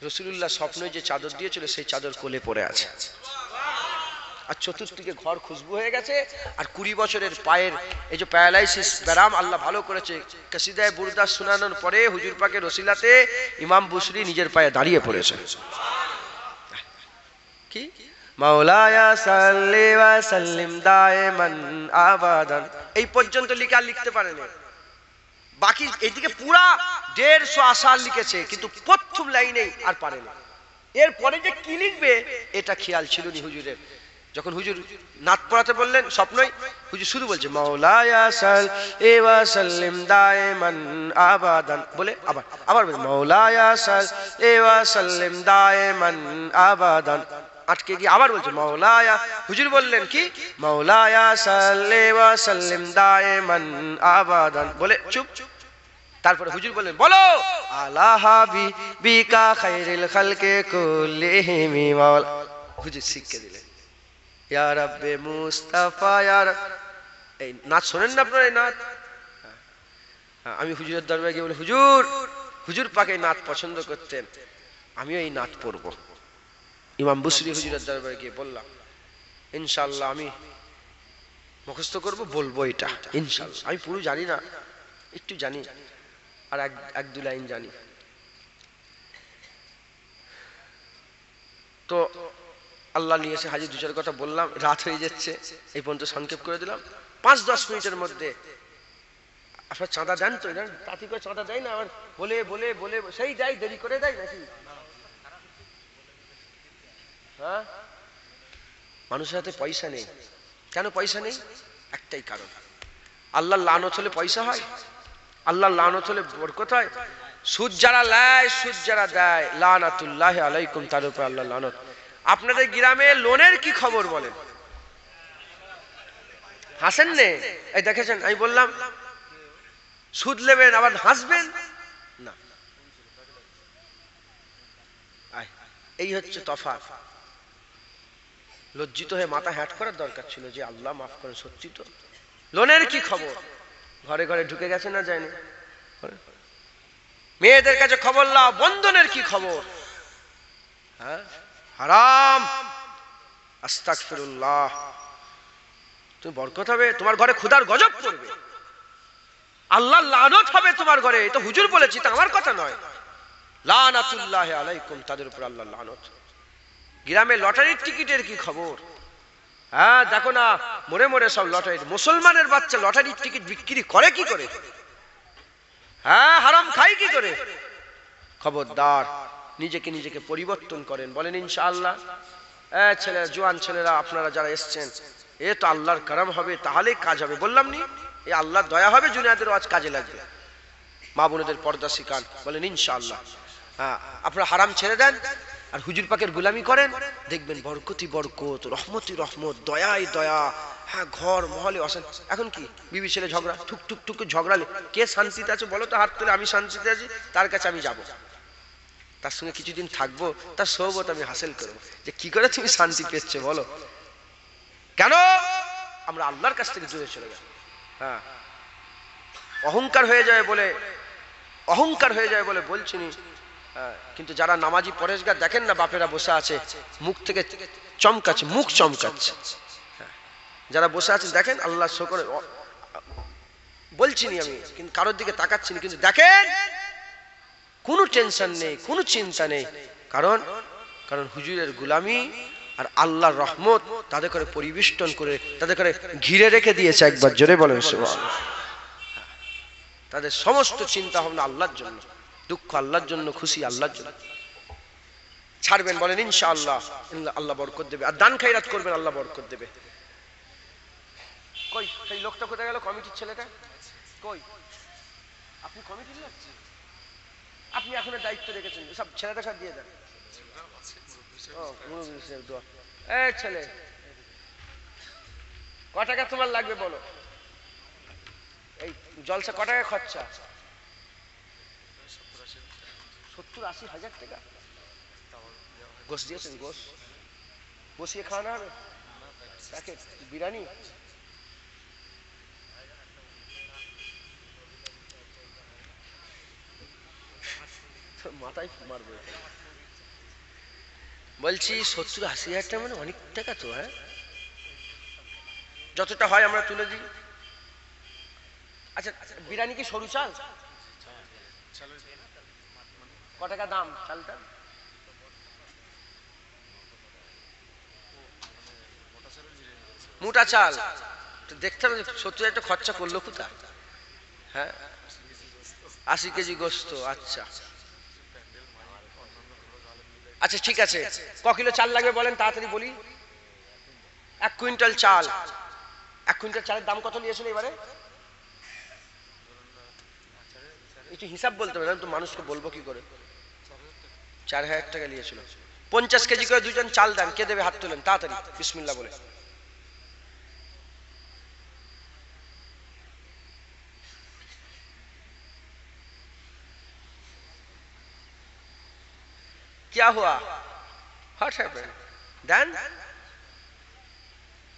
[SPEAKER 1] রাসূলুল্লাহ স্বপ্নে যে চাদর দিয়েছিল সেই চাদর কোলে পড়ে আছে, আর চতুর্দিকে ঘর খুশবু হয়ে গেছে। আর 20 বছরের পায়ের এই যে প্যারালাইসিস ব্যারাম আল্লাহ ভালো করেছে। কাসিদায়ে বুরদা শোনানোর পরে হুজুর পাকের ওসিলাতে ইমাম বুসরি নিজের পায়ে দাঁড়িয়ে পড়েছে। কি মাওলায়া সাল্লি ওয়া সাল্লিম দাইমান আবাদান, এই পর্যন্ত লিখা লিখতে পারেনি। বাকি এইদিকে পুরা 150 আশার লিখেছে, কিন্তু প্রথম লাইনেই আর পারেনি। এরপরে যে কি লিখবে এটা খেয়াল ছিল নি হুজুরের। যখন হুজুর নাত পড়াতে বললেন স্বপ্নই, হুজুর শুধু বলছে মাওলায়া সাল্লি ওয়া সাল্লিম দাইমান আবাদান, বলে আবার বলে মাওলায়া সাল্লি ওয়া সাল্লিম দাইমান আবাদান, আটকে গিয়ে আবার বলছে মাওলায়া। হুজুর বললেন কি মাওলায়া সাল্লি ওয়া সাল্লিম দাইমান আবাদান, বলে চুপ। তারপরে হুজুর বললেন বলো আলা হাবিবিকা খায়রিল খালকি কুল্লিহিম। মাওলা হুজুর শিখিয়ে দিলেন ইয়া রাব্বে মুস্তাফা ইয়া রাব। এই নাচ শোনেন না আপনারা? এই নাচ আমি হুজুরের দরবারে গিয়ে বলি হুজুর পাক এই নাচ পছন্দ করতেন, আমিও এই নাচ পড়বো। ইমাম বুসরি হুজুরের দরবারে গিয়ে বললাম ইনশাআল্লাহ আমি মুখস্থ করব, বলবো এটা ইনশাআল্লাহ। আমি পুরো জানি না, একটু জানি, আর এক 2 লাইন জানি। তো আল্লাহ নিয়ে এসে হাজির, দু চার কথা বললাম, রাত হয়ে যাচ্ছে, এই পর্যন্ত সংক্ষেপ করে দিলাম। 5-10 মিনিটের মধ্যে আপনার চাঁদা দেন তো, তাঁতি করে চাঁদা দেয় না, আবার বলে বলে বলে সেই দেয়, দেরি করে দেয় নাকি? হ্যাঁ, মানুষের হাতে পয়সা নেই। কেন পয়সা নেই? একটাই কারণ, আল্লাহর লানত হলে পয়সা হয়, আল্লাহর লানত হলে বরকত হয়। সুদ যারা নেয়, সুদ যারা দেয়, লানাতুল্লাহ আলাইকুম, তার উপর আল্লাহর লানত। আপনাদের গ্রামে লোনের কি খবর বলেন? হাসেন নে, এই দেখেছেন আমি বললাম সুদ নেবেন আবার হাসবেন না, এই হচ্ছে তফাৎ। লজ্জিত হয়ে মাথা হ্যাট করার দরকার ছিল যে আল্লাহ মাফ করেন, সত্যি তো। লোনের কি খবর? ঘরে ঘরে ঢুকে গেছে না যায়নি? মেয়েদের কাছে খবর লাও, বন্ধনের কি খবর? হ্যাঁ, হারাম, আস্তাগফিরুল্লাহ। তুমি বরকত হবে, তোমার ঘরে ক্ষুধার গজব পড়বে, আল্লাহর লানত হবে তোমার ঘরে। এটা হুজুর বলেছি, তা আমার কথা নয়। লানাতুল্লাহি আলাইকুম, তাদের উপর আল্লাহর লানত। গ্রামে লটারির টিকিটের কি খবর? হ্যাঁ, দেখো না মরে মরে সব লটারি। মুসলমানের বাচ্চা লটারির টিকিট বিক্রি করে কি করে? হ্যাঁ, হারাম খাই কি করে? খবরদার, নিজেকে নিজেকে পরিবর্তন করেন, বলেন ইনশাআল্লাহ। ছেলেরা, জোয়ান ছেলেরা, আপনারা যারা এসছেন, এ তো আল্লাহর করম হবে, তাহলেই কাজ হবে। বললাম নি, এই আল্লাহর দয়া হবে, জুনিয়াদেরও আজ কাজে লাগবে। মা বোনেদের পর্দা শিখান, বলেন ইনশাআল্লাহ। হ্যাঁ, আপনারা হারাম ছেড়ে দেন আর হুজুর পাকের গুলামি করেন, দেখবেন বরকতি বরকত, রহমতি রহমত, দয়াই দয়া। হ্যাঁ, ঘর মহলে অশান। এখন কি বিবি ছেলে ঝগড়া, ঠুক ঠুক ঠুক ঝগড়ালে কে শান্তিতে আছে বলো তো? হাত তুলে, আমি শান্তিতে আছি, তার কাছে আমি যাব, তার সঙ্গে কিছুদিন থাকবো, তার সোহবত আমি হাসিল করবো। যে কি করে তুমি শান্তি পেয়েছ বলো? কেন? আমরা আল্লাহর কাছ থেকে দূরে চলে যাই। হ্যাঁ, অহংকার হয়ে যায় বলে, অহংকার হয়ে যায় বলে বলছি নি। কিন্তু যারা নামাজি পরেশগার, দেখেন না বাপেরা বসে আছে, মুখ থেকে চমকাচ্ছে, মুখ চমকাচ্ছে। যারা বসে আছেন দেখেন, আল্লাহ শুকর, বলছি নি আমি, কিন্তু কারোর দিকে তাকাচ্ছি না, কিন্তু দেখেন কোনো টেনশন নেই, কোনো চিন্তা নেই। কারণ কারণ হুজুরের গুলামি আর আল্লাহর রহমত তাদের করে পরিবেষ্টন করে, তাদের করে ঘিরে রেখে দিয়েছে। একবার জোরে বলেন সুবহানাল্লাহ। তাদের সমস্ত চিন্তা ভাবনা আল্লাহর জন্য, দুঃখ আল্লাহর জন্য, খুশি আল্লাহর জন্য। ছাড়বেন, বলেন ইনশাআল্লাহ, আল্লাহ বরকত দেবে। আর দান খায়রাত করবেন, আল্লাহ বরকত দেবে। কই সেই লোকটা কোথায় গেল? কমিটির ছেলেটা কই? আপনি কমিটির লোক, আপনি এখনো দায়িত্ব রেখেছেন, সব ছেলেটা সব দিয়ে দেন। এই ছেলে, ক টাকা তোমার লাগবে বলো? এই জলসা ক টাকা খরচা? 70-80 হাজার টাকা। গোশ দিয়েছেন? গোশ বসিয়ে খাওয়ানো হবে? প্যাকেট বিরিয়ানি? মাথায় মারবে। বলছি 70-80 হাজার টাকা মানে অনেক টাকা তো। হ্যাঁ, যতটা হয় আমরা তুলে দিই। আচ্ছা, বিরিয়ানি কি সরু চাল? ক টাকা দাম চালটা? মোটা চাল দেখতে হবে। 70 হাজার খরচা করলো কোথায়? হ্যাঁ, 80 কেজি গোস্ত। আচ্ছা আচ্ছা, ঠিক আছে। ক কিলো চাল লাগবে বলেন, তাড়াতাড়ি বলি। 1 কুইন্টাল চাল। 1 কুইন্টাল চালের দাম কত নিয়েছিল এবারে? একটু হিসাব বলতে হবে, তো মানুষকে বলবো কি করে? 4000 টাকা নিয়েছিল। 50 কেজি করে দুজন চাল দেন। কে দেবে? হাত তোলেন তাড়াতাড়ি, বিসমিল্লাহ বলে। क्या हुआ? What happened? দেন।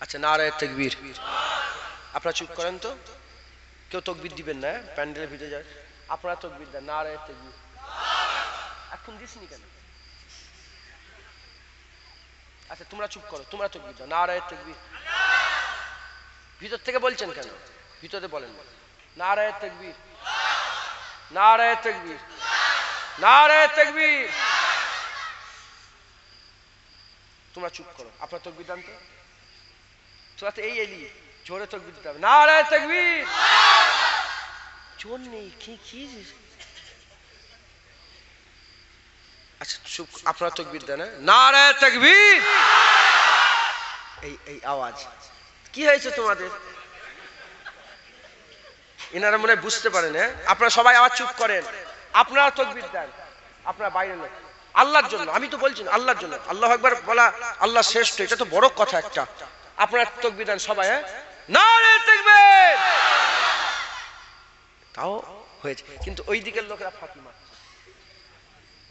[SPEAKER 1] আচ্ছা, নারায়ে তাকবীর। আপনারা চুপ করেন তো, কেউ তাকবীর দিবেন না, প্যান্ডেলের ভিতরে যায়। আপনারা তাকবীর দেন, নারায়ে তাকবীর। এখন দিসনি কেন? আচ্ছা, তোমরা চুপ করো, তোমরা তাকবীর দাও, নারায়ে তাকবীর। ভিতর থেকে বলছেন কেন? ভিতরে বলেন, নারায়ে তাকবীর, নারায়ে তাকবীর, নারায়ে তাকবীর। তোমরা চুপ করো, আপনার তাকবীর দেন তো। তোরা তো এই এলি, জোরে তাকবীর দিতে হবে। নারায়ে তাকবীর। জোর নেই কি কি। আচ্ছা চুপ, আপনার তাকবীর দেন। নারায়ে তাকবীর। এই এই আওয়াজ কি হয়েছে তোমাদের? এনারা মনে বুঝতে পারেন। হ্যাঁ, আপনারা সবাই আওয়াজ চুপ করেন। আপনারা তাকবীর দেন, আপনারা বাইরে নেই। আল্লাহর জন্য, আমি তো বলছি না, আল্লাহর জন্য। আল্লাহু আকবার বলা আল্লাহ শ্রেষ্ঠ, এটা তো বড় কথা একটা। আপনারা তাকবীর দেন সবাই। হ্যাঁ, নারায়ে তাকবীর। তাও হয়েছে, কিন্তু ওই দিকের লোকেরা ফাঁকি মারছে।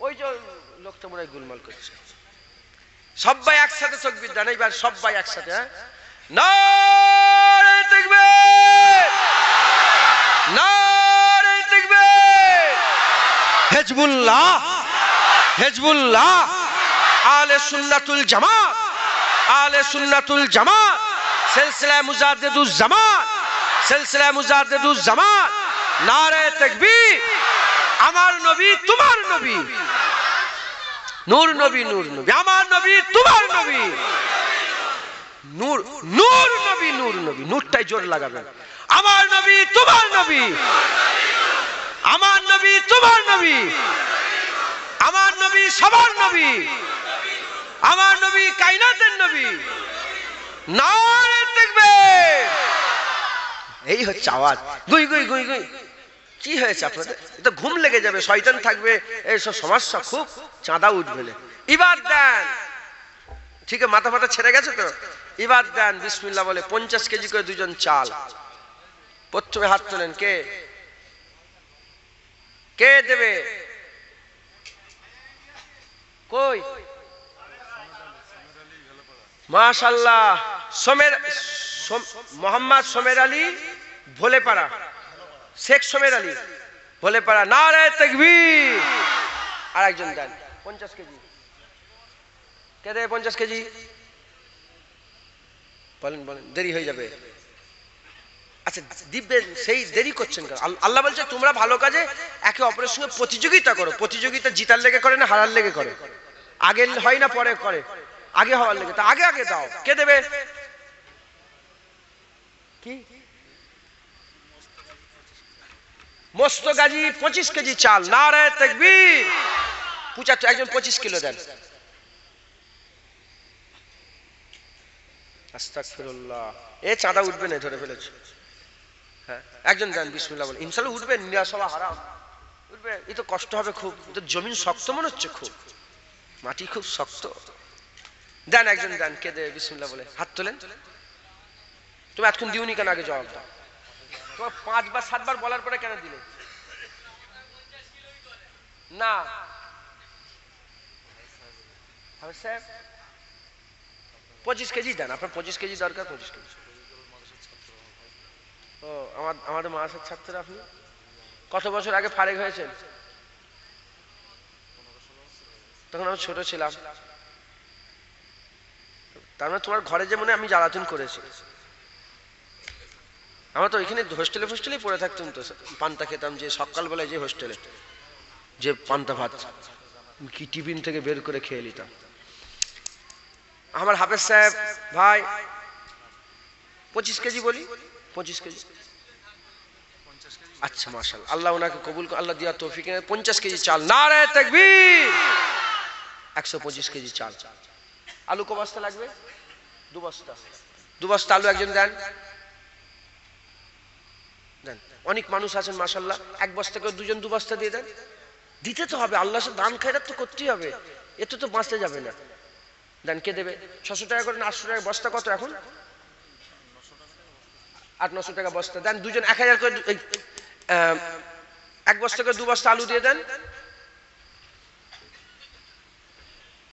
[SPEAKER 1] ওই যে লোকটা মনে হয় গোলমাল করছে। সবাই একসাথে তাকবীর দেন এইবার, সবাই একসাথে। হ্যাঁ, নারায়ে তাকবীর। নারায়ে তাকবীর। হিজবুল্লাহ, হিজবুল্লাহ, আলে সুন্নাতুল জামাত, আলে সুন্নাতুল জামাত, সিলসিলা মুজাদ্দিদুজ জামাত, সিলসিলা মুজাদ্দিদুজ জামাত। নারায়ে তাকবীর। আমার নবী তোমার নবী, নূর নবী, নূর নবী। আমার নবী তোমার নবী, নূর, নূর নবী, নূর নবী। নূরটাই জোর লাগাবেন। আমার নবী তোমার নবী, আমার নবী তোমার নবী, আমার নবী সবার নবী, আমার নবী কায়নাতের নবী। নারায়ে তাকবীর। এই হচ্ছে আওয়াজ। গুই গুই গুই গুই। কি হয়েছে আপনাদের? এটা ঘুম লেগে যাবে, শয়তান থাকবে, এইসব সমস্যা খুব, চাঁদা উঠবে না। এবার দেন, ঠিক আছে, মাথা ফাটা ছেড়ে গেছে তো। এবার দেন বিসমিল্লাহ বলে 50 কেজি করে দুজন চাল। প্রথমে হাত তোলেন। কে কে দেবে? কই? মাশাআল্লাহ, মোহাম্মদ সোমের আলী ভোলেপাড়া, শেখ সোমের আলী ভোলেপাড়া। নারায়ে তাকবীর। আর একজন দেন 50 কেজি। কে দেবে 50 কেজি? বলেন বলেন, দেরি হয়ে যাবে। আচ্ছা দিবেন, সেই দেরি করছেন কেন? আল্লাহ বলছে তোমরা ভালো কাজে একে অপরের সঙ্গে প্রতিযোগিতা করো। প্রতিযোগিতা জিতার লেগে করে না হারার লেগে করে? আগে হয় না পরে করে? আগে হওয়ার লেগে। তা আগে আগে দাও। কে দেবে? কি? মস্ত গাজী 25 কেজি চাল। নারায়ে তাকবীর। 75, একজন 25 কিলো দেন। আস্তাগফিরুল্লাহ। এ চাঁদা উঠবে না, ধরে ফেলেছে। হ্যাঁ, একজন দেন বিসমিল্লাহ বলে। ইনশাআল্লাহ উঠবে, নিরাসবা হারাম উঠবে। এই তো কষ্ট হবে খুব, তো জমিন শক্ত মনে হচ্ছে খুব, মাটি খুব শক্ত। দেন একজন দেন। কে দেবে বিসমিল্লাহ বলে? হাত তোলেন। তুমি এতক্ষণ দিওনি কেন? আগে জবাব দাও। তোমার 5 বার 7 বার বলার পরে কেন দিলে না? হবে স্যার 25 কেজি দেন। আপনার 25 কেজি দরকার। 25 কেজি। ও আমাদের মাদ্রাসার ছাত্র। আপনি কত বছর আগে ফারেক হয়েছেন? তখন আমি ছোট ছিলাম। তার মানে তোমার ঘরে যে মনে আমি জ্বালাতন করেছি। আমরা তো ওইখানে হোস্টেলেই পড়ে থাকতাম, তো পান্তা খেতাম, যে সকালবেলায় যে হোস্টেলে যে পান্তা ভাত কি টিফিন থেকে বের করে খেয়ে নিতাম। আমার হাফেজ সাহেব ভাই 25 কেজি বলি। 25 কেজি। আচ্ছা মাশাআল্লাহ, আল্লাহ ওনাকে কবুল, আল্লাহ দিয়া তৌফিক। 50 কেজি চাল। নারায়ে তাকবীর। 125 কেজি চাল। আলু ক বস্তা লাগবে? 2 বস্তা। 2 বস্তা আলু একজন দেন। দেন। অনেক মানুষ আছেন মাশাআল্লাহ, 1 বস্তা করে দুজন 2 বস্তা দিয়ে দেন। দিতে তো হবে, আল্লাহর সাথে দান খায়রাত তো করতেই হবে, এতে তো বাঁচতে যাবে না। দেন। কে দেবে? 600 টাকা করে না 800 টাকা বস্তা? কত এখন? 800-900 টাকা বস্তা। দেন দুজন 1000 করে। 1 বস্তা করে 2 বস্তা আলু দিয়ে দেন।